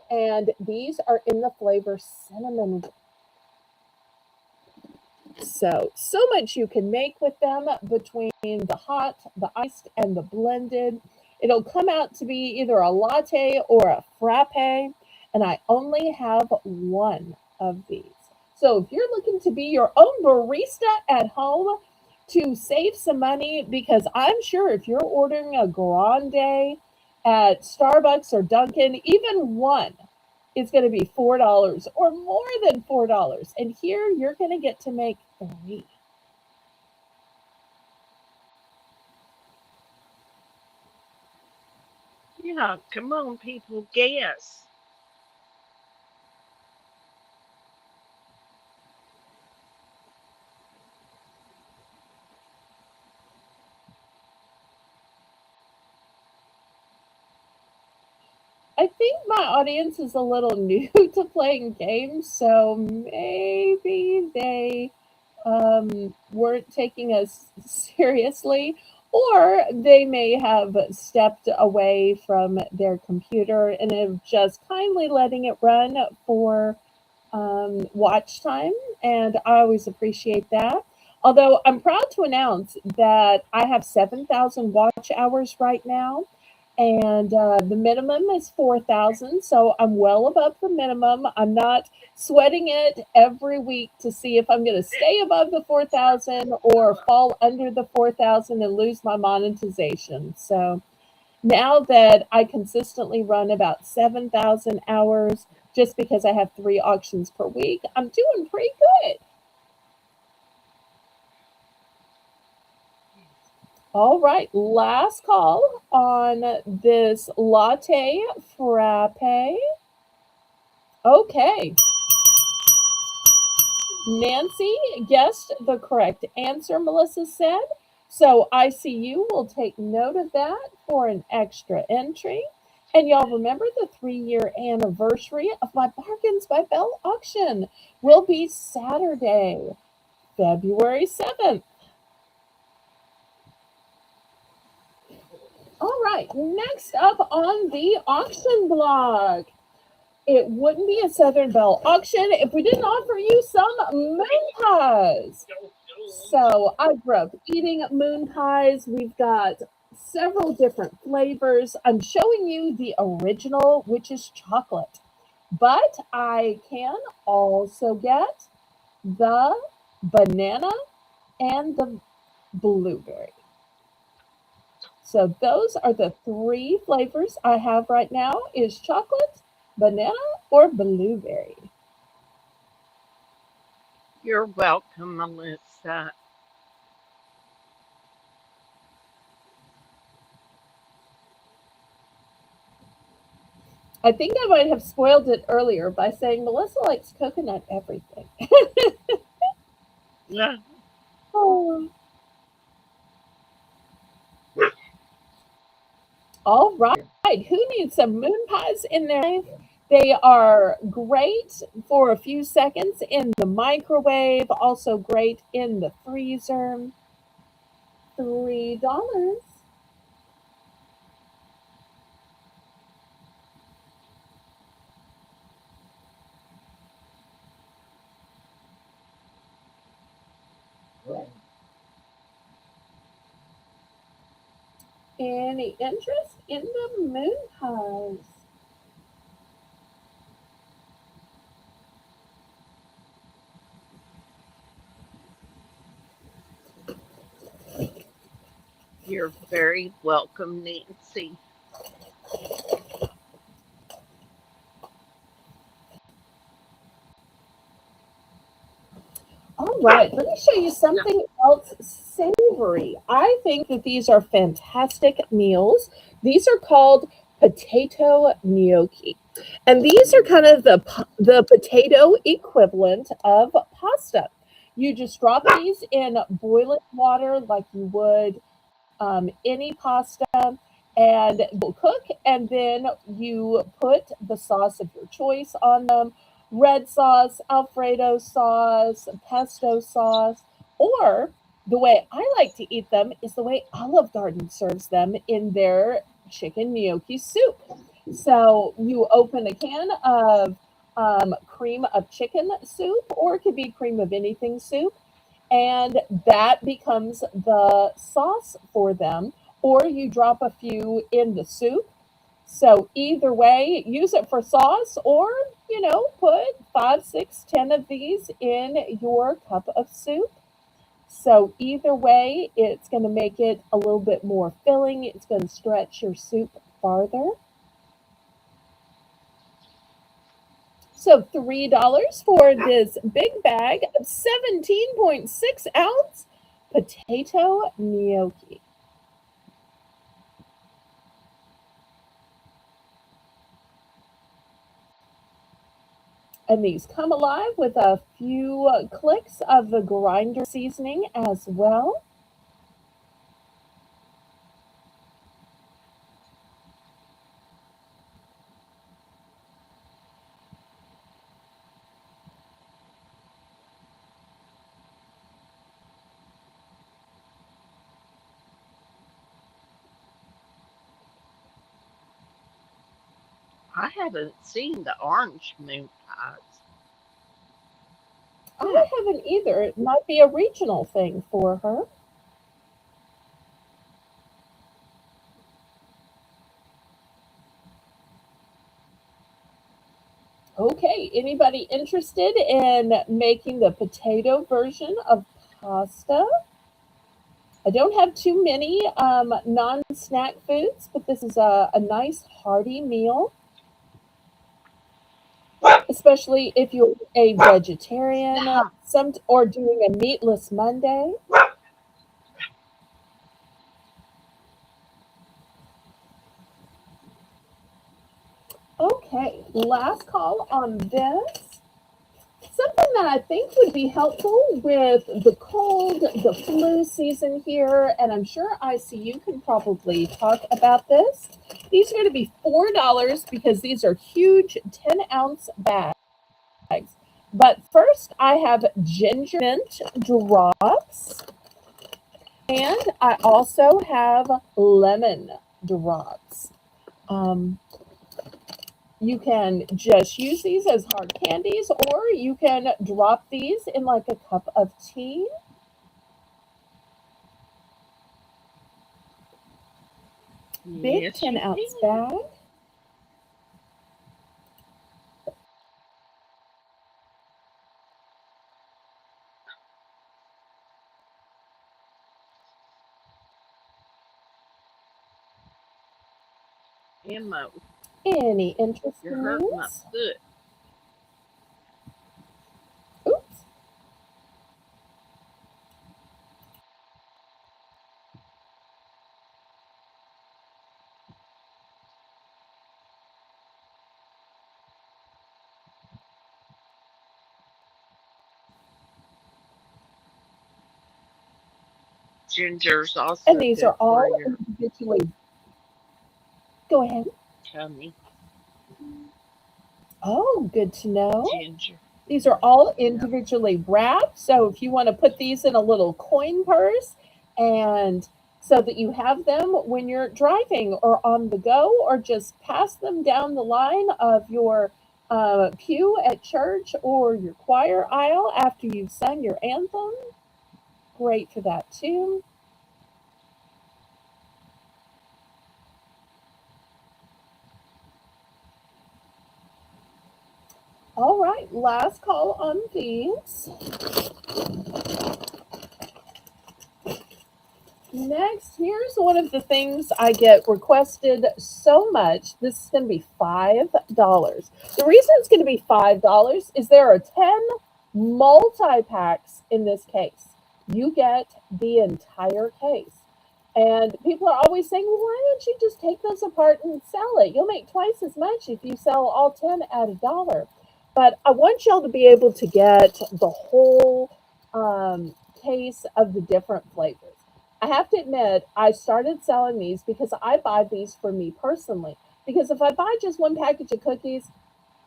and these are in the flavor cinnamon. So much you can make with them between the hot, the iced, and the blended. It'll come out to be either a latte or a frappe, and I only have one of these. So if you're looking to be your own barista at home to save some money, because I'm sure if you're ordering a grande at Starbucks or Dunkin', even one is going to be $4 or more than $4. And here you're going to get to make three. Yeah, come on, people, guess. I think my audience is a little new to playing games, so maybe they weren't taking us seriously, or they may have stepped away from their computer and have just kindly letting it run for watch time, and I always appreciate that. Although I'm proud to announce that I have 7,000 watch hours right now, and the minimum is 4,000, so I'm well above the minimum. I'm not sweating it every week to see if I'm going to stay above the 4,000 or fall under the 4,000 and lose my monetization. So now that I consistently run about 7,000 hours just because I have three auctions per week, I'm doing pretty good. All right, last call on this latte frappe. Okay, Nancy guessed the correct answer, Melissa said. So ICU will take note of that for an extra entry. And y'all remember the 3-year anniversary of my Bargains by Belle auction will be Saturday, February 7th. All right, next up on the auction block. It wouldn't be a Southern Belle auction if we didn't offer you some moon pies. So I grew up eating moon pies. We've got several different flavors. I'm showing you the original, which is chocolate. But I can also get the banana and the blueberry. So those are the three flavors I have right now is chocolate, banana, or blueberry. You're welcome, Melissa. I think I might have spoiled it earlier by saying Melissa likes coconut everything. Yeah. Oh, all right. Who needs some moon pies in their life? They are great for a few seconds in the microwave, also great in the freezer. $3. Any interest in the moon pies? You're very welcome, Nancy. All right, let me show you something else savory. I think that these are fantastic meals. These are called potato gnocchi. And these are kind of the potato equivalent of pasta. You just drop these in boiling water like you would any pasta, and will cook, and then you put the sauce of your choice on them: red sauce, Alfredo sauce, pesto sauce, or the way I like to eat them is the way Olive Garden serves them in their chicken gnocchi soup. So you open a can of cream of chicken soup, or it could be cream of anything soup, and that becomes the sauce for them, or you drop a few in the soup. So either way, use it for sauce, or put 5, 6, 10 of these in your cup of soup. So either way, it's going to make it a little bit more filling. It's going to stretch your soup farther. So $3 for this big bag of 17.6-ounce potato gnocchi. And these come alive with a few clicks of the grinder seasoning as well. I haven't seen the orange moon pies. Hmm. I haven't either. It might be a regional thing for her. Okay, anybody interested in making the potato version of pasta? I don't have too many non-snack foods, but this is a nice hearty meal, especially if you're a vegetarian, some or doing a meatless Monday. Okay, last call on this. Something that I think would be helpful with the cold, the flu season here, and I'm sure ICU can probably talk about this. These are going to be $4 because these are huge 10-ounce bags. But first, I have ginger mint drops, and I also have lemon drops. Um, You can just use these as hard candies, or you can drop these in like a cup of tea. Big Yes, 10 you ounce can. bag. Emma, Any interest you're in hurting my these? foot. Oops. Ginger's And also these good are for all your individually. Go ahead. tummy. Oh, good to know. Ginger. These are all Yep. individually wrapped. So if you want to put these in a little coin purse and so that you have them when you're driving or on the go, or just pass them down the line of your pew at church or your choir aisle after you've sung your anthem, great for that too. All right, last call on these. Next, here's one of the things I get requested so much. This is going to be $5. The reason it's going to be $5 is there are 10 multi packs in this case. You get the entire case. And people are always saying, well, why don't you just take those apart and sell it? You'll make twice as much if you sell all 10 at $1. But I want y'all to be able to get the whole case of the different flavors. I have to admit, I started selling these because I buy these for me personally. Because if I buy just one package of cookies,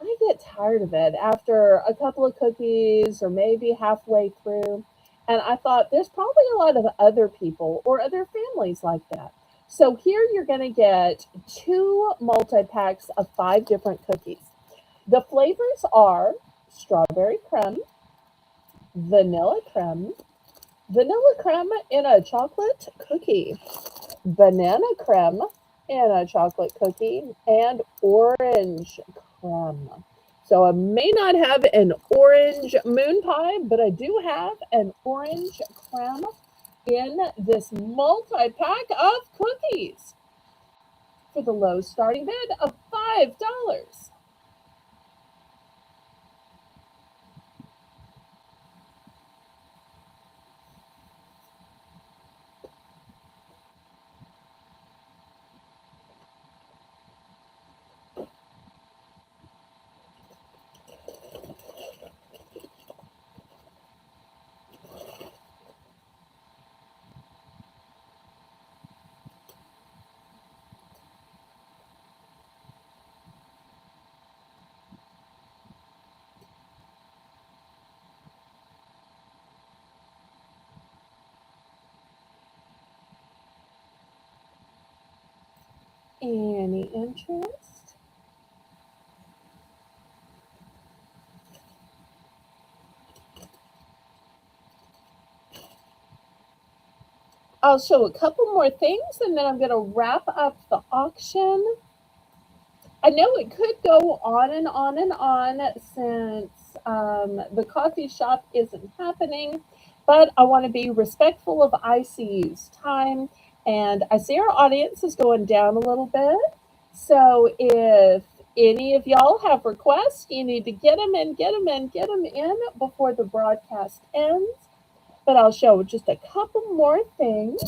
I get tired of it after a couple of cookies or maybe halfway through. And I thought there's probably a lot of other people or other families like that. So here you're going to get two multi packs of five different cookies. The flavors are strawberry creme, vanilla creme, vanilla creme in a chocolate cookie, banana creme in a chocolate cookie, and orange creme. So I may not have an orange moon pie, but I do have an orange creme in this multi pack of cookies for the low starting bid of $5. Any interest? I'll show a couple more things and then I'm going to wrap up the auction. I know it could go on and on and on since the coffee shop isn't happening, but I want to be respectful of ICU's time. And I see our audience is going down a little bit. So if any of y'all have requests, you need to get them in, get them in, get them in before the broadcast ends. But I'll show just a couple more things.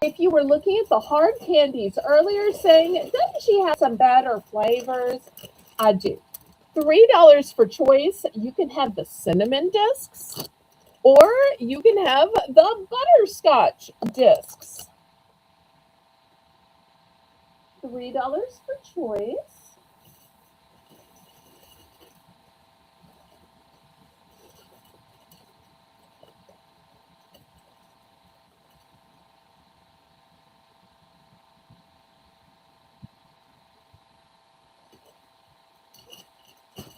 If you were looking at the hard candies earlier saying, doesn't she have some better flavors? I do. $3 for choice. You can have the cinnamon discs or you can have the butterscotch discs. $3 for choice.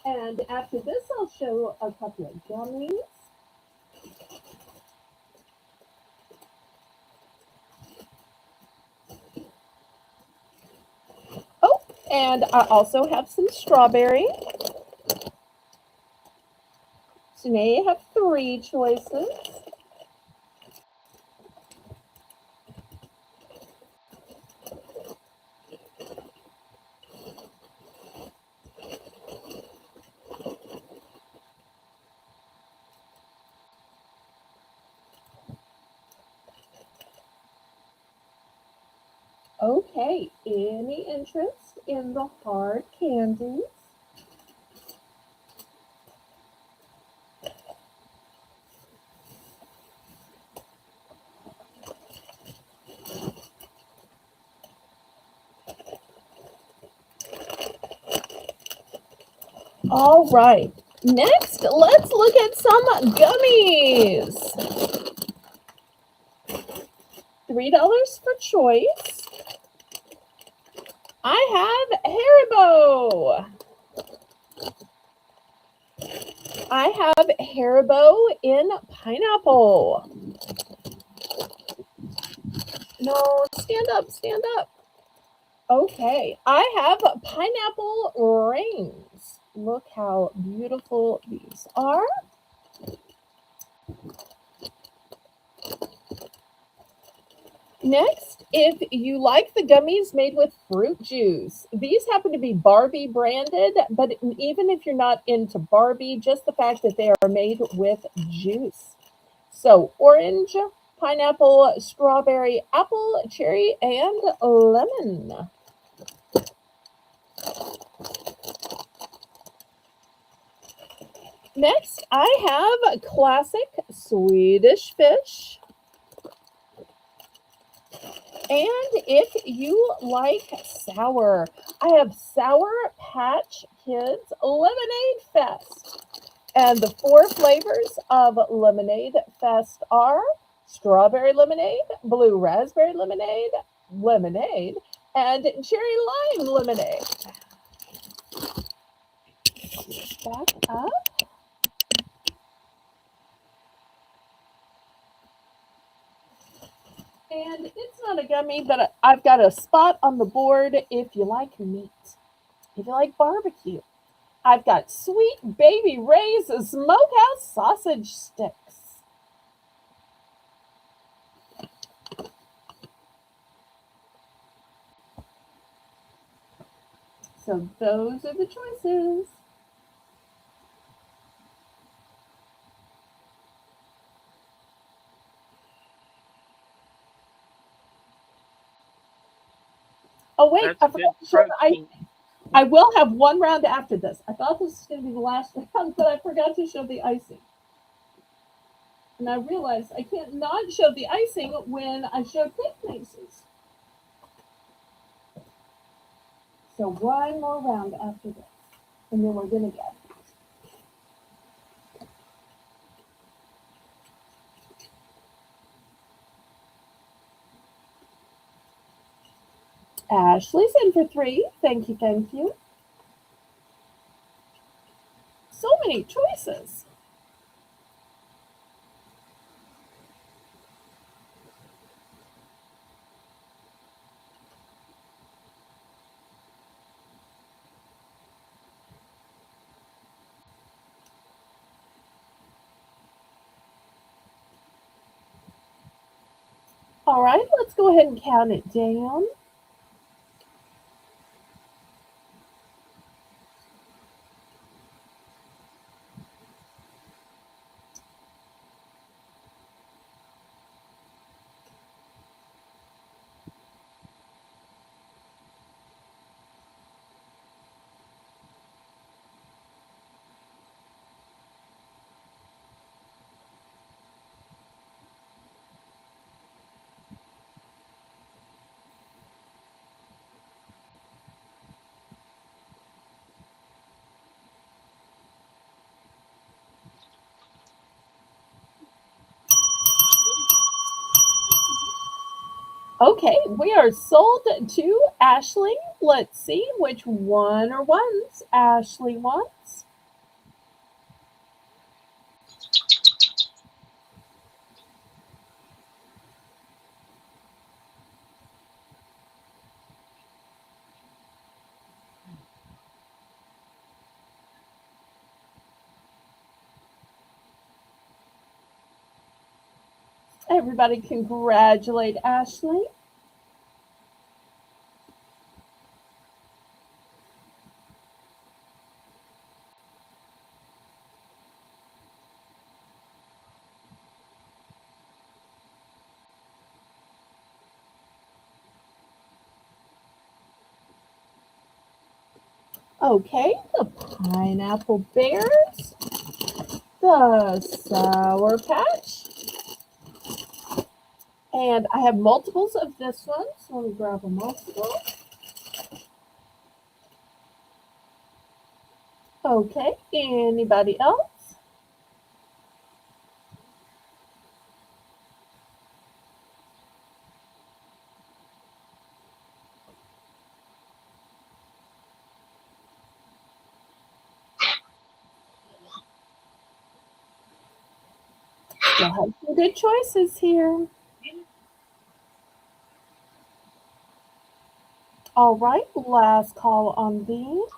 And after this, I'll show a couple of gummies. Oh, and I also have some strawberry. So now you have three choices. Okay, any interest in the hard candies? All right, next let's look at some gummies. $3 for choice. I have Haribo. I have Haribo in pineapple. No, stand up, stand up. Okay, I have pineapple rings. Look how beautiful these are. Next, if you like the gummies made with fruit juice, these happen to be Barbie branded, but even if you're not into Barbie, just the fact that they are made with juice. So, orange, pineapple, strawberry, apple, cherry, and lemon. Next, I have classic Swedish fish. And if you like sour, I have Sour Patch Kids Lemonade Fest. And the four flavors of Lemonade Fest are strawberry lemonade, blue raspberry lemonade, lemonade, and cherry lime lemonade. Back up. And it's not a gummy, but I've got a spot on the board if you like meat, if you like barbecue. I've got Sweet Baby Ray's Smokehouse Sausage Sticks. So those are the choices. Oh wait, That's I good forgot to show protein. I will have one round after this. I thought this was going to be the last round, but I forgot to show the icing. And I realized I can't not show the icing when I show cake mixes. So one more round after this, and then we're going to get Ashley's in for three. Thank you, thank you. So many choices. All right, let's go ahead and count it down. Okay, we are sold to Ashley. Let's see which one or ones Ashley wants. Everybody congratulate Ashley. Okay, the pineapple bears, the Sour Patch, and I have multiples of this one, so let me grab a multiple. Okay, anybody else? Still have some good choices here. All right, last call on these.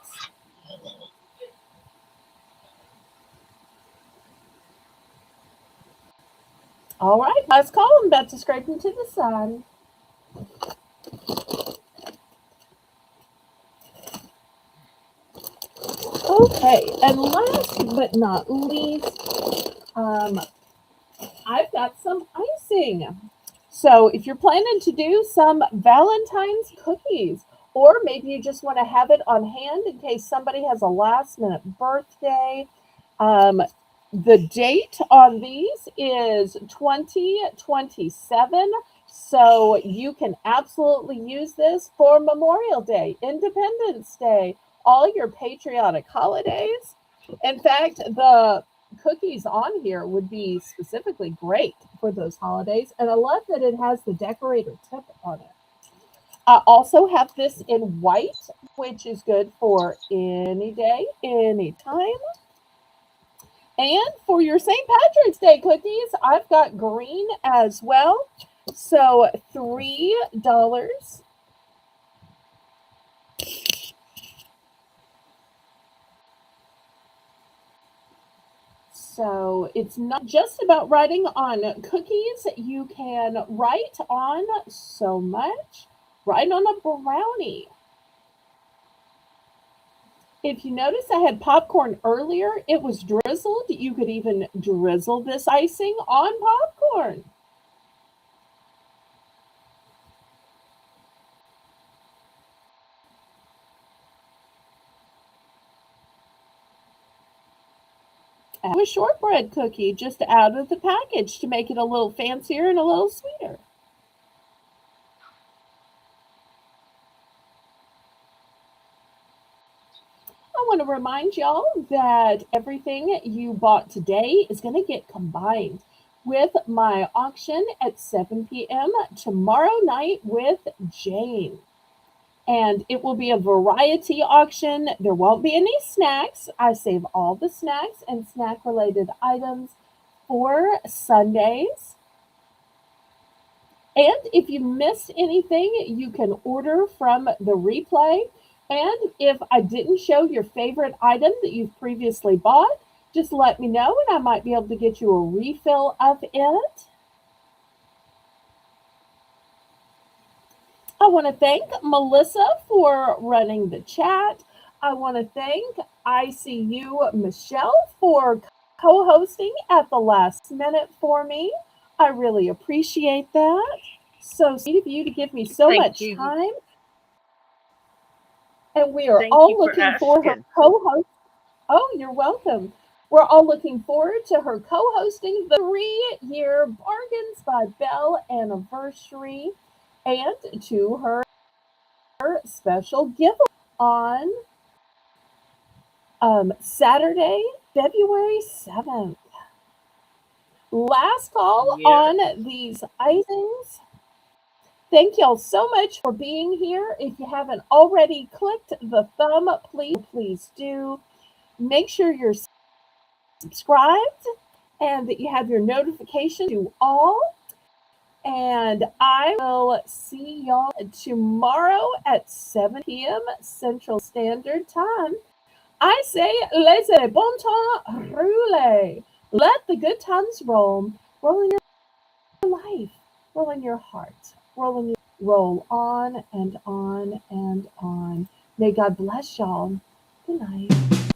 All right, last call. I'm about to scrape them to the side. Okay, and last but not least, I've got some icing. So if you're planning to do some Valentine's cookies, or maybe you just want to have it on hand in case somebody has a last minute birthday, um, the date on these is 2027. So you can absolutely use this for Memorial Day, Independence Day, all your patriotic holidays. In fact, the cookies on here would be specifically great for those holidays. And I love that it has the decorator tip on it. I also have this in white, which is good for any day, any time. And for your St. Patrick's Day cookies, I've got green as well. So $3. So it's not just about writing on cookies. You can write on so much. Write on a brownie. If you notice, I had popcorn earlier. It was drizzled. You could even drizzle this icing on popcorn. Add a shortbread cookie just out of the package to make it a little fancier and a little sweeter. I want to remind y'all that everything you bought today is going to get combined with my auction at 7 p.m. tomorrow night with Jane. And it will be a variety auction. There won't be any snacks. I save all the snacks and snack related items for Sundays. And if you missed anything, you can order from the replay. And if I didn't show your favorite item that you've previously bought, just let me know and I might be able to get you a refill of it. I want to thank Melissa for running the chat. I want to thank ICU Michelle for co hosting at the last minute for me. I really appreciate that. So sweet of you to give me so Thank much you. time. And we are Thank you all for looking for her asking. co host. Oh, you're welcome. We're all looking forward to her co hosting the 3-year Bargains by Belle anniversary and to her special giveaway on Saturday, February 7th. Last call Yes. on these items. Thank y'all so much for being here. If you haven't already clicked the thumb, please do. Make sure you're subscribed and that you have your notification to all. And I will see y'all tomorrow at 7 p.m. Central Standard Time. I say, laissez le bon temps rouler. Let the good times roll. Rolling your life, roll in your heart, roll on and on and on. May God bless y'all. Good night.